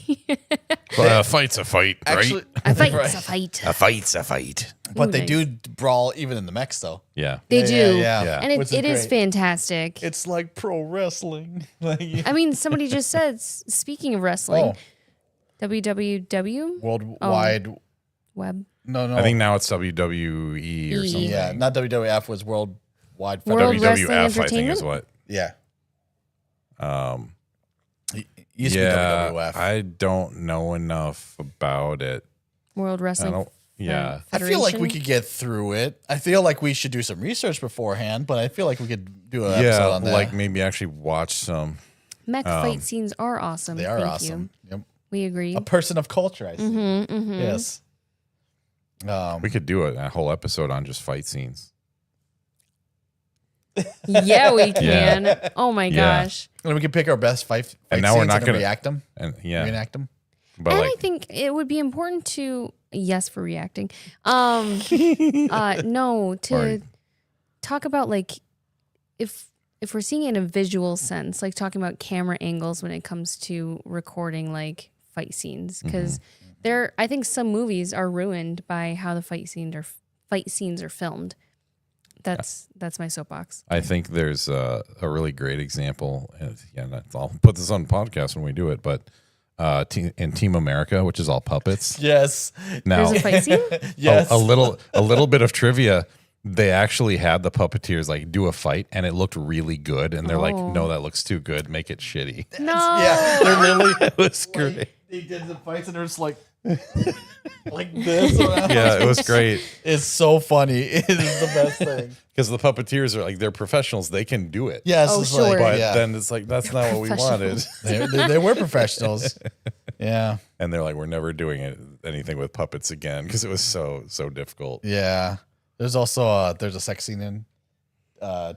But a fight's a fight, Actually, A fight's Right. a fight. A fight's a fight. but Ooh, they nice. do brawl even in the mechs though. Yeah. They Yeah, do, yeah. and Which it is great. fantastic. It's like pro wrestling. Like I mean, somebody just said. Speaking of wrestling, Oh. WWW worldwide. Web No. I think now it's WWE or something. yeah, not WWF was worldwide. World Wrestling WWF, I think, Entertainment? is what. Yeah. Um, It used to yeah, be WWF. I don't know enough about it. World I Wrestling. don't. Yeah. I feel like we Federation? could get through it. I feel like we should do some research beforehand, but I feel like we could do an episode Yeah, on that. like maybe actually watch some. Mech fight scenes are awesome. They are Thank awesome. Yep. You. We agree. A person of culture, I see. Yes. We could do a whole episode on just fight scenes. Yeah, we can. Oh my Yeah. gosh. And we can pick our best fight And now scenes we're not then gonna- react them. And yeah, Reenact them. but And like I think it would be important to yes for reacting. No, to Sorry. talk about like if we're seeing it in a visual sense, like talking about camera angles when it comes to recording like fight scenes, because I think some movies are ruined by how the fight scenes are filmed. That's my soapbox. I think there's a really great example. And I'll put this on podcast when we do it, but in Team America, which is all puppets. Yes. Now, There's a fight scene. Yes. a little bit of trivia. They actually had the puppeteers like do a fight, and it looked really good. And they're like, Oh. "No, that looks too good. Make it shitty." No. Yeah. They're literally It was great. they did the fights and they're just like this around. Yeah, it was great It's so funny. It is the best thing. because the puppeteers are like they're professionals. They can do it. Yes. Oh, it's sure. like, But yeah. then it's like that's not what we wanted. Professionals. they were professionals. Yeah. And they're like, we're never doing it. anything with puppets again because it was so difficult. Yeah. There's also there's a sex scene in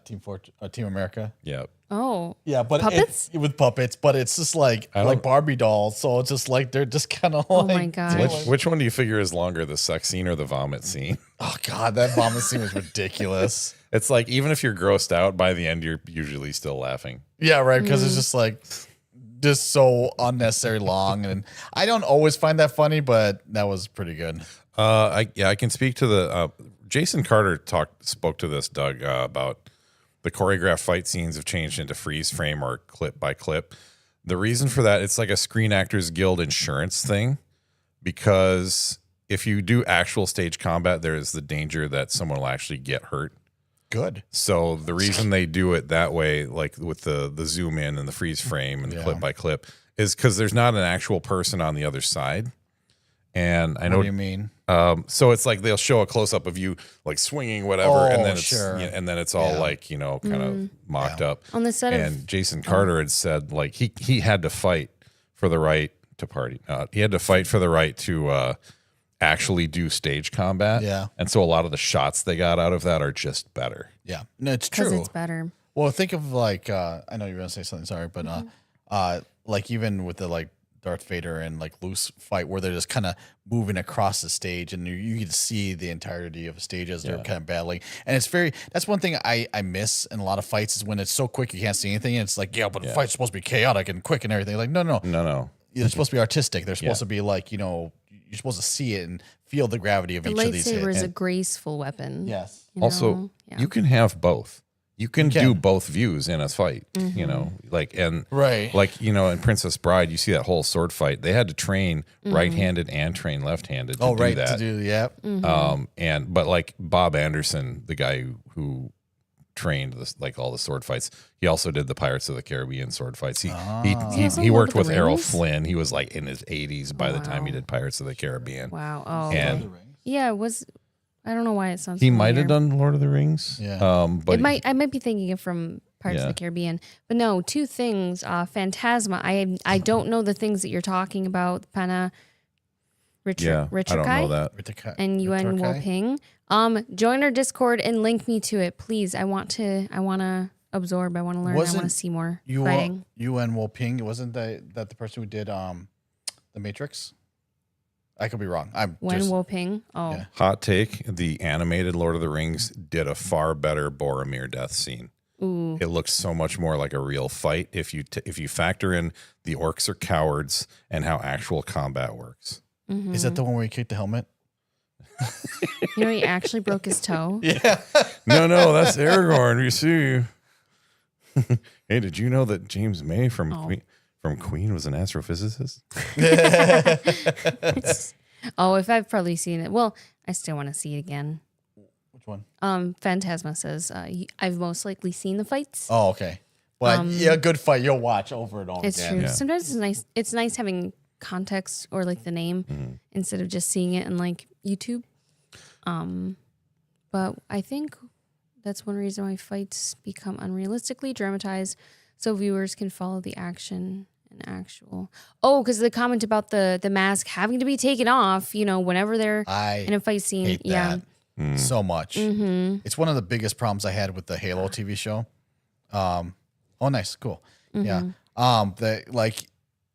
Team America. Yeah. Oh. Yeah, but puppets? With puppets, but it's just like Barbie dolls. So it's just like they're just kind of Oh like. my gosh. Which one do you figure is longer, the sex scene or the vomit scene? Oh God, that vomit scene was ridiculous. It's like even if you're grossed out by the end, you're usually still laughing. Yeah, right. Because it's just like just so unnecessary long, and I don't always find that funny, but that was pretty good. I can speak to the Jason Carter spoke to this, Doug, about the choreographed fight scenes have changed into freeze frame or clip by clip. The reason for that, it's like a Screen Actors Guild insurance thing, because if you do actual stage combat, there is the danger that someone will actually get hurt. Good. So the reason they do it that way, like with the zoom in and the freeze frame and the clip by clip, is because there's not an actual person on the other side. And I know What do you mean? So it's like they'll show a close up of you like swinging whatever, and then it's and then it's all like, you know, kind of mocked up. On the set and Jason Carter had said like he had to fight for the right to party. He had to fight for the right to actually do stage combat. Yeah. And so a lot of the shots they got out of that are just better. Yeah. No, it's because true. it's better. Well, think of like I know you're gonna say something. Sorry, but like even with the like Darth Vader and like Luke's fight, where they're just kind of moving across the stage, and you can see the entirety of a stage as they're kind of battling. And it's that's one thing I miss in a lot of fights is when it's so quick you can't see anything. And it's like but the fight's supposed to be chaotic and quick and everything. Like no. They're supposed to be artistic. They're supposed to be like, you know, you're supposed to see it and feel the gravity of each of these hits. The lightsaber is a graceful weapon. Yes. Also, you can have both. You can do both views in a fight, you know, like, and like, you know, in Princess Bride, you see that whole sword fight. They had to train right-handed and train left-handed to do that. But like Bob Anderson, the guy who trained this, like all the sword fights, he also did the Pirates of the Caribbean sword fights. He worked with Errol Flynn. He was like in his 80s by the time he did Pirates of the Caribbean. Wow. Oh, and yeah, it was. I don't know why it sounds. He might have done Lord of the Rings. Yeah. But I might be thinking it from Pirates of the Caribbean. But no, two things. Phantasma. I don't know the things that you're talking about. Pana Richard I don't know that. and Yuan Woping. Join our Discord and link me to it, please. I want to absorb. I want to learn. I want to see more fighting. Yuan Woping, wasn't that the person who did The Matrix? I could be wrong. Woping. Oh. Yeah. Hot take: the animated Lord of the Rings did a far better Boromir death scene. Ooh. It looks so much more like a real fight if you factor in the orcs are cowards and how actual combat works. Mm-hmm. Is that the one where he kicked the helmet? You know, he actually broke his toe. Yeah. No, that's Aragorn. You see. Hey, did you know that James May from Queen was an astrophysicist? If I've probably seen it. Well, I still want to see it again. Which one? Phantasma says I've most likely seen the fights. Oh, okay. But good fight. You'll watch over and over It's again. true. Yeah. Sometimes it's nice. It's nice having context or like the name instead of just seeing it in like YouTube. But I think that's one reason why fights become unrealistically dramatized, so viewers can follow the action and actual. Oh, because the comment about the mask having to be taken off, you know, whenever they're in a fight scene. Hate that so much. It's one of the biggest problems I had with the Halo TV show. Nice, cool. Yeah. That like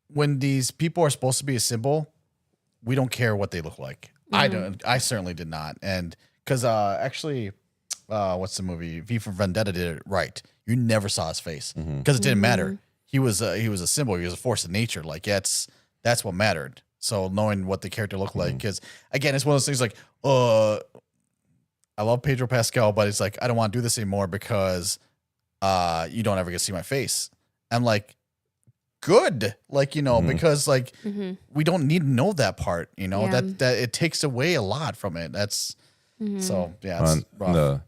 when these people are supposed to be a symbol, we don't care what they look like. I certainly did not. And because actually, what's the movie? V for Vendetta did it right. You never saw his face because it didn't matter. He was a symbol. He was a force of nature. Like that's what mattered. So knowing what the character looked like, because again, it's one of those things like, I love Pedro Pascal, but it's like I don't want to do this anymore because you don't ever get to see my face. I'm like, good, like, you know, because like we don't need to know that part, you know, that it takes away a lot from it. That's so it's rough.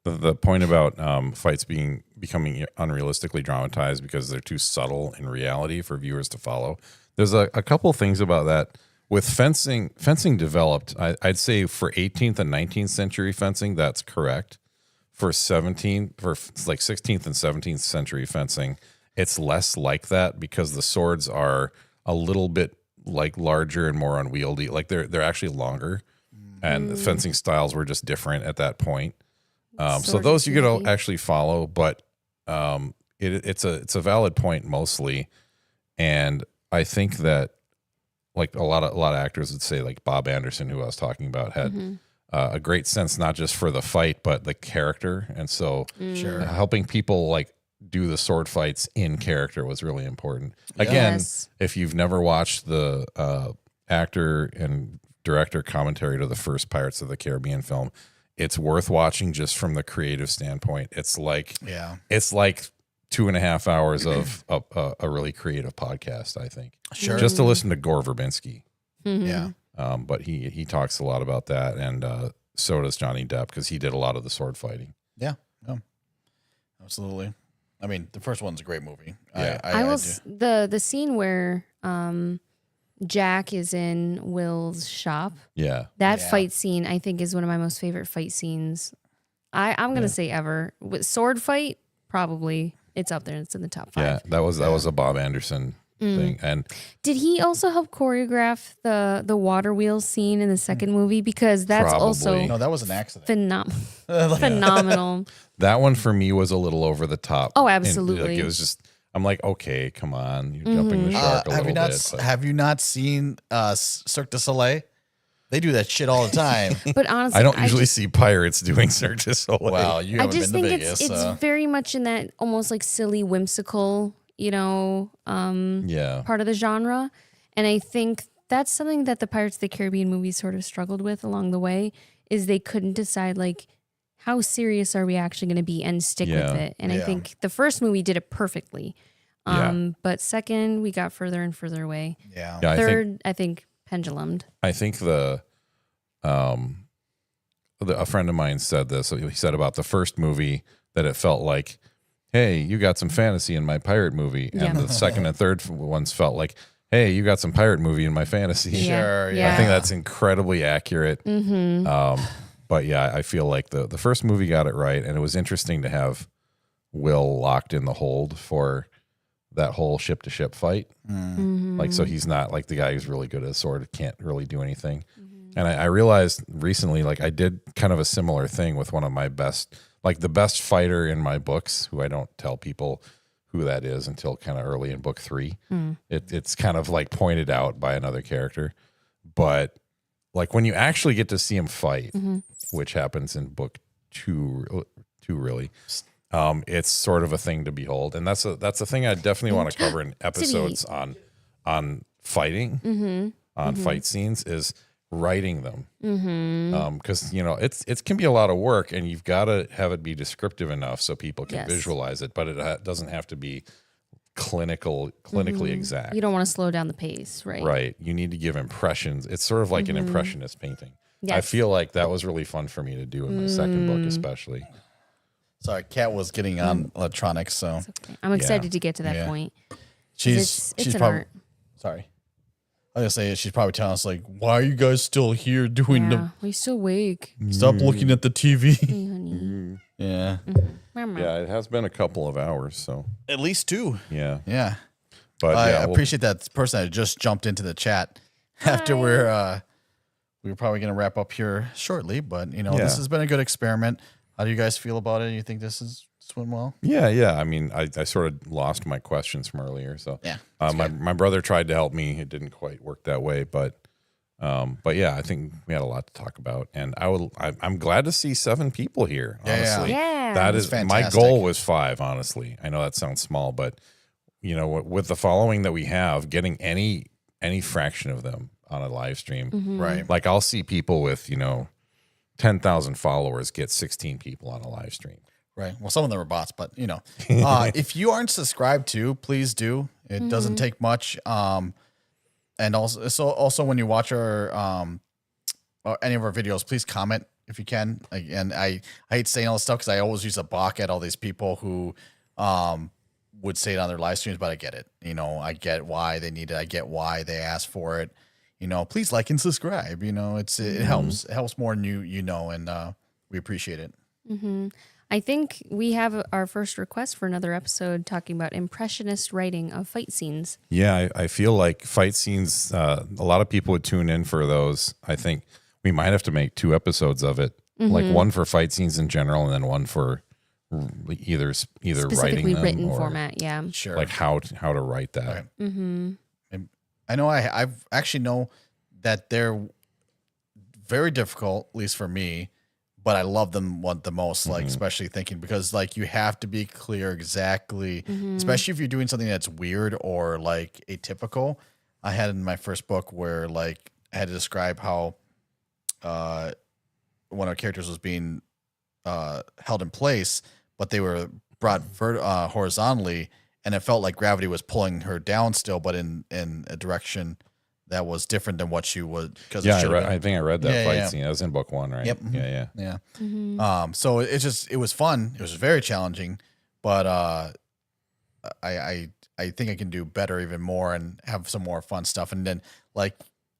The point about fights becoming unrealistically dramatized because they're too subtle in reality for viewers to follow. There's a couple things about that. With fencing developed, I'd say for 18th and 19th century fencing, that's correct. For like 16th and 17th century fencing, it's less like that because the swords are a little bit like larger and more unwieldy. Like they're actually longer, and the fencing styles were just different at that point. So Sort of those you could goofy. actually follow, but it's a valid point mostly, and I think that like a lot of actors would say, like Bob Anderson, who I was talking about, had a great sense not just for the fight but the character, and so helping people like do the sword fights in character was really important. Again, Yes. if you've never watched the actor and director commentary to the first Pirates of the Caribbean film, it's worth watching just from the creative standpoint. It's like 2.5 hours of a really creative podcast, I think. Sure. Just to listen to Gore Verbinski. Yeah. But he talks a lot about that, and so does Johnny Depp, because he did a lot of the sword fighting. Yeah. Absolutely. I mean, the first one's a great movie. Yeah. I will the scene where Jack is in Will's shop. Yeah. That fight scene, I think, is one of my most favorite fight scenes. I'm gonna say ever. With sword fight, probably it's up there. It's in the top 5. Yeah, that was a Bob Anderson thing. And Did he also help choreograph the water wheel scene in the second movie? Because that's Probably. also No, that was an accident. phenomenal. that one for me was a little over the top. Oh, And, absolutely. like, it was just, I'm like, okay, come on, you're jumping the shark a have little you not bit. but- have you not seen Cirque du Soleil? They do that shit all the time. But honestly, I don't usually see pirates doing Cirque du Soleil. Wow, you I haven't just been to think Vegas. it's very much in that almost like silly, whimsical, Yeah. part of the genre. And I think that's something that the Pirates of the Caribbean movies sort of struggled with along the way, is they couldn't decide like how serious are we actually going to be and stick with Yeah. it. And I Yeah. think the first movie did it perfectly. But second, we got further and further away. Yeah. Yeah, Third, I think pendulumed. I think a friend of mine said this. He said about the first movie that it felt like, hey, you got some fantasy in my pirate movie. And Yeah. the second and third ones felt like, hey, you got some pirate movie in my fantasy. Sure, Yeah. I think that's incredibly accurate. But yeah, I feel like the first movie got it right. And it was interesting to have Will locked in the hold for that whole ship to ship fight. Like, so he's not like the guy who's really good at a sword, can't really do anything. And I realized recently, like I did kind of a similar thing with one of my best, like the best fighter in my books, who I don't tell people who that is until kind of early in book 3. It's kind of like pointed out by another character. But like when you actually get to see him fight, which happens in book 2 really, it's sort of a thing to behold. And that's a thing I definitely want to cover in episodes on fighting, on fight scenes, is writing them. Because it can be a lot of work, and you've got to have it be descriptive enough so people can Yes. visualize it, but it doesn't have to be clinically exact. You don't want to slow down the pace, right? Right. You need to give impressions. It's sort of like an impressionist painting. I Yes. feel like that was really fun for me to do in my second book, especially. Sorry, Kat was getting on electronics, so Okay. I'm excited to get to that Yeah. point. she's It's an probably art. sorry. I was gonna say she's probably telling us like, why are you guys still here doing Yeah. Are you still awake? stop looking at the TV? Hey, honey. Yeah. Mama. Yeah, it has been a couple of hours, so At least 2. yeah. Yeah. But I yeah, appreciate that person that just jumped into the chat after we're probably gonna wrap up here shortly, but this Yeah. has been a good experiment. How do you guys feel about it? You think this went well? Yeah. I mean, I sort of lost my questions from earlier, so Yeah, my brother tried to help me. It didn't quite work that way, but yeah, I think we had a lot to talk about, and I'm glad to see 7 people here. Honestly, Yeah. that That's is my fantastic. goal was 5. Honestly, I know that sounds small, but with the following that we have, getting any fraction of them on a live stream, Right. like I'll see people with 10,000 followers get 16 people on a live stream. Right. Well, some of them are bots, but if you aren't subscribed to, please do. It doesn't take much. And also when you watch our any of our videos, please comment if you can. And I hate saying all this stuff because I always use a balk at all these people who would say it on their live streams, but I get it. I get why they need it. I get why they ask for it. Please like and subscribe. It helps more new, and we appreciate it. I think we have our first request for another episode talking about impressionist writing of fight scenes. Yeah, I feel like fight scenes, a lot of people would tune in for those. I think we might have to make 2 episodes of it, like one for fight scenes in general, and then one for either Specifically writing them written or format, yeah. Sure. like how to write that. Right. Mm-hmm. I know I've actually know that they're very difficult, at least for me, but I love them the most, like especially thinking because like you have to be clear exactly, especially if you're doing something that's weird or like atypical. I had in my first book where like I had to describe how one of our characters was being held in place, but they were brought horizontally, and it felt like gravity was pulling her down still, but in a direction that was different than what she would. Yeah, I think I read that fight yeah. scene. That was in book 1, right? Yep. Yeah. So it was fun. It was very challenging, but I think I can do better, even more, and have some more fun stuff. And then like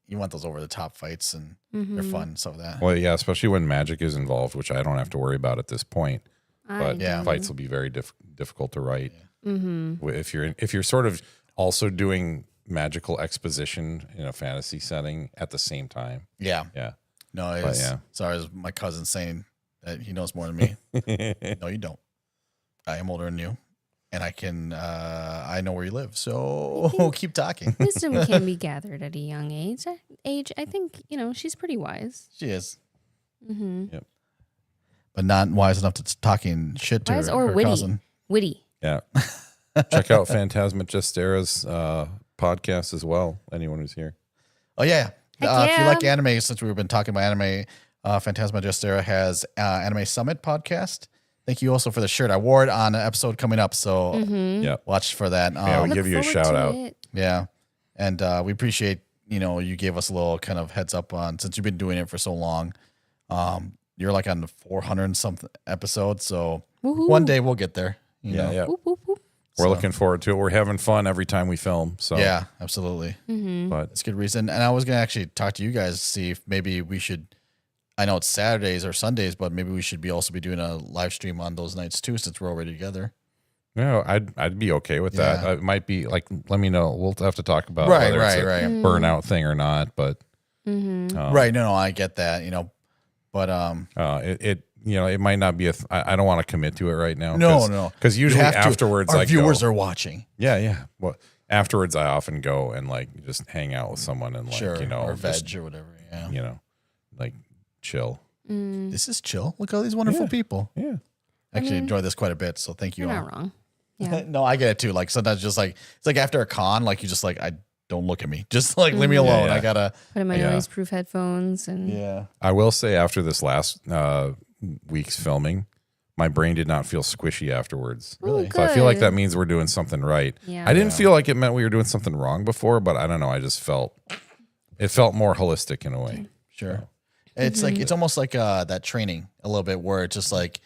you want those over the top fights, and they're fun. So that. Well, yeah, especially when magic is involved, which I don't have to worry about at this point. But Yeah. fights will be very difficult to write. If you're sort of also doing magical exposition in a fantasy setting at the same time. Yeah. Yeah. No, it's sorry, it's my cousin saying that he knows more than me. No, you don't. I am older than you, and I know where you live. So keep talking. Wisdom can be gathered at a young age. I think, she's pretty wise. She is. Yep. But not wise enough to talking shit to Wise her, or her witty. cousin. Witty. Yeah. Check out Phantasma Justera's podcast as well. Anyone who's here. Oh yeah. Heck If you yeah. like anime, since we've been talking about anime, Phantasma Justera has Anime Summit podcast. Thank you also for the shirt. I wore it on an episode coming up, so Yeah. watch for that. Yeah, we'll Look give you a forward shout to out. it. Yeah. And we appreciate, you gave us a little kind of heads up on, since you've been doing it for so long. You're like on the 400 and something episode. So Woohoo. one day we'll get there. You know? Yeah. Whoop, whoop, whoop. We're So- looking forward to it. We're having fun every time we film. So Yeah, absolutely. but That's a good reason. And I was going to actually talk to you guys, see if maybe we should, I know it's Saturdays or Sundays, but maybe we should also be doing a live stream on those nights too, since we're already together. no, I'd be okay with that. Yeah. It might be like, let me know. We'll have to talk about Right, whether it's a right. burnout thing or not. But Right. No, I get that, but it might not be I don't want to commit to it right now. No. Because You usually have to. afterwards Our I viewers go. are watching. Yeah. Well, afterwards I often go and like just hang out with someone and like, Sure. Or just, veg or whatever. Yeah. like chill. This is chill. Look at all these wonderful people. Yeah. I actually enjoy this quite a bit. So thank you You're all. not wrong. Yeah. No, I get it too. Like sometimes just like, it's like after a con, like you just like, I don't look at me. Just like, leave me alone. Yeah. I gotta. Put in my Yeah. noise-proof headphones and Yeah. I will say after this last week's filming, my brain did not feel squishy afterwards. Really? So I feel like Good. that means we're doing something right. Yeah. I didn't feel like it meant we were doing something wrong before, but I don't know. I just felt more holistic in a way. Sure. It's like, it's almost like that training a little bit where it's just like,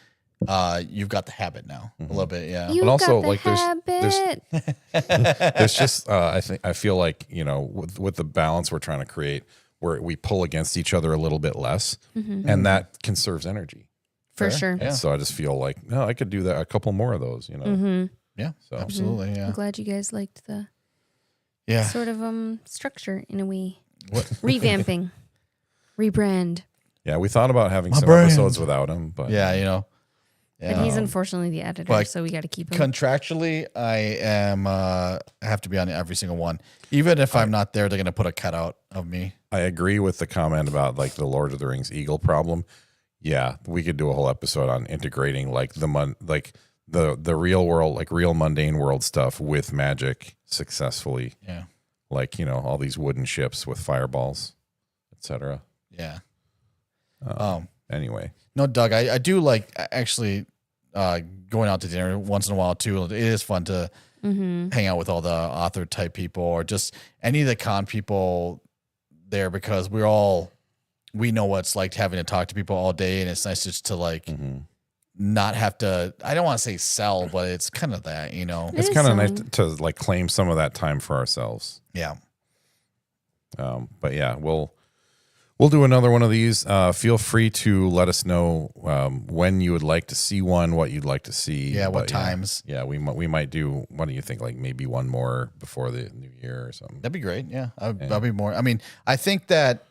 you've got the habit now a little bit. Yeah. You But also, got the like, there's- habit. There's just I feel like with the balance we're trying to create, where we pull against each other a little bit less, and that conserves energy. For Fair. sure. Yeah. So I just feel like no, I could do that a couple more of those. Yeah. So Absolutely. Yeah. I'm glad you guys liked the Yeah. sort of structure in a way. Revamping. Rebrand. yeah, we thought about having some brand. episodes without him, but Yeah. But Yeah. he's unfortunately the editor, like, so we got to keep him. Contractually, I have to be on every single one. Even if I'm not there, they're gonna put a cutout of me. I agree with the comment about like the Lord of the Rings eagle problem. Yeah, we could do a whole episode on integrating like the real world, like real mundane world stuff with magic successfully. Yeah. Like, all these wooden ships with fireballs, etc. Yeah. Anyway, No, Doug, I do like actually going out to dinner once in a while too. It is fun to hang out with all the author type people or just any of the con people there because we know what it's like having to talk to people all day, and it's nice just to like not have to. I don't want to say sell, but it's kind of that, it's is kind of nice some. to like claim some of that time for ourselves. Yeah. But yeah, we'll We'll do another one of these. Feel free to let us know when you would like to see one, what you'd like to see. Yeah, what But, times. Yeah, we might do. What do you think? Like maybe one more before the new year or something. That'd be great. Yeah, I'll be more. I mean, I think that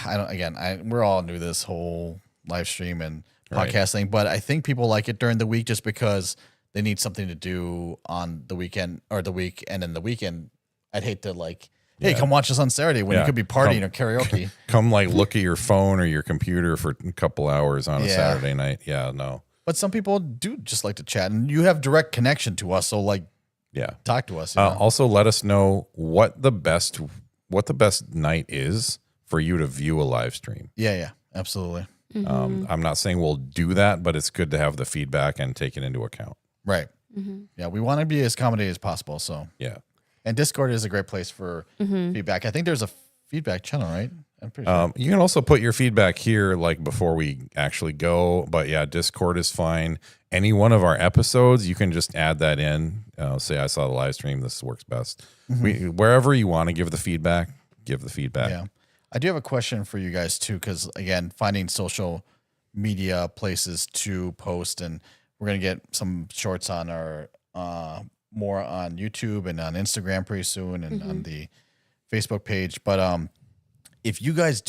I don't. Again, we're all new to this whole live stream and podcast thing, but I think people like it during the week just because they need something to do on the weekend or the week, and in the weekend, I'd hate to like. Hey, come watch us on Saturday when you could be partying or karaoke. Come like look at your phone or your computer for a couple hours on a Saturday night. Yeah, no. But some people do just like to chat, and you have direct connection to us, so like, talk to us. You know? Also, let us know what the best night is for you to view a live stream. Yeah, absolutely. I'm not saying we'll do that, but it's good to have the feedback and take it into account. Right. Yeah, we want to be as accommodating as possible. So yeah. And Discord is a great place for feedback. I think there's a feedback channel, right? I'm pretty sure. You can also put your feedback here, like before we actually go. But yeah, Discord is fine. Any one of our episodes, you can just add that in. Say I saw the live stream. This works best. Wherever you want to give the feedback, give the feedback. Yeah, I do have a question for you guys too, because again, finding social media places to post, and we're gonna get some shorts on our. More on YouTube and on Instagram pretty soon, and on the Facebook page. But if you guys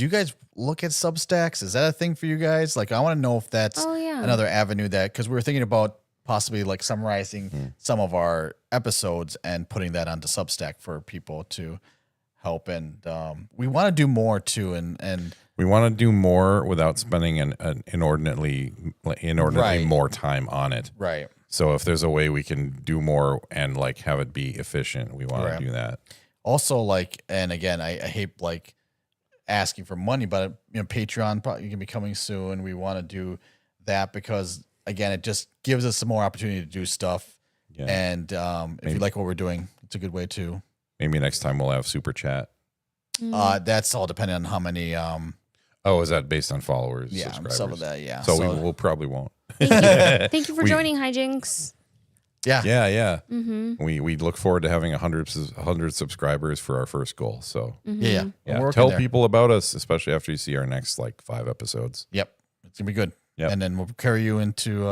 look at Substacks, is that a thing for you guys? Like, I want to know if that's another avenue because we were thinking about possibly like summarizing some of our episodes and putting that onto Substack for people to help. And we want to do more too, and we want to do more without spending an inordinately more time on it. Right. So if there's a way we can do more and like have it be efficient, we want to do that. Also, like, and again, I hate like asking for money, but Patreon probably can be coming soon. We want to do that because again, it just gives us some more opportunity to do stuff. Yeah. And if you like what we're doing, it's a good way to. Maybe next time we'll have super chat. That's all depending on how many. Is that based on followers? Yeah, subscribers? some of that. Yeah. So we'll probably won't. Thank you for joining, Hijinks. Yeah. We look forward to having 100 subscribers for our first goal. So yeah. Tell people about us, especially after you see our next like 5 episodes. Yep, it's gonna be good. Yep. And then we'll carry you into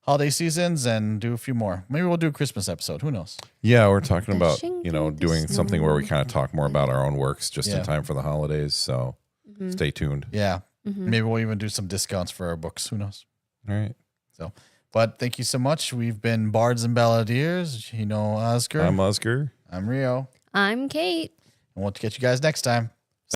holiday seasons and do a few more. Maybe we'll do a Christmas episode. Who knows? Yeah, we're talking about doing something where we kind of talk more about our own works just in time for the holidays. So stay tuned. Yeah, maybe we'll even do some discounts for our books. Who knows? All right. So, but thank you so much. We've been Bards and Balladeers. Oscar. I'm Oscar. I'm Rio. I'm Kate. And we'll catch you guys next time.